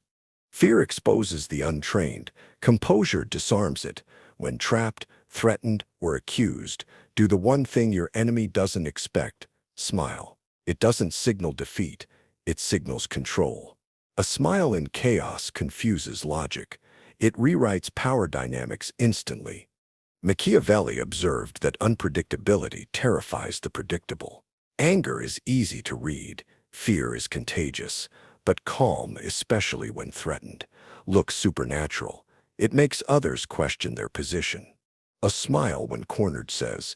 Fear exposes the untrained. Composure disarms it. When trapped, threatened, or accused, do the one thing your enemy doesn't expect. Smile. It doesn't signal defeat. It signals control. A smile in chaos confuses logic. It rewrites power dynamics instantly. Machiavelli observed that unpredictability terrifies the predictable. Anger is easy to read. Fear is contagious. But calm, especially when threatened, looks supernatural. It makes others question their position. A smile when cornered says,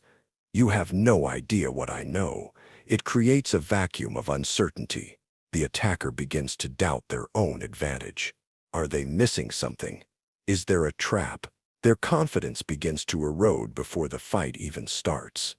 "You have no idea what I know." It creates a vacuum of uncertainty. The attacker begins to doubt their own advantage. Are they missing something? Is there a trap? Their confidence begins to erode before the fight even starts.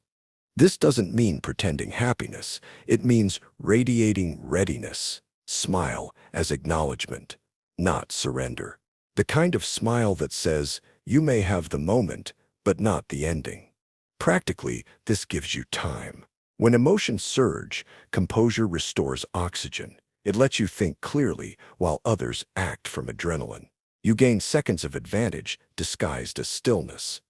This doesn't mean pretending happiness. It means radiating readiness. Smile as acknowledgement, not surrender. The kind of smile that says, you may have the moment, but not the ending. Practically, this gives you time. When emotions surge, composure restores oxygen. It lets you think clearly while others act from adrenaline. You gain seconds of advantage disguised as stillness.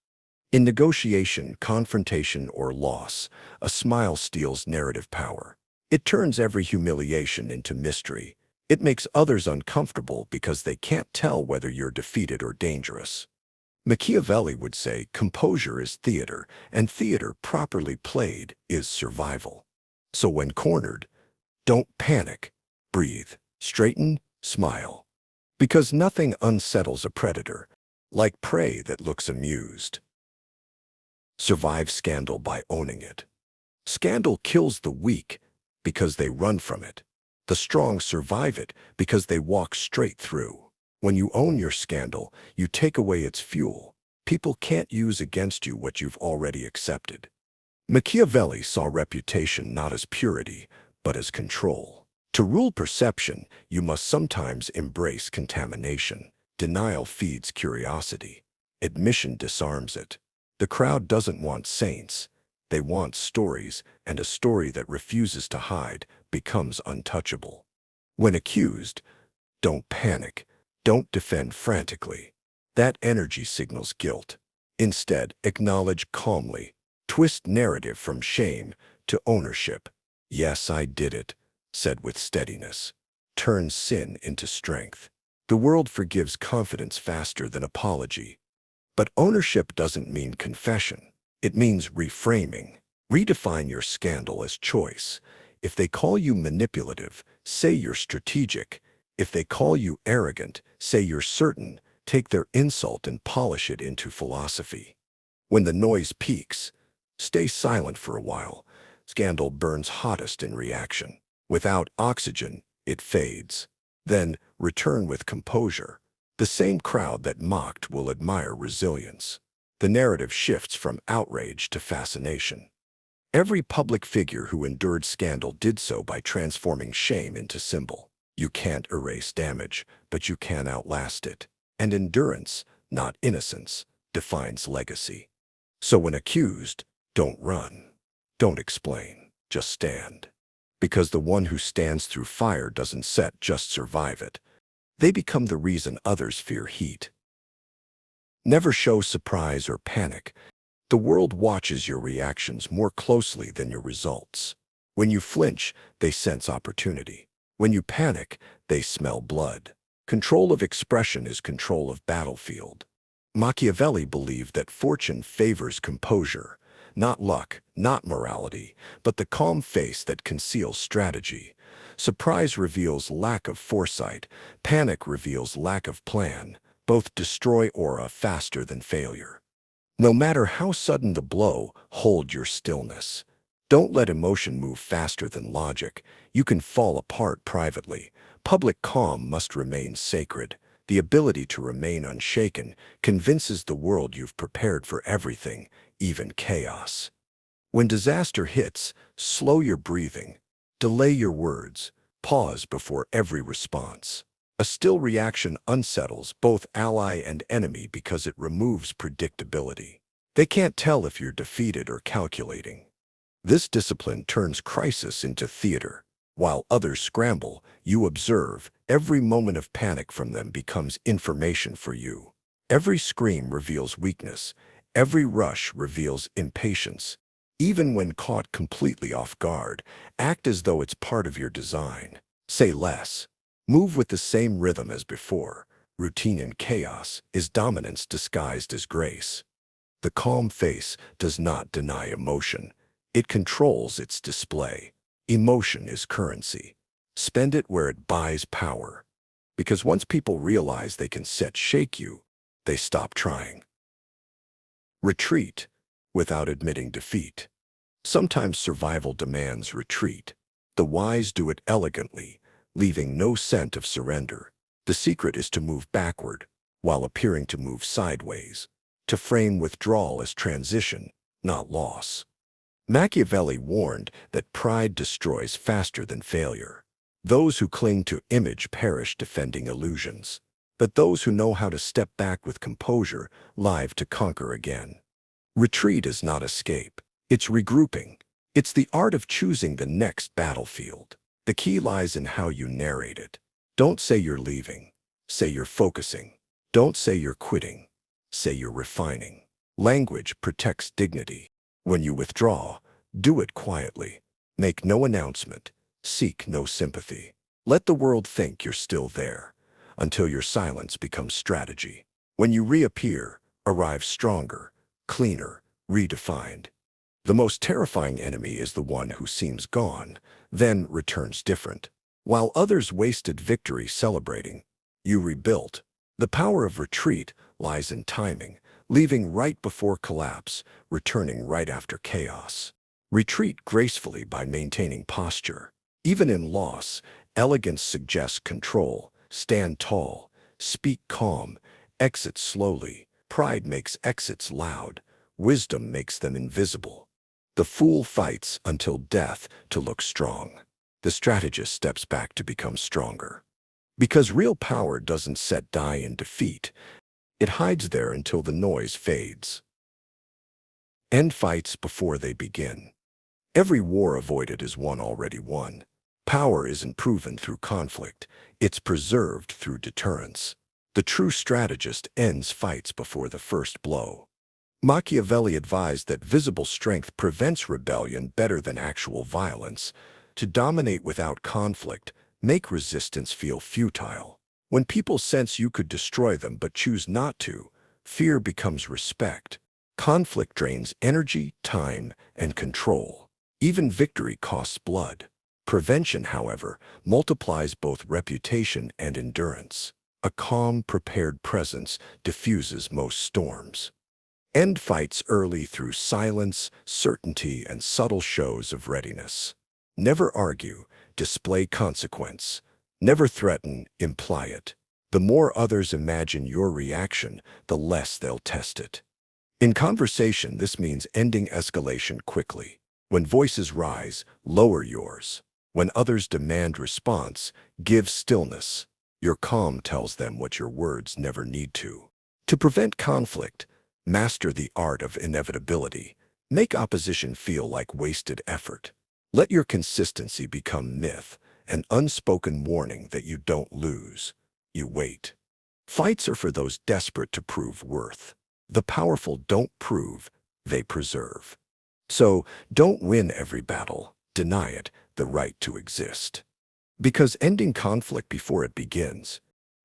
In negotiation, confrontation, or loss, a smile steals narrative power. It turns every humiliation into mystery. It makes others uncomfortable because they can't tell whether you're defeated or dangerous. Machiavelli would say composure is theater, and theater properly played is survival. So when cornered, don't panic. Breathe, straighten, smile. Because nothing unsettles a predator like prey that looks amused. Survive scandal by owning it. Scandal kills the weak because they run from it. The strong survive it because they walk straight through. When you own your scandal, you take away its fuel. People can't use against you what you've already accepted. Machiavelli saw reputation not as purity, but as control. To rule perception, you must sometimes embrace contamination. Denial feeds curiosity. Admission disarms it. The crowd doesn't want saints. They want stories, and a story that refuses to hide becomes untouchable. When accused, don't panic. Don't defend frantically. That energy signals guilt. Instead, acknowledge calmly. Twist narrative from shame to ownership. Yes, I did it, said with steadiness. Turn sin into strength. The world forgives confidence faster than apology. But ownership doesn't mean confession. It means reframing. Redefine your scandal as choice. If they call you manipulative, say you're strategic. If they call you arrogant, say you're certain. Take their insult and polish it into philosophy. When the noise peaks, stay silent for a while. Scandal burns hottest in reaction. Without oxygen, it fades. Then return with composure. The same crowd that mocked will admire resilience. The narrative shifts from outrage to fascination. Every public figure who endured scandal did so by transforming shame into symbol. You can't erase damage, but you can outlast it. And endurance, not innocence, defines legacy. So when accused, don't run. Don't explain. Just stand. Because the one who stands through fire doesn't just survive it. They become the reason others fear heat. Never show surprise or panic. The world watches your reactions more closely than your results. When you flinch, they sense opportunity. When you panic, they smell blood. Control of expression is control of battlefield. Machiavelli believed that fortune favors composure, not luck, not morality, but the calm face that conceals strategy. Surprise reveals lack of foresight. Panic reveals lack of plan. Both destroy aura faster than failure. No matter how sudden the blow, hold your stillness. Don't let emotion move faster than logic. You can fall apart privately. Public calm must remain sacred. The ability to remain unshaken convinces the world you've prepared for everything, even chaos. When disaster hits, slow your breathing. Delay your words. Pause before every response. A still reaction unsettles both ally and enemy because it removes predictability. They can't tell if you're defeated or calculating. This discipline turns crisis into theater. While others scramble, you observe. Every moment of panic from them becomes information for you. Every scream reveals weakness. Every rush reveals impatience. Even when caught completely off guard, act as though it's part of your design. Say less. Move with the same rhythm as before. Routine in chaos is dominance disguised as grace. The calm face does not deny emotion. It controls its display. Emotion is currency. Spend it where it buys power. Because once people realize they can shake you, they stop trying. Retreat without admitting defeat. Sometimes survival demands retreat. The wise do it elegantly, leaving no scent of surrender. The secret is to move backward while appearing to move sideways, to frame withdrawal as transition, not loss. Machiavelli warned that pride destroys faster than failure. Those who cling to image perish defending illusions. But those who know how to step back with composure live to conquer again. Retreat is not escape. It's regrouping. It's the art of choosing the next battlefield. The key lies in how you narrate it. Don't say you're leaving. Say you're focusing. Don't say you're quitting. Say you're refining. Language protects dignity. When you withdraw, do it quietly. Make no announcement. Seek no sympathy. Let the world think you're still there, until your silence becomes strategy. When you reappear, arrive stronger, cleaner, redefined. The most terrifying enemy is the one who seems gone, then returns different. While others wasted victory celebrating, you rebuilt. The power of retreat lies in timing, leaving right before collapse, returning right after chaos. Retreat gracefully by maintaining posture. Even in loss, elegance suggests control. Stand tall, speak calm, exit slowly. Pride makes exits loud. Wisdom makes them invisible. The fool fights until death to look strong. The strategist steps back to become stronger. Because real power doesn't die in defeat, it hides there until the noise fades. End fights before they begin. Every war avoided is one already won. Power isn't proven through conflict, it's preserved through deterrence. The true strategist ends fights before the first blow. Machiavelli advised that visible strength prevents rebellion better than actual violence. To dominate without conflict, make resistance feel futile. When people sense you could destroy them but choose not to, fear becomes respect. Conflict drains energy, time, and control. Even victory costs blood. Prevention, however, multiplies both reputation and endurance. A calm, prepared presence diffuses most storms. End fights early through silence, certainty, and subtle shows of readiness. Never argue, display consequence. Never threaten, imply it. The more others imagine your reaction, the less they'll test it. In conversation, this means ending escalation quickly. When voices rise, lower yours. When others demand response, give stillness. Your calm tells them what your words never need to. To prevent conflict, master the art of inevitability. Make opposition feel like wasted effort. Let your consistency become myth, an unspoken warning that you don't lose. You wait. Fights are for those desperate to prove worth. The powerful don't prove, they preserve. So, don't win every battle. Deny it the right to exist. Because ending conflict before it begins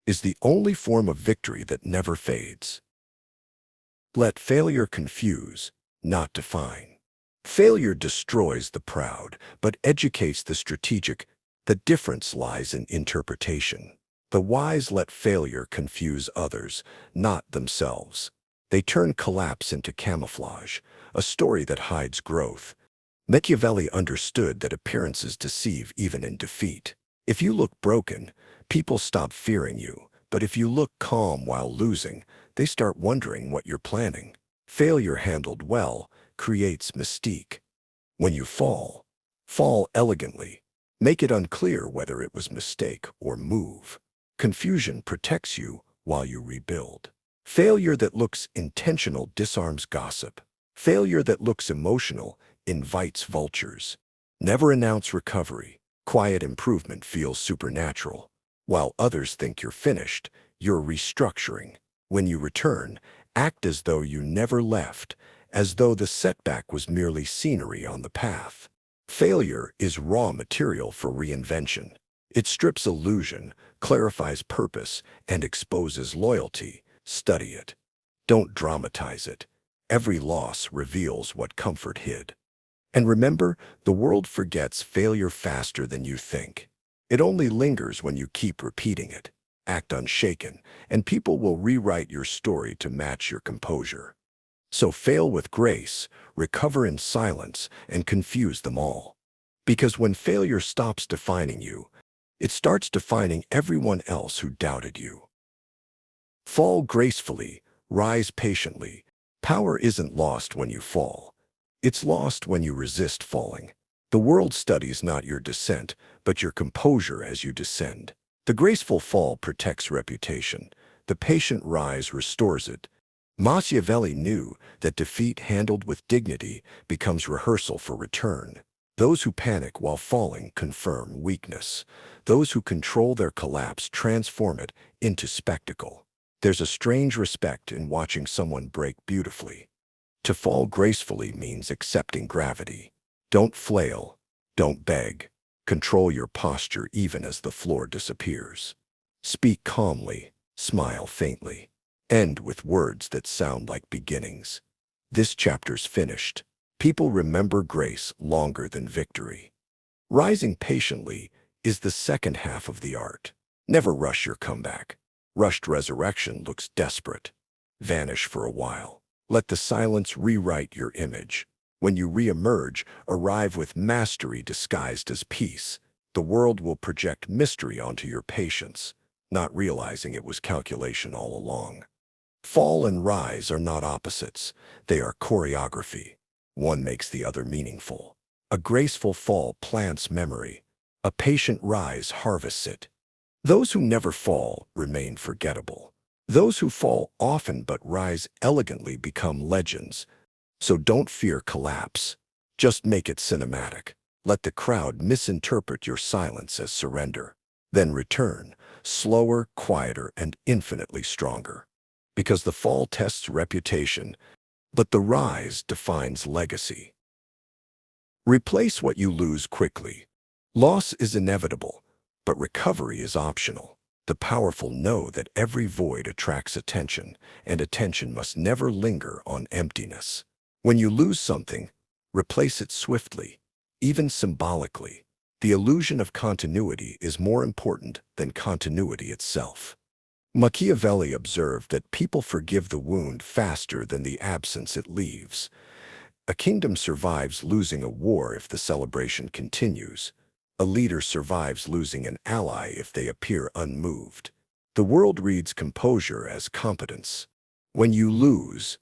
is the only form of victory that never fades. Let failure confuse, not define. Failure destroys the proud, but educates the strategic. The difference lies in interpretation. The wise let failure confuse others, not themselves. They turn collapse into camouflage, a story that hides growth. Machiavelli understood that appearances deceive even in defeat. If you look broken, people stop fearing you. But if you look calm while losing, they start wondering what you're planning. Failure handled well creates mystique. When you fall elegantly. Make it unclear whether it was mistake or move. Confusion protects you while you rebuild. Failure that looks intentional disarms gossip. Failure that looks emotional invites vultures. Never announce recovery. Quiet improvement feels supernatural. While others think you're finished, you're restructuring. When you return, act as though you never left, as though the setback was merely scenery on the path. Failure is raw material for reinvention. It strips illusion, clarifies purpose, and exposes loyalty. Study it. Don't dramatize it. Every loss reveals what comfort hid. And remember, the world forgets failure faster than you think. It only lingers when you keep repeating it. Act unshaken, and people will rewrite your story to match your composure. So fail with grace, recover in silence, and confuse them all. Because when failure stops defining you, it starts defining everyone else who doubted you. Fall gracefully, rise patiently. Power isn't lost when you fall. It's lost when you resist falling. The world studies not your descent, but your composure as you descend. The graceful fall protects reputation. The patient rise restores it. Machiavelli knew that defeat handled with dignity becomes rehearsal for return. Those who panic while falling confirm weakness. Those who control their collapse transform it into spectacle. There's a strange respect in watching someone break beautifully. To fall gracefully means accepting gravity. Don't flail. Don't beg. Control your posture even as the floor disappears. Speak calmly. Smile faintly. End with words that sound like beginnings. This chapter's finished. People remember grace longer than victory. Rising patiently is the second half of the art. Never rush your comeback. Rushed resurrection looks desperate. Vanish for a while. Let the silence rewrite your image. When you re-emerge, arrive with mastery disguised as peace. The world will project mystery onto your patience, not realizing it was calculation all along. Fall and rise are not opposites. They are choreography. One makes the other meaningful. A graceful fall plants memory. A patient rise harvests it. Those who never fall remain forgettable. Those who fall often but rise elegantly become legends. So don't fear collapse. Just make it cinematic. Let the crowd misinterpret your silence as surrender. Then return, slower, quieter, and infinitely stronger. Because the fall tests reputation, but the rise defines legacy. Replace what you lose quickly. Loss is inevitable, but recovery is optional. The powerful know that every void attracts attention, and attention must never linger on emptiness. When you lose something, replace it swiftly, even symbolically. The illusion of continuity is more important than continuity itself. Machiavelli observed that people forgive the wound faster than the absence it leaves. A kingdom survives losing a war if the celebration continues. A leader survives losing an ally if they appear unmoved. The world reads composure as competence. When you lose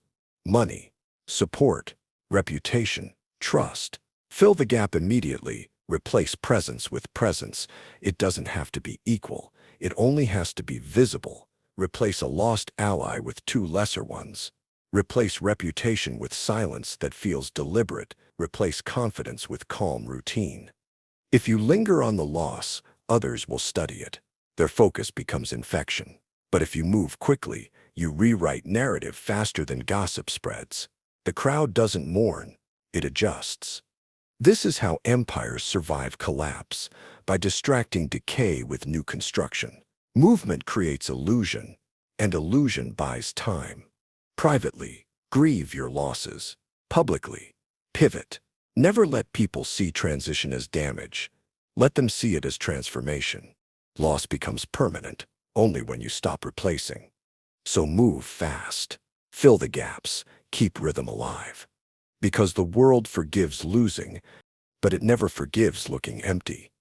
money, support, reputation, trust, fill the gap immediately. Replace presence with presence. It doesn't have to be equal. It only has to be visible. Replace a lost ally with two lesser ones. Replace reputation with silence that feels deliberate. Replace confidence with calm routine. If you linger on the loss, others will study it. Their focus becomes infection. But if you move quickly, you rewrite narrative faster than gossip spreads. The crowd doesn't mourn, it adjusts. This is how empires survive collapse, by distracting decay with new construction. Movement creates illusion, and illusion buys time. Privately, grieve your losses. Publicly, pivot. Never let people see transition as damage. Let them see it as transformation. Loss becomes permanent only when you stop replacing. So move fast. Fill the gaps. Keep rhythm alive. Because the world forgives losing, but it never forgives looking empty.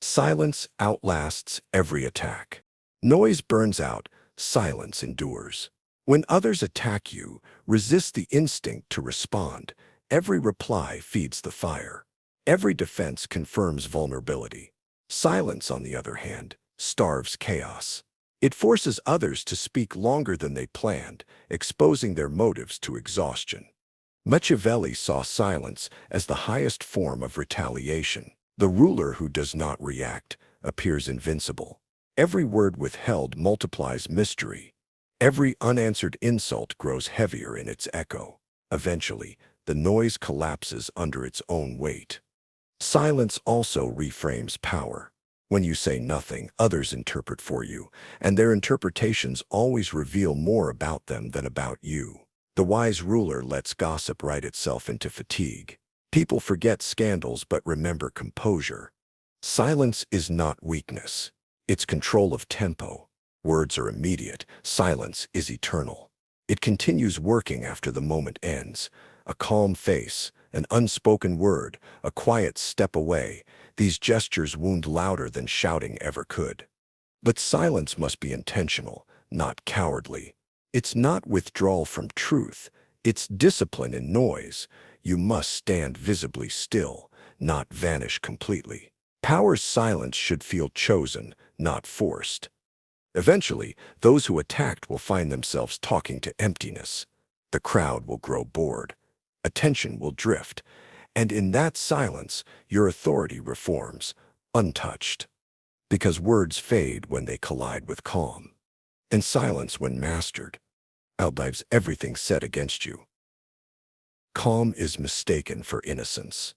Silence outlasts every attack. Noise burns out, silence endures. When others attack you, resist the instinct to respond. Every reply feeds the fire. Every defense confirms vulnerability. Silence, on the other hand, starves chaos. It forces others to speak longer than they planned, exposing their motives to exhaustion. Machiavelli saw silence as the highest form of retaliation. The ruler who does not react appears invincible. Every word withheld multiplies mystery. Every unanswered insult grows heavier in its echo. Eventually, the noise collapses under its own weight. Silence also reframes power. When you say nothing, others interpret for you, and their interpretations always reveal more about them than about you. The wise ruler lets gossip write itself into fatigue. People forget scandals but remember composure. Silence is not weakness. It's control of tempo. Words are immediate. Silence is eternal. It continues working after the moment ends. A calm face, an unspoken word, a quiet step away. These gestures wound louder than shouting ever could. But silence must be intentional, not cowardly. It's not withdrawal from truth. It's discipline in noise. You must stand visibly still, not vanish completely. Power's silence should feel chosen, not forced. Eventually, those who attacked will find themselves talking to emptiness. The crowd will grow bored. Attention will drift. And in that silence, your authority reforms, untouched. Because words fade when they collide with calm. And silence, when mastered, outlives everything said against you. Calm is mistaken for innocence.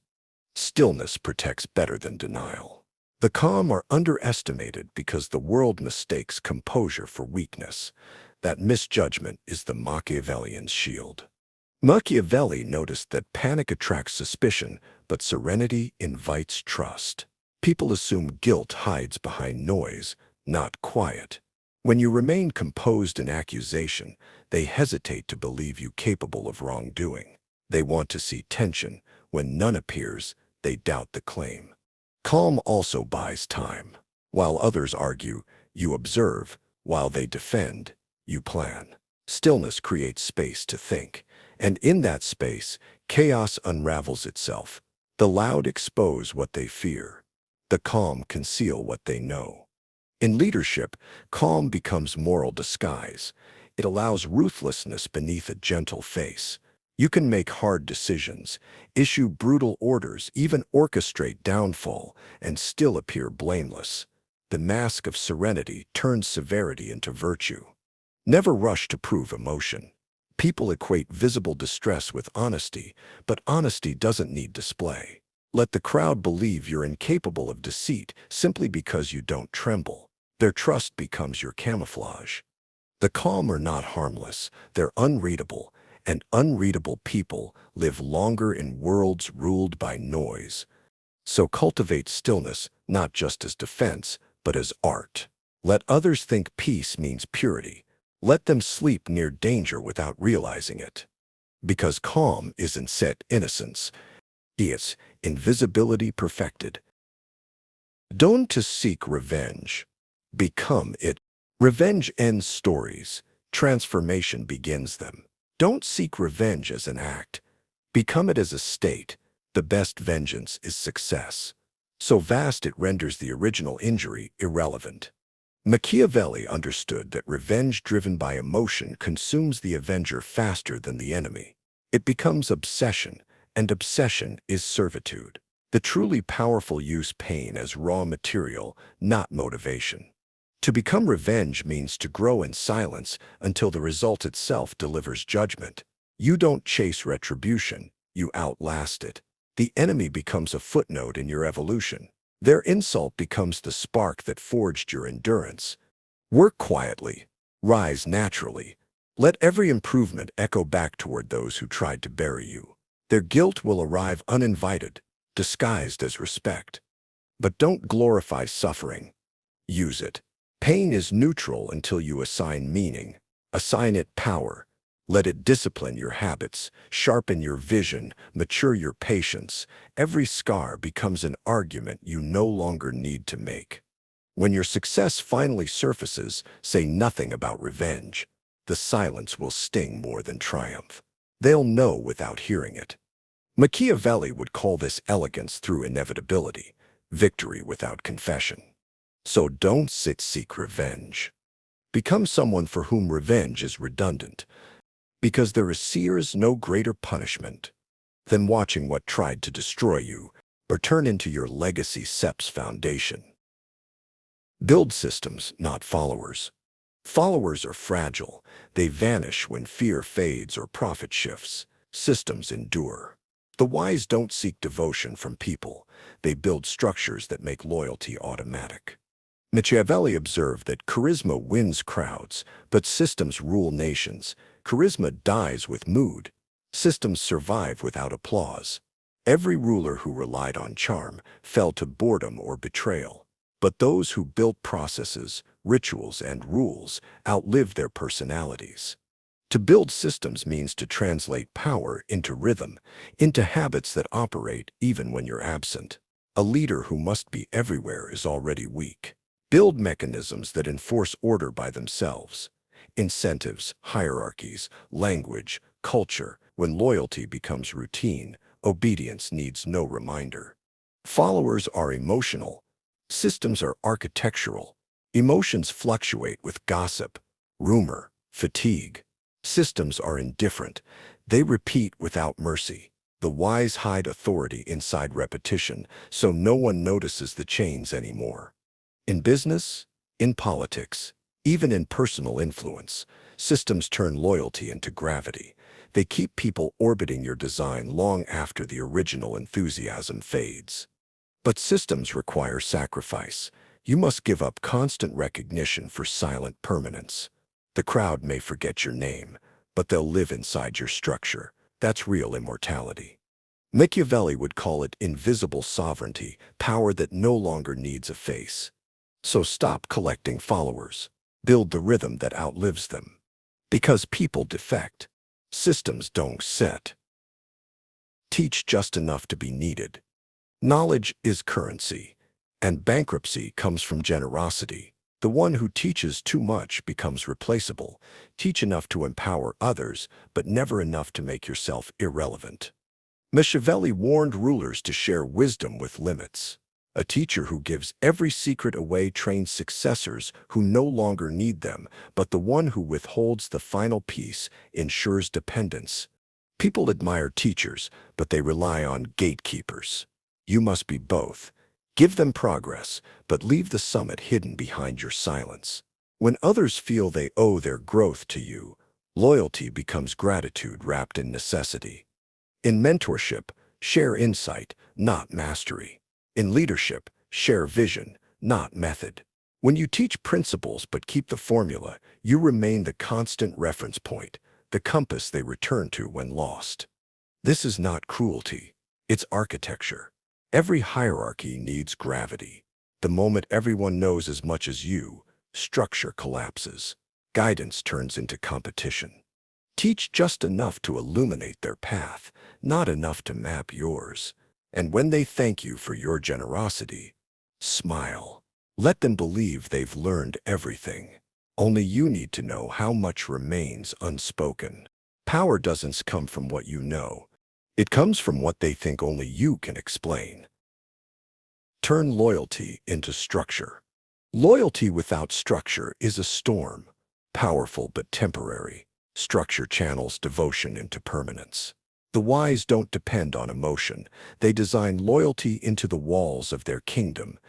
Stillness protects better than denial. The calm are underestimated because the world mistakes composure for weakness. That misjudgment is the Machiavellian's shield. Machiavelli noticed that panic attracts suspicion, but serenity invites trust. People assume guilt hides behind noise, not quiet. When you remain composed in accusation, they hesitate to believe you capable of wrongdoing. They want to see tension. When none appears, they doubt the claim. Calm also buys time. While others argue, you observe. While they defend, you plan. Stillness creates space to think, and in that space, chaos unravels itself. The loud expose what they fear. The calm conceal what they know. In leadership, calm becomes moral disguise. It allows ruthlessness beneath a gentle face. You can make hard decisions, issue brutal orders, even orchestrate downfall, and still appear blameless. The mask of serenity turns severity into virtue. Never rush to prove emotion. People equate visible distress with honesty, but honesty doesn't need display. Let the crowd believe you're incapable of deceit simply because you don't tremble. Their trust becomes your camouflage. The calm are not harmless, they're unreadable, and unreadable people live longer in worlds ruled by noise. So cultivate stillness not just as defense, but as art. Let others think peace means purity. Let them sleep near danger without realizing it. Because calm isn't set innocence, it's invisibility perfected. Don't to seek revenge. Become it. Revenge ends stories. Transformation begins them. Don't seek revenge as an act. Become it as a state. The best vengeance is success. So vast it renders the original injury irrelevant. Machiavelli understood that revenge driven by emotion consumes the avenger faster than the enemy. It becomes obsession, and obsession is servitude. The truly powerful use pain as raw material, not motivation. To become revenge means to grow in silence until the result itself delivers judgment. You don't chase retribution, you outlast it. The enemy becomes a footnote in your evolution. Their insult becomes the spark that forged your endurance. Work quietly, rise naturally. Let every improvement echo back toward those who tried to bury you. Their guilt will arrive uninvited, disguised as respect. But don't glorify suffering. Use it. Pain is neutral until you assign meaning. Assign it power. Let it discipline your habits, sharpen your vision, mature your patience. Every scar becomes an argument you no longer need to make. When your success finally surfaces, say nothing about revenge. The silence will sting more than triumph. They'll know without hearing it. Machiavelli would call this elegance through inevitability, victory without confession. So don't seek revenge. Become someone for whom revenge is redundant, because there is no greater punishment than watching what tried to destroy you or turn into your legacy SEP's foundation. Build systems, not followers. Followers are fragile. They vanish when fear fades or profit shifts. Systems endure. The wise don't seek devotion from people. They build structures that make loyalty automatic. Machiavelli observed that charisma wins crowds, but systems rule nations. Charisma dies with mood. Systems survive without applause. Every ruler who relied on charm fell to boredom or betrayal. But those who built processes, rituals, and rules outlived their personalities. To build systems means to translate power into rhythm, into habits that operate even when you're absent. A leader who must be everywhere is already weak. Build mechanisms that enforce order by themselves. Incentives, hierarchies, language, culture. When loyalty becomes routine, obedience needs no reminder. Followers are emotional. Systems are architectural. Emotions fluctuate with gossip, rumor, fatigue. Systems are indifferent. They repeat without mercy. The wise hide authority inside repetition, so no one notices the chains anymore. In business, in politics, even in personal influence, systems turn loyalty into gravity. They keep people orbiting your design long after the original enthusiasm fades. But systems require sacrifice. You must give up constant recognition for silent permanence. The crowd may forget your name, but they'll live inside your structure. That's real immortality. Machiavelli would call it invisible sovereignty, power that no longer needs a face. So stop collecting followers. Build the rhythm that outlives them. Because people defect. Systems don't set. Teach just enough to be needed. Knowledge is currency, and bankruptcy comes from generosity. The one who teaches too much becomes replaceable. Teach enough to empower others, but never enough to make yourself irrelevant. Machiavelli warned rulers to share wisdom with limits. A teacher who gives every secret away trains successors who no longer need them, but the one who withholds the final piece ensures dependence. People admire teachers, but they rely on gatekeepers. You must be both. Give them progress, but leave the summit hidden behind your silence. When others feel they owe their growth to you, loyalty becomes gratitude wrapped in necessity. In mentorship, share insight, not mastery. In leadership, share vision, not method. When you teach principles but keep the formula, you remain the constant reference point, the compass they return to when lost. This is not cruelty. It's architecture. Every hierarchy needs gravity. The moment everyone knows as much as you, structure collapses. Guidance turns into competition. Teach just enough to illuminate their path, not enough to map yours. And when they thank you for your generosity, smile. Let them believe they've learned everything. Only you need to know how much remains unspoken. Power doesn't come from what you know. It comes from what they think only you can explain. Turn loyalty into structure. Loyalty without structure is a storm, powerful but temporary. Structure channels devotion into permanence. The wise don't depend on emotion. They design loyalty into the walls of their kingdom.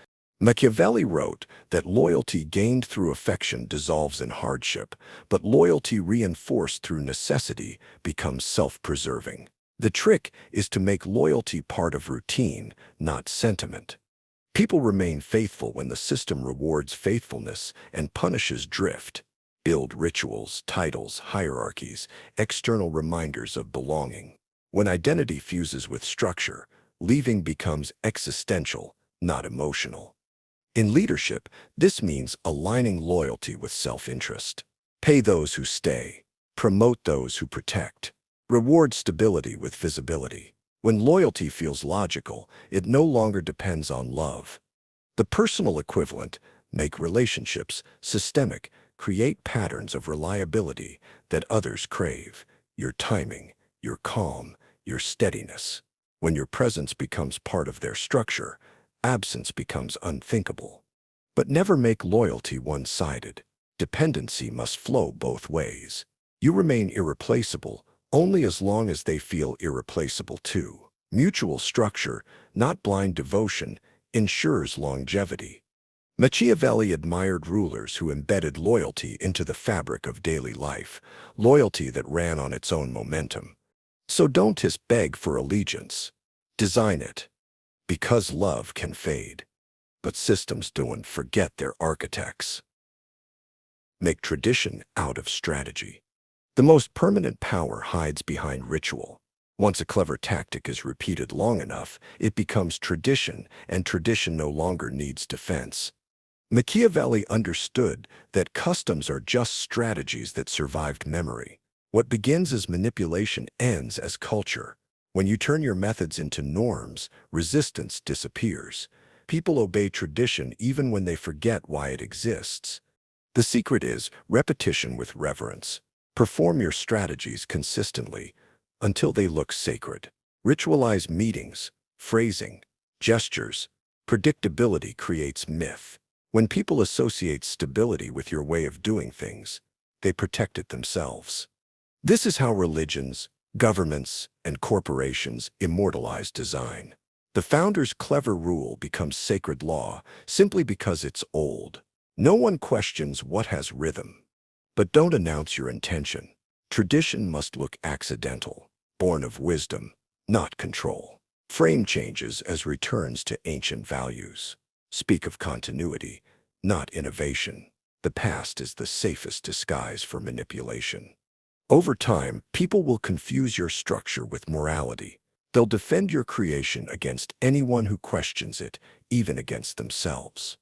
Machiavelli wrote that loyalty gained through affection dissolves in hardship, but loyalty reinforced through necessity becomes self-preserving. The trick is to make loyalty part of routine, not sentiment. People remain faithful when the system rewards faithfulness and punishes drift. Build rituals, titles, hierarchies, external reminders of belonging. When identity fuses with structure, leaving becomes existential, not emotional. In leadership, this means aligning loyalty with self-interest. Pay those who stay. Promote those who protect. Reward stability with visibility. When loyalty feels logical, it no longer depends on love. The personal equivalent, make relationships systemic, create patterns of reliability that others crave. Your timing, your calm, your steadiness. When your presence becomes part of their structure, absence becomes unthinkable. But never make loyalty one-sided. Dependency must flow both ways. You remain irreplaceable only as long as they feel irreplaceable too. Mutual structure, not blind devotion, ensures longevity. Machiavelli admired rulers who embedded loyalty into the fabric of daily life, loyalty that ran on its own momentum. So don't just beg for allegiance. Design it. Because love can fade. But systems don't forget their architects. Make tradition out of strategy. The most permanent power hides behind ritual. Once a clever tactic is repeated long enough, it becomes tradition, and tradition no longer needs defense. Machiavelli understood that customs are just strategies that survived memory. What begins as manipulation ends as culture. When you turn your methods into norms, resistance disappears. People obey tradition even when they forget why it exists. The secret is repetition with reverence. Perform your strategies consistently until they look sacred. Ritualize meetings, phrasing, gestures. Predictability creates myth. When people associate stability with your way of doing things, they protect it themselves. This is how religions, governments, and corporations immortalize design. The founder's clever rule becomes sacred law simply because it's old. No one questions what has rhythm. But don't announce your intention. Tradition must look accidental, born of wisdom, not control. Frame changes as returns to ancient values. Speak of continuity, not innovation. The past is the safest disguise for manipulation. Over time, people will confuse your structure with morality. They'll defend your creation against anyone who questions it, even against themselves.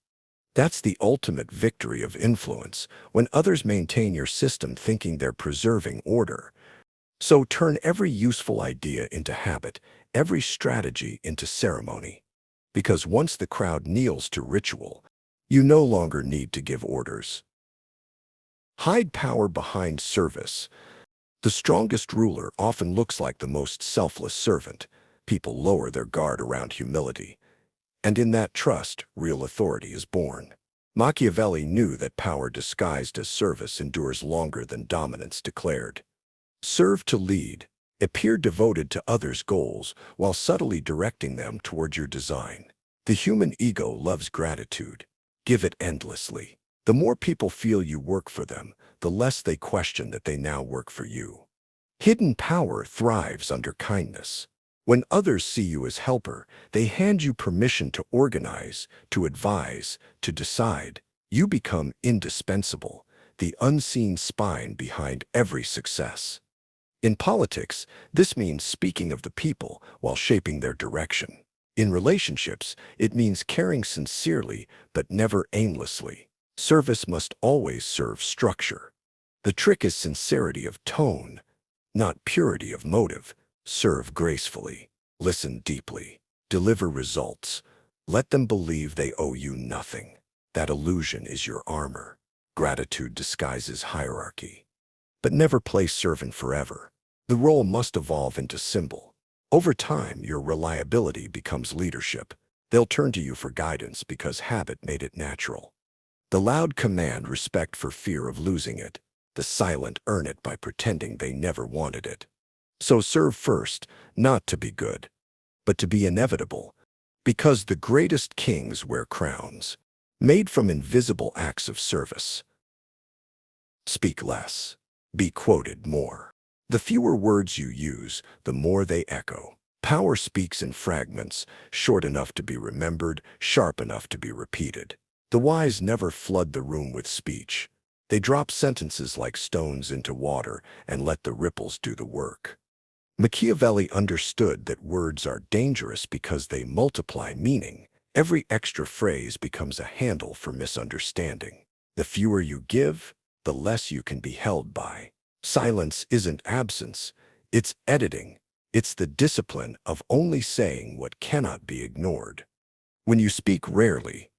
That's the ultimate victory of influence, when others maintain your system thinking they're preserving order. So turn every useful idea into habit, every strategy into ceremony. Because once the crowd kneels to ritual, you no longer need to give orders. Hide power behind service. The strongest ruler often looks like the most selfless servant. People lower their guard around humility. And in that trust, real authority is born. Machiavelli knew that power disguised as service endures longer than dominance declared. Serve to lead. Appear devoted to others' goals while subtly directing them toward your design. The human ego loves gratitude. Give it endlessly. The more people feel you work for them, the less they question that they now work for you. Hidden power thrives under kindness. When others see you as helper, they hand you permission to organize, to advise, to decide. You become indispensable, the unseen spine behind every success. In politics, this means speaking of the people while shaping their direction. In relationships, it means caring sincerely but never aimlessly. Service must always serve structure. The trick is sincerity of tone, not purity of motive. Serve gracefully. Listen deeply. Deliver results. Let them believe they owe you nothing. That illusion is your armor. Gratitude disguises hierarchy. But never play servant forever. The role must evolve into symbol. Over time, your reliability becomes leadership. They'll turn to you for guidance because habit made it natural. The loud command respect for fear of losing it. The silent earn it by pretending they never wanted it. So serve first, not to be good, but to be inevitable, because the greatest kings wear crowns, made from invisible acts of service. Speak less. Be quoted more. The fewer words you use, the more they echo. Power speaks in fragments, short enough to be remembered, sharp enough to be repeated. The wise never flood the room with speech. They drop sentences like stones into water and let the ripples do the work. Machiavelli understood that words are dangerous because they multiply meaning. Every extra phrase becomes a handle for misunderstanding. The fewer you give, the less you can be held by. Silence isn't absence, it's editing. It's the discipline of only saying what cannot be ignored. When you speak rarely,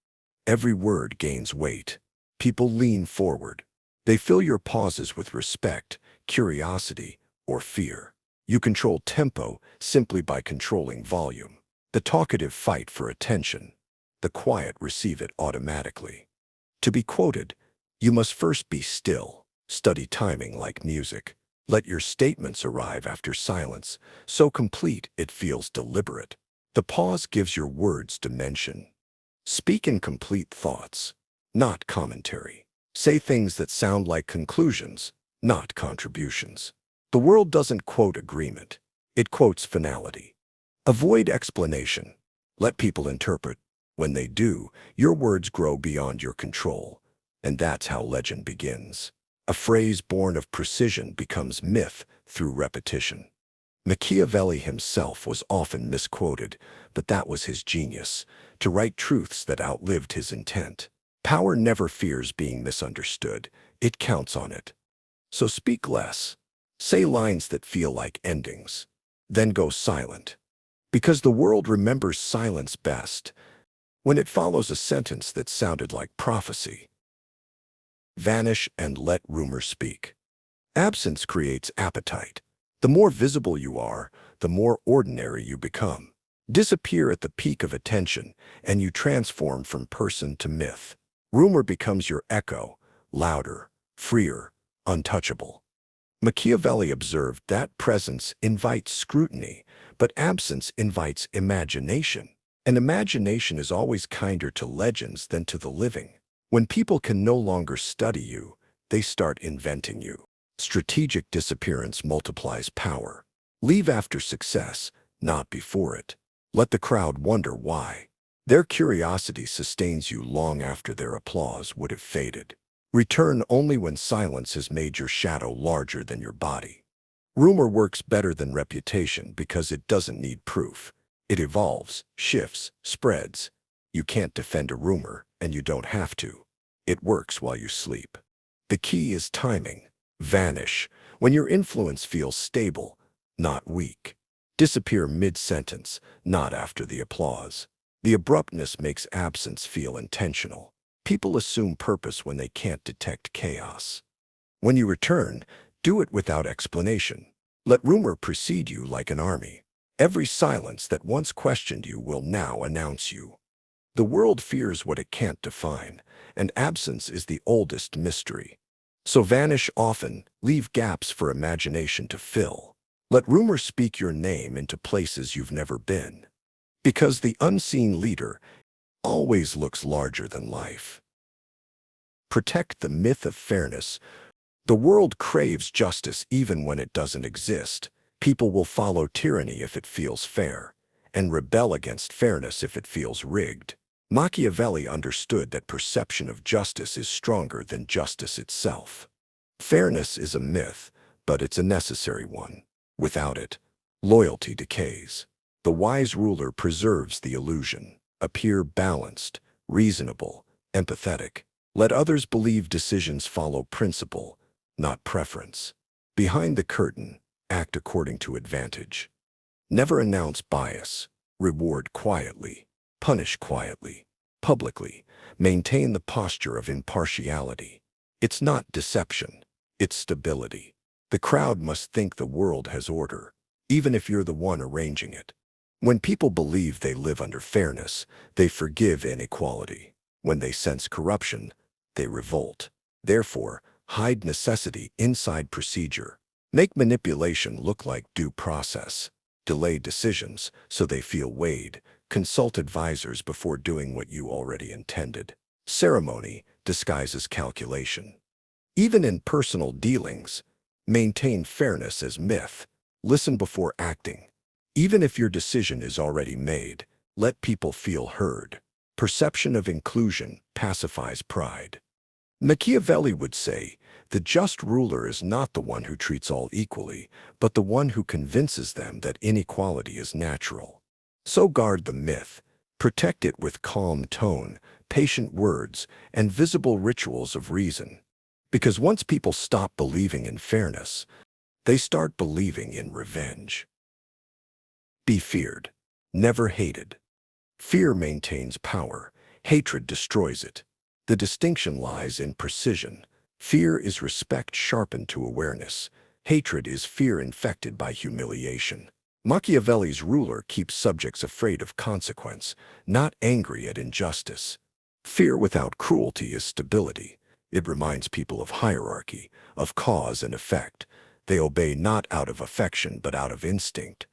every word gains weight. People lean forward. They fill your pauses with respect, curiosity, or fear. You control tempo simply by controlling volume. The talkative fight for attention. The quiet receive it automatically. To be quoted, you must first be still. Study timing like music. Let your statements arrive after silence, so complete it feels deliberate. The pause gives your words dimension. Speak in complete thoughts, not commentary. Say things that sound like conclusions, not contributions. The world doesn't quote agreement. It quotes finality. Avoid explanation. Let people interpret. When they do, your words grow beyond your control. And that's how legend begins. A phrase born of precision becomes myth through repetition. Machiavelli himself was often misquoted, but that was his genius, to write truths that outlived his intent. Power never fears being misunderstood. It counts on it. So speak less. Say lines that feel like endings. Then go silent. Because the world remembers silence best when it follows a sentence that sounded like prophecy. Vanish and let rumor speak. Absence creates appetite. The more visible you are, the more ordinary you become. Disappear at the peak of attention, and you transform from person to myth. Rumor becomes your echo, louder, freer, untouchable. Machiavelli observed that presence invites scrutiny, but absence invites imagination. And imagination is always kinder to legends than to the living. When people can no longer study you, they start inventing you. Strategic disappearance multiplies power. Leave after success, not before it. Let the crowd wonder why. Their curiosity sustains you long after their applause would have faded. Return only when silence has made your shadow larger than your body. Rumor works better than reputation because it doesn't need proof. It evolves, shifts, spreads. You can't defend a rumor, and you don't have to. It works while you sleep. The key is timing. Vanish when your influence feels stable, not weak. Disappear mid-sentence, not after the applause. The abruptness makes absence feel intentional. People assume purpose when they can't detect chaos. When you return, do it without explanation. Let rumor precede you like an army. Every silence that once questioned you will now announce you. The world fears what it can't define, and absence is the oldest mystery. So vanish often, leave gaps for imagination to fill. Let rumor speak your name into places you've never been. Because the unseen leader always looks larger than life. Protect the myth of fairness. The world craves justice even when it doesn't exist. People will follow tyranny if it feels fair, and rebel against fairness if it feels rigged. Machiavelli understood that perception of justice is stronger than justice itself. Fairness is a myth, but it's a necessary one. Without it, loyalty decays. The wise ruler preserves the illusion. Appear balanced, reasonable, empathetic. Let others believe decisions follow principle, not preference. Behind the curtain, act according to advantage. Never announce bias. Reward quietly. Punish quietly. Publicly. Maintain the posture of impartiality. It's not deception. It's stability. The crowd must think the world has order, even if you're the one arranging it. When people believe they live under fairness, they forgive inequality. When they sense corruption, they revolt. Therefore, hide necessity inside procedure. Make manipulation look like due process. Delay decisions so they feel weighed. Consult advisors before doing what you already intended. Ceremony disguises calculation. Even in personal dealings, maintain fairness as myth. Listen before acting. Even if your decision is already made, let people feel heard. Perception of inclusion pacifies pride. Machiavelli would say, the just ruler is not the one who treats all equally, but the one who convinces them that inequality is natural. So guard the myth. Protect it with calm tone, patient words, and visible rituals of reason. Because once people stop believing in fairness, they start believing in revenge. Be feared, never hated. Fear maintains power. Hatred destroys it. The distinction lies in precision. Fear is respect sharpened to awareness. Hatred is fear infected by humiliation. Machiavelli's ruler keeps subjects afraid of consequence, not angry at injustice. Fear without cruelty is stability. It reminds people of hierarchy, of cause and effect. They obey not out of affection but out of instinct.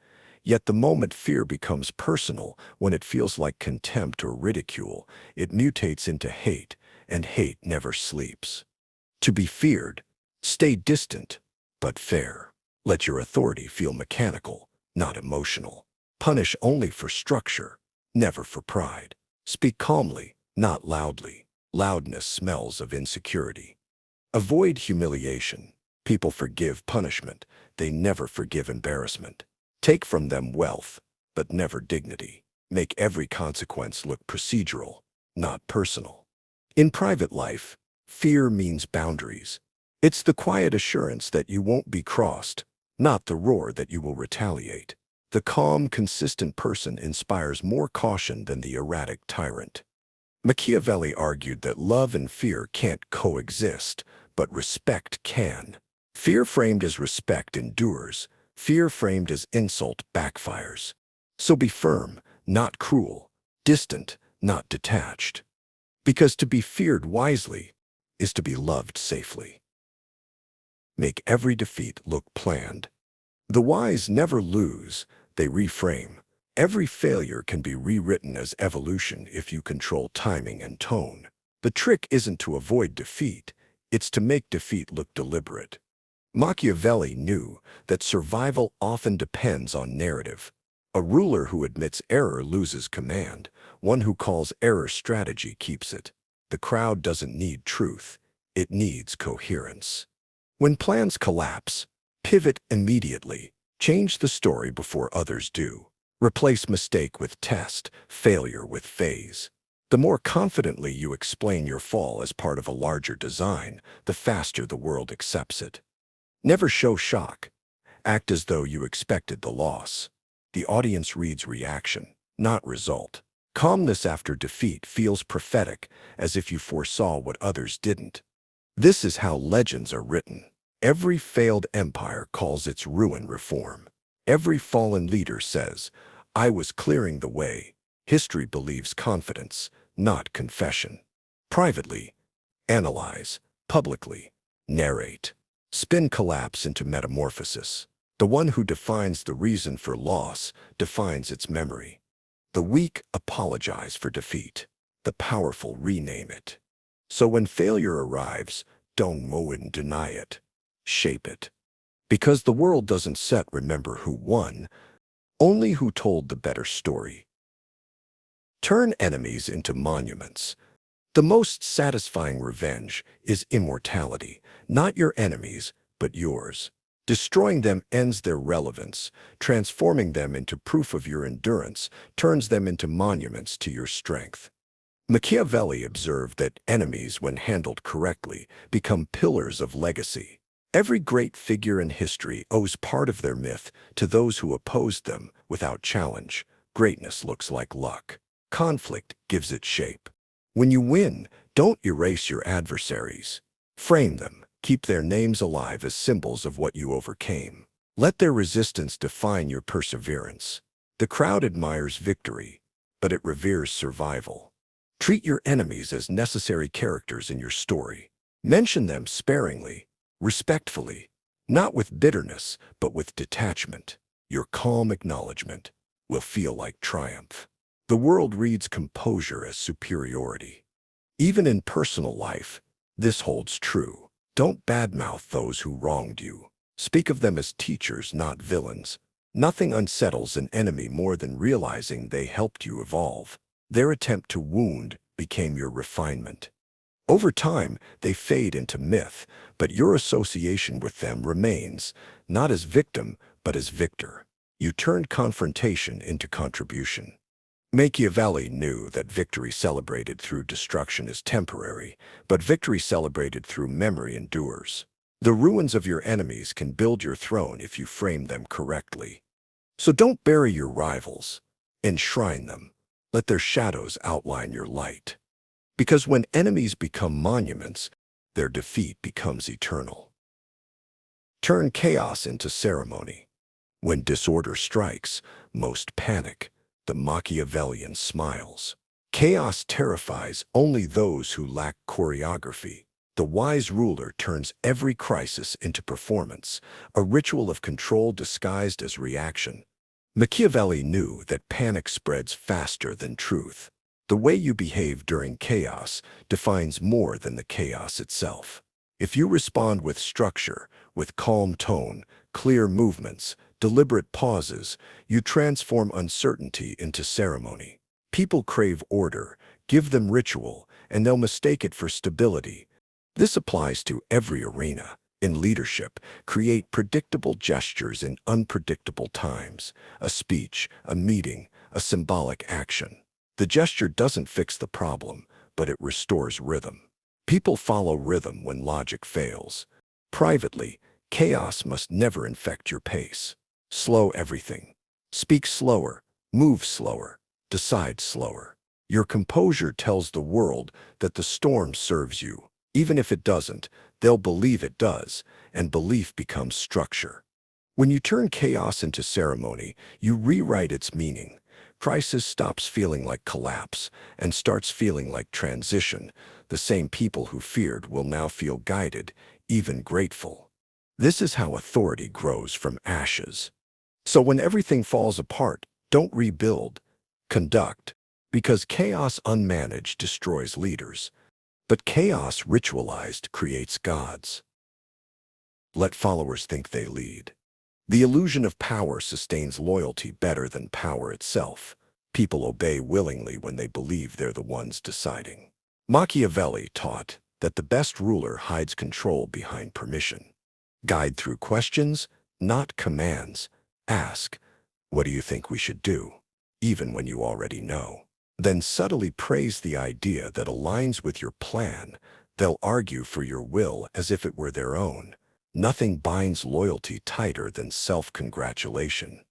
Yet the moment fear becomes personal, when it feels like contempt or ridicule, it mutates into hate, and hate never sleeps. To be feared, stay distant, but fair. Let your authority feel mechanical, not emotional. Punish only for structure, never for pride. Speak calmly, not loudly. Loudness smells of insecurity. Avoid humiliation. People forgive punishment. They never forgive embarrassment. Take from them wealth, but never dignity. Make every consequence look procedural, not personal. In private life, fear means boundaries. It's the quiet assurance that you won't be crossed, not the roar that you will retaliate. The calm, consistent person inspires more caution than the erratic tyrant. Machiavelli argued that love and fear can't coexist, but respect can. Fear framed as respect endures. Fear framed as insult backfires. So be firm, not cruel. Distant, not detached. Because to be feared wisely is to be loved safely. Make every defeat look planned. The wise never lose, they reframe. Every failure can be rewritten as evolution if you control timing and tone. The trick isn't to avoid defeat, it's to make defeat look deliberate. Machiavelli knew that survival often depends on narrative. A ruler who admits error loses command. One who calls error strategy keeps it. The crowd doesn't need truth, it needs coherence. When plans collapse, pivot immediately. Change the story before others do. Replace mistake with test, failure with phase. The more confidently you explain your fall as part of a larger design, the faster the world accepts it. Never show shock. Act as though you expected the loss. The audience reads reaction, not result. Calmness after defeat feels prophetic, as if you foresaw what others didn't. This is how legends are written. Every failed empire calls its ruin reform. Every fallen leader says, "I was clearing the way." History believes confidence, not confession. Privately, analyze. Publicly, narrate. Spin collapse into metamorphosis. The one who defines the reason for loss defines its memory. The weak apologize for defeat. The powerful rename it. So when failure arrives, don't mow and deny it. Shape it. Because the world doesn't remember who won, only who told the better story. Turn enemies into monuments. The most satisfying revenge is immortality, not your enemies, but yours. Destroying them ends their relevance. Transforming them into proof of your endurance turns them into monuments to your strength. Machiavelli observed that enemies, when handled correctly, become pillars of legacy. Every great figure in history owes part of their myth to those who opposed them without challenge. Greatness looks like luck. Conflict gives it shape. When you win, don't erase your adversaries. Frame them. Keep their names alive as symbols of what you overcame. Let their resistance define your perseverance. The crowd admires victory, but it reveres survival. Treat your enemies as necessary characters in your story. Mention them sparingly, respectfully, not with bitterness, but with detachment. Your calm acknowledgement will feel like triumph. The world reads composure as superiority. Even in personal life, this holds true. Don't badmouth those who wronged you. Speak of them as teachers, not villains. Nothing unsettles an enemy more than realizing they helped you evolve. Their attempt to wound became your refinement. Over time, they fade into myth, but your association with them remains, not as victim, but as victor. You turned confrontation into contribution. Machiavelli knew that victory celebrated through destruction is temporary, but victory celebrated through memory endures. The ruins of your enemies can build your throne if you frame them correctly. So don't bury your rivals. Enshrine them. Let their shadows outline your light. Because when enemies become monuments, their defeat becomes eternal. Turn chaos into ceremony. When disorder strikes, most panic. The Machiavellian smiles. Chaos terrifies only those who lack choreography. The wise ruler turns every crisis into performance, a ritual of control disguised as reaction. Machiavelli knew that panic spreads faster than truth. The way you behave during chaos defines more than the chaos itself. If you respond with structure, with calm tone, clear movements, deliberate pauses, you transform uncertainty into ceremony. People crave order, give them ritual, and they'll mistake it for stability. This applies to every arena. In leadership, create predictable gestures in unpredictable times. A speech, a meeting, a symbolic action. The gesture doesn't fix the problem, but it restores rhythm. People follow rhythm when logic fails. Privately, chaos must never infect your pace. Slow everything. Speak slower, move slower, decide slower. Your composure tells the world that the storm serves you. Even if it doesn't, they'll believe it does, and belief becomes structure. When you turn chaos into ceremony, you rewrite its meaning. Crisis stops feeling like collapse and starts feeling like transition. The same people who feared will now feel guided, even grateful. This is how authority grows from ashes. So when everything falls apart, don't rebuild, conduct, because chaos unmanaged destroys leaders, but chaos ritualized creates gods. Let followers think they lead. The illusion of power sustains loyalty better than power itself. People obey willingly when they believe they're the ones deciding. Machiavelli taught that the best ruler hides control behind permission. Guide through questions, not commands. Ask, what do you think we should do? Even when you already know. Then subtly praise the idea that aligns with your plan. They'll argue for your will as if it were their own. Nothing binds loyalty tighter than self-congratulation.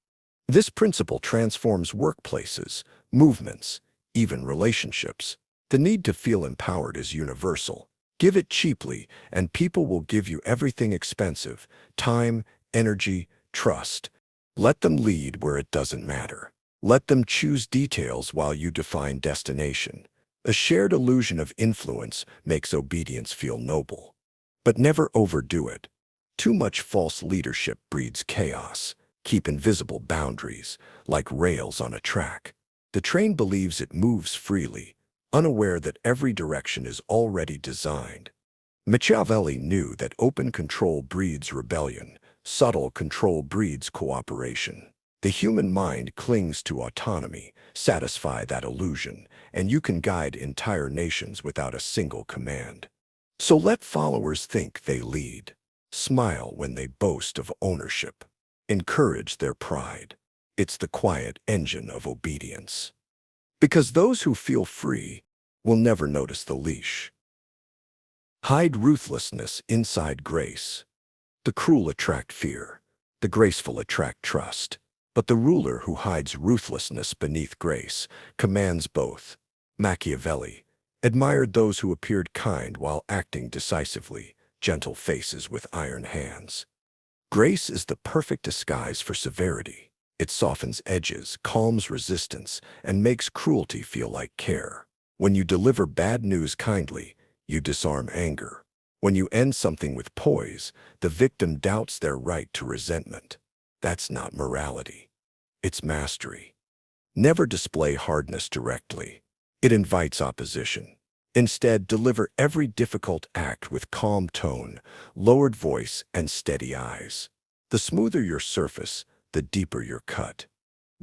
This principle transforms workplaces, movements, even relationships. The need to feel empowered is universal. Give it cheaply, and people will give you everything expensive: time, energy, trust. Let them lead where it doesn't matter. Let them choose details while you define destination. A shared illusion of influence makes obedience feel noble. But never overdo it. Too much false leadership breeds chaos. Keep invisible boundaries, like rails on a track. The train believes it moves freely, unaware that every direction is already designed. Machiavelli knew that open control breeds rebellion, subtle control breeds cooperation. The human mind clings to autonomy. Satisfy that illusion, and you can guide entire nations without a single command. So let followers think they lead. Smile when they boast of ownership. Encourage their pride. It's the quiet engine of obedience. Because those who feel free will never notice the leash. Hide ruthlessness inside grace. The cruel attract fear. The graceful attract trust. But the ruler who hides ruthlessness beneath grace commands both. Machiavelli admired those who appeared kind while acting decisively, gentle faces with iron hands. Grace is the perfect disguise for severity. It softens edges, calms resistance, and makes cruelty feel like care. When you deliver bad news kindly, you disarm anger. When you end something with poise, the victim doubts their right to resentment. That's not morality. It's mastery. Never display hardness directly. It invites opposition. Instead, deliver every difficult act with calm tone, lowered voice, and steady eyes. The smoother your surface, the deeper your cut.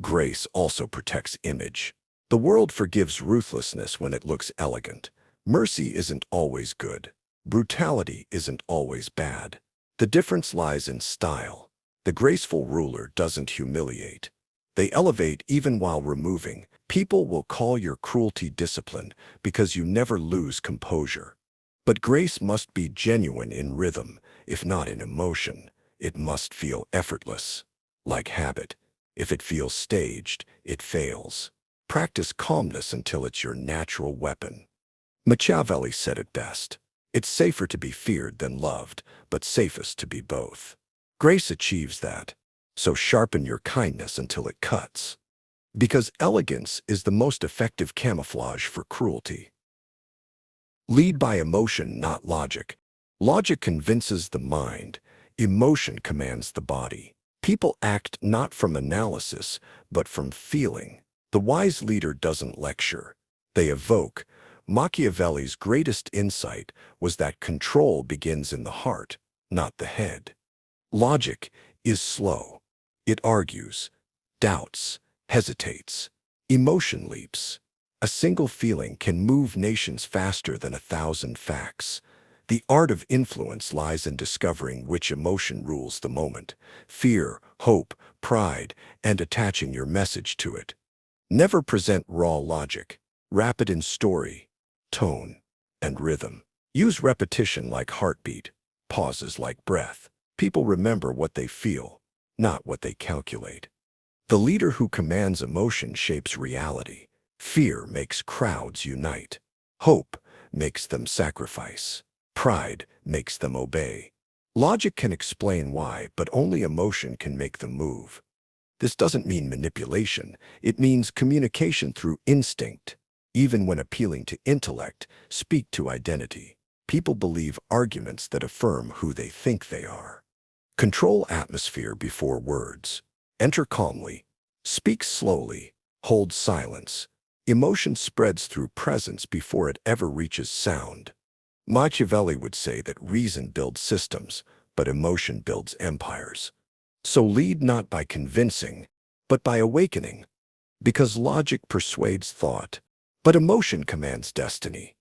Grace also protects image. The world forgives ruthlessness when it looks elegant. Mercy isn't always good. Brutality isn't always bad. The difference lies in style. The graceful ruler doesn't humiliate. They elevate even while removing. People will call your cruelty discipline because you never lose composure. But grace must be genuine in rhythm, if not in emotion. It must feel effortless, like habit. If it feels staged, it fails. Practice calmness until it's your natural weapon. Machiavelli said it best. It's safer to be feared than loved, but safest to be both. Grace achieves that. So sharpen your kindness until it cuts. Because elegance is the most effective camouflage for cruelty. Lead by emotion, not logic. Logic convinces the mind. Emotion commands the body. People act not from analysis, but from feeling. The wise leader doesn't lecture. They evoke. Machiavelli's greatest insight was that control begins in the heart, not the head. Logic is slow. It argues, doubts, hesitates. Emotion leaps. A single feeling can move nations faster than 1,000 facts. The art of influence lies in discovering which emotion rules the moment: fear, hope, pride, and attaching your message to it. Never present raw logic. Wrap it in story, tone, and rhythm. Use repetition like heartbeat, pauses like breath. People remember what they feel, not what they calculate. The leader who commands emotion shapes reality. Fear makes crowds unite. Hope makes them sacrifice. Pride makes them obey. Logic can explain why, but only emotion can make them move. This doesn't mean manipulation. It means communication through instinct. Even when appealing to intellect, speak to identity. People believe arguments that affirm who they think they are. Control atmosphere before words. Enter calmly. Speak slowly. Hold silence. Emotion spreads through presence before it ever reaches sound. Machiavelli would say that reason builds systems, but emotion builds empires. So lead not by convincing, but by awakening. Because logic persuades thought, but emotion commands destiny.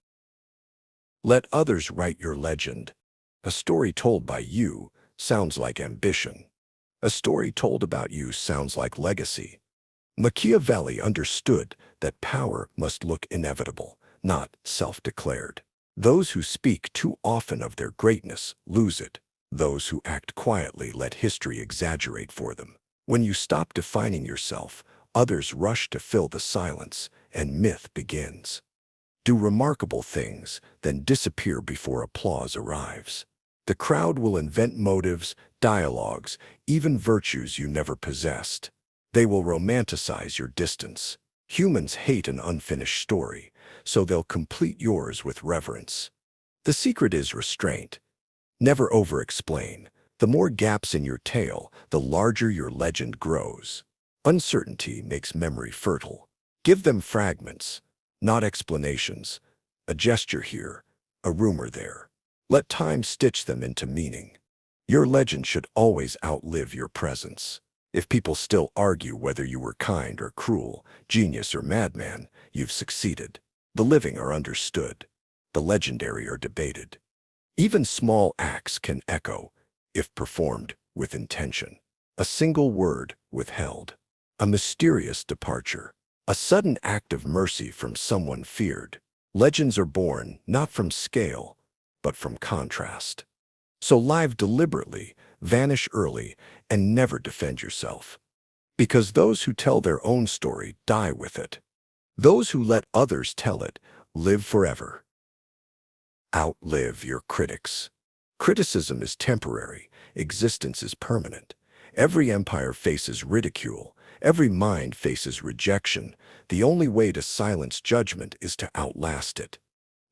Let others write your legend. A story told by you sounds like ambition. A story told about you sounds like legacy. Machiavelli understood that power must look inevitable, not self-declared. Those who speak too often of their greatness lose it. Those who act quietly let history exaggerate for them. When you stop defining yourself, others rush to fill the silence, and myth begins. Do remarkable things, then disappear before applause arrives. The crowd will invent motives, dialogues, even virtues you never possessed. They will romanticize your distance. Humans hate an unfinished story, so they'll complete yours with reverence. The secret is restraint. Never over-explain. The more gaps in your tale, the larger your legend grows. Uncertainty makes memory fertile. Give them fragments, not explanations. A gesture here, a rumor there. Let time stitch them into meaning. Your legend should always outlive your presence. If people still argue whether you were kind or cruel, genius or madman, you've succeeded. The living are understood. The legendary are debated. Even small acts can echo, if performed with intention. A single word withheld. A mysterious departure. A sudden act of mercy from someone feared. Legends are born not from scale, but from contrast. So live deliberately, vanish early, and never defend yourself. Because those who tell their own story die with it. Those who let others tell it live forever. Outlive your critics. Criticism is temporary. Existence is permanent. Every empire faces ridicule. Every mind faces rejection. The only way to silence judgment is to outlast it.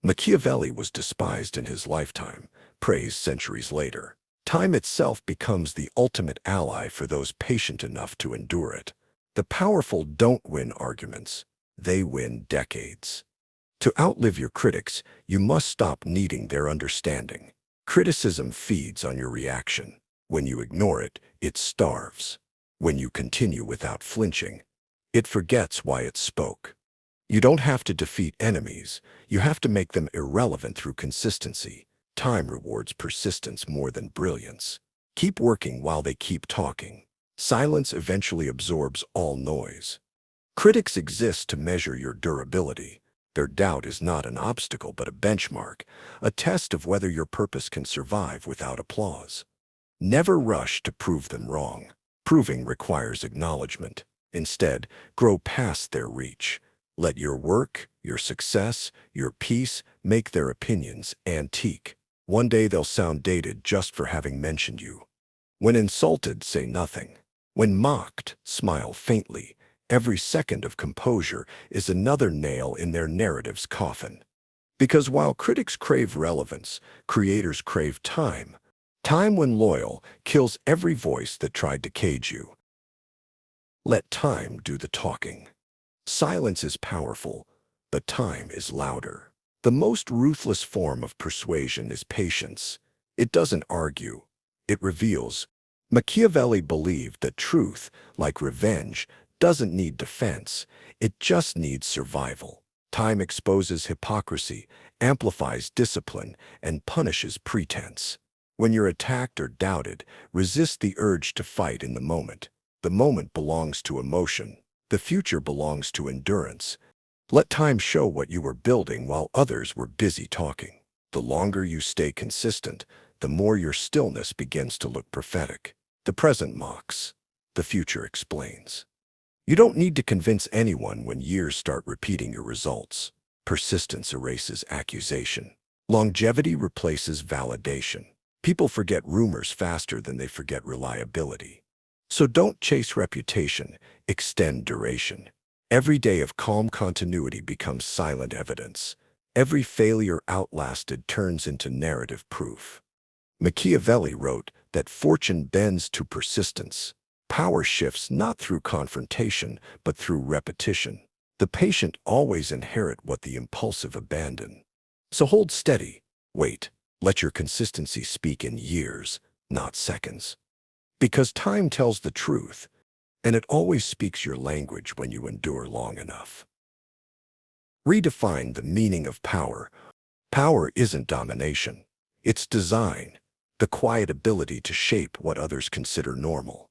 Machiavelli was despised in his lifetime, praised centuries later. Time itself becomes the ultimate ally for those patient enough to endure it. The powerful don't win arguments. They win decades. To outlive your critics, you must stop needing their understanding. Criticism feeds on your reaction. When you ignore it, it starves. When you continue without flinching, it forgets why it spoke. You don't have to defeat enemies. You have to make them irrelevant through consistency. Time rewards persistence more than brilliance. Keep working while they keep talking. Silence eventually absorbs all noise. Critics exist to measure your durability. Their doubt is not an obstacle but a benchmark, a test of whether your purpose can survive without applause. Never rush to prove them wrong. Proving requires acknowledgement. Instead, grow past their reach. Let your work, your success, your peace make their opinions antique. One day they'll sound dated just for having mentioned you. When insulted, say nothing. When mocked, smile faintly. Every second of composure is another nail in their narrative's coffin. Because while critics crave relevance, creators crave time. Time, when loyal, kills every voice that tried to cage you. Let time do the talking. Silence is powerful, but time is louder. The most ruthless form of persuasion is patience. It doesn't argue. It reveals. Machiavelli believed that truth, like revenge, doesn't need defense. It just needs survival. Time exposes hypocrisy, amplifies discipline, and punishes pretense. When you're attacked or doubted, resist the urge to fight in the moment. The moment belongs to emotion. The future belongs to endurance. Let time show what you were building while others were busy talking. The longer you stay consistent, the more your stillness begins to look prophetic. The present mocks. The future explains. You don't need to convince anyone when years start repeating your results. Persistence erases accusation. Longevity replaces validation. People forget rumors faster than they forget reliability. So don't chase reputation, extend duration. Every day of calm continuity becomes silent evidence. Every failure outlasted turns into narrative proof. Machiavelli wrote that fortune bends to persistence. Power shifts not through confrontation, but through repetition. The patient always inherit what the impulsive abandon. So hold steady. Wait. Let your consistency speak in years, not seconds. Because time tells the truth, and it always speaks your language when you endure long enough. Redefine the meaning of power. Power isn't domination. It's design, the quiet ability to shape what others consider normal.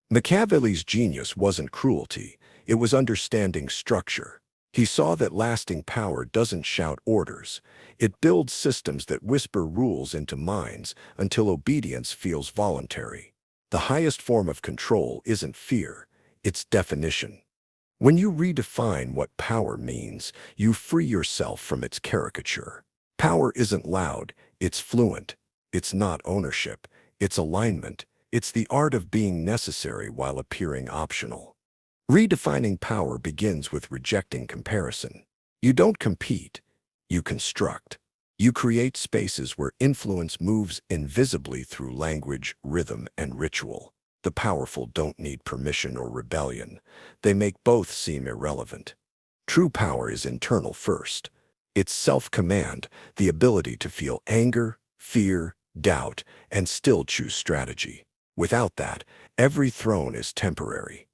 Machiavelli's genius wasn't cruelty, it was understanding structure. He saw that lasting power doesn't shout orders. It builds systems that whisper rules into minds until obedience feels voluntary. The highest form of control isn't fear, it's definition. When you redefine what power means, you free yourself from its caricature. Power isn't loud, it's fluent. It's not ownership, it's alignment. It's the art of being necessary while appearing optional. Redefining power begins with rejecting comparison. You don't compete, you construct. You create spaces where influence moves invisibly through language, rhythm, and ritual. The powerful don't need permission or rebellion. They make both seem irrelevant. True power is internal first. It's self-command, the ability to feel anger, fear, doubt, and still choose strategy. Without that, every throne is temporary.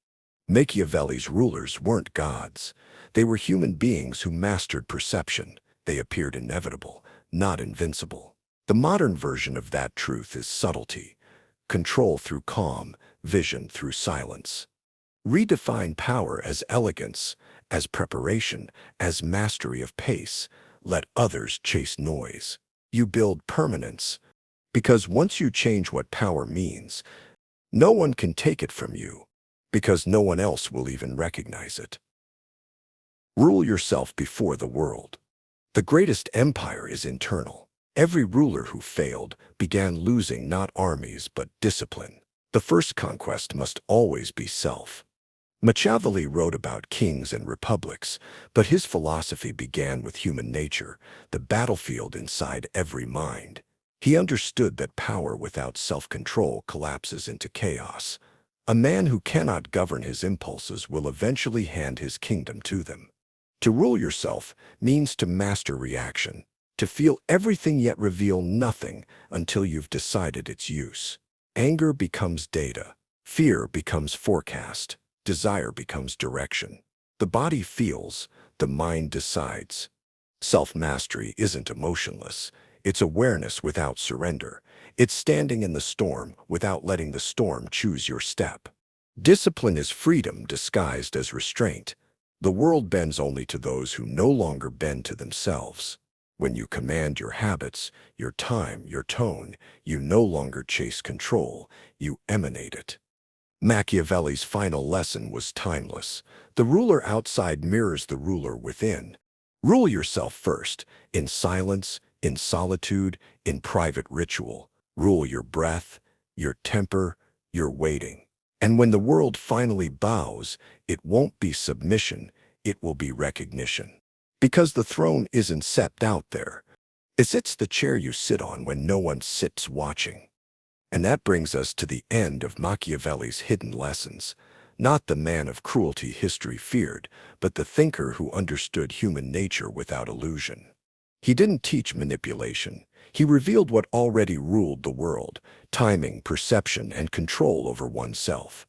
Machiavelli's rulers weren't gods. They were human beings who mastered perception. They appeared inevitable, not invincible. The modern version of that truth is subtlety. Control through calm, vision through silence. Redefine power as elegance, as preparation, as mastery of pace. Let others chase noise. You build permanence. Because once you change what power means, no one can take it from you. Because no one else will even recognize it. Rule yourself before the world. The greatest empire is internal. Every ruler who failed began losing not armies but discipline. The first conquest must always be self. Machiavelli wrote about kings and republics, but his philosophy began with human nature, the battlefield inside every mind. He understood that power without self-control collapses into chaos. A man who cannot govern his impulses will eventually hand his kingdom to them. To rule yourself means to master reaction, to feel everything yet reveal nothing until you've decided its use. Anger becomes data, fear becomes forecast, desire becomes direction. The body feels, the mind decides. Self-mastery isn't emotionless. It's awareness without surrender. It's standing in the storm without letting the storm choose your step. Discipline is freedom disguised as restraint. The world bends only to those who no longer bend to themselves. When you command your habits, your time, your tone, you no longer chase control, you emanate it. Machiavelli's final lesson was timeless. The ruler outside mirrors the ruler within. Rule yourself first, in silence, in solitude, in private ritual. Rule your breath, your temper, your waiting. And when the world finally bows, it won't be submission, it will be recognition. Because the throne isn't set out there. It's the chair you sit on when no one sits watching. And that brings us to the end of Machiavelli's hidden lessons. Not the man of cruelty history feared, but the thinker who understood human nature without illusion. He didn't teach manipulation. He revealed what already ruled the world: timing, perception, and control over oneself.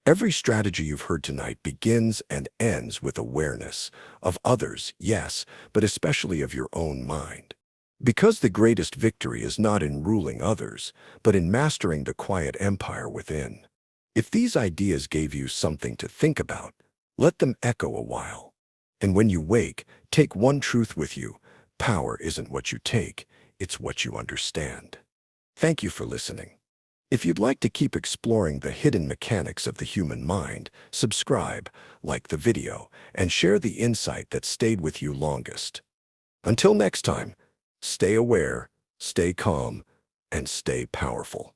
Every strategy you've heard tonight begins and ends with awareness of others, yes, but especially of your own mind. Because the greatest victory is not in ruling others, but in mastering the quiet empire within. If these ideas gave you something to think about, let them echo a while. And when you wake, take one truth with you: power isn't what you take, it's what you understand. Thank you for listening. If you'd like to keep exploring the hidden mechanics of the human mind, subscribe, like the video, and share the insight that stayed with you longest. Until next time, stay aware, stay calm, and stay powerful.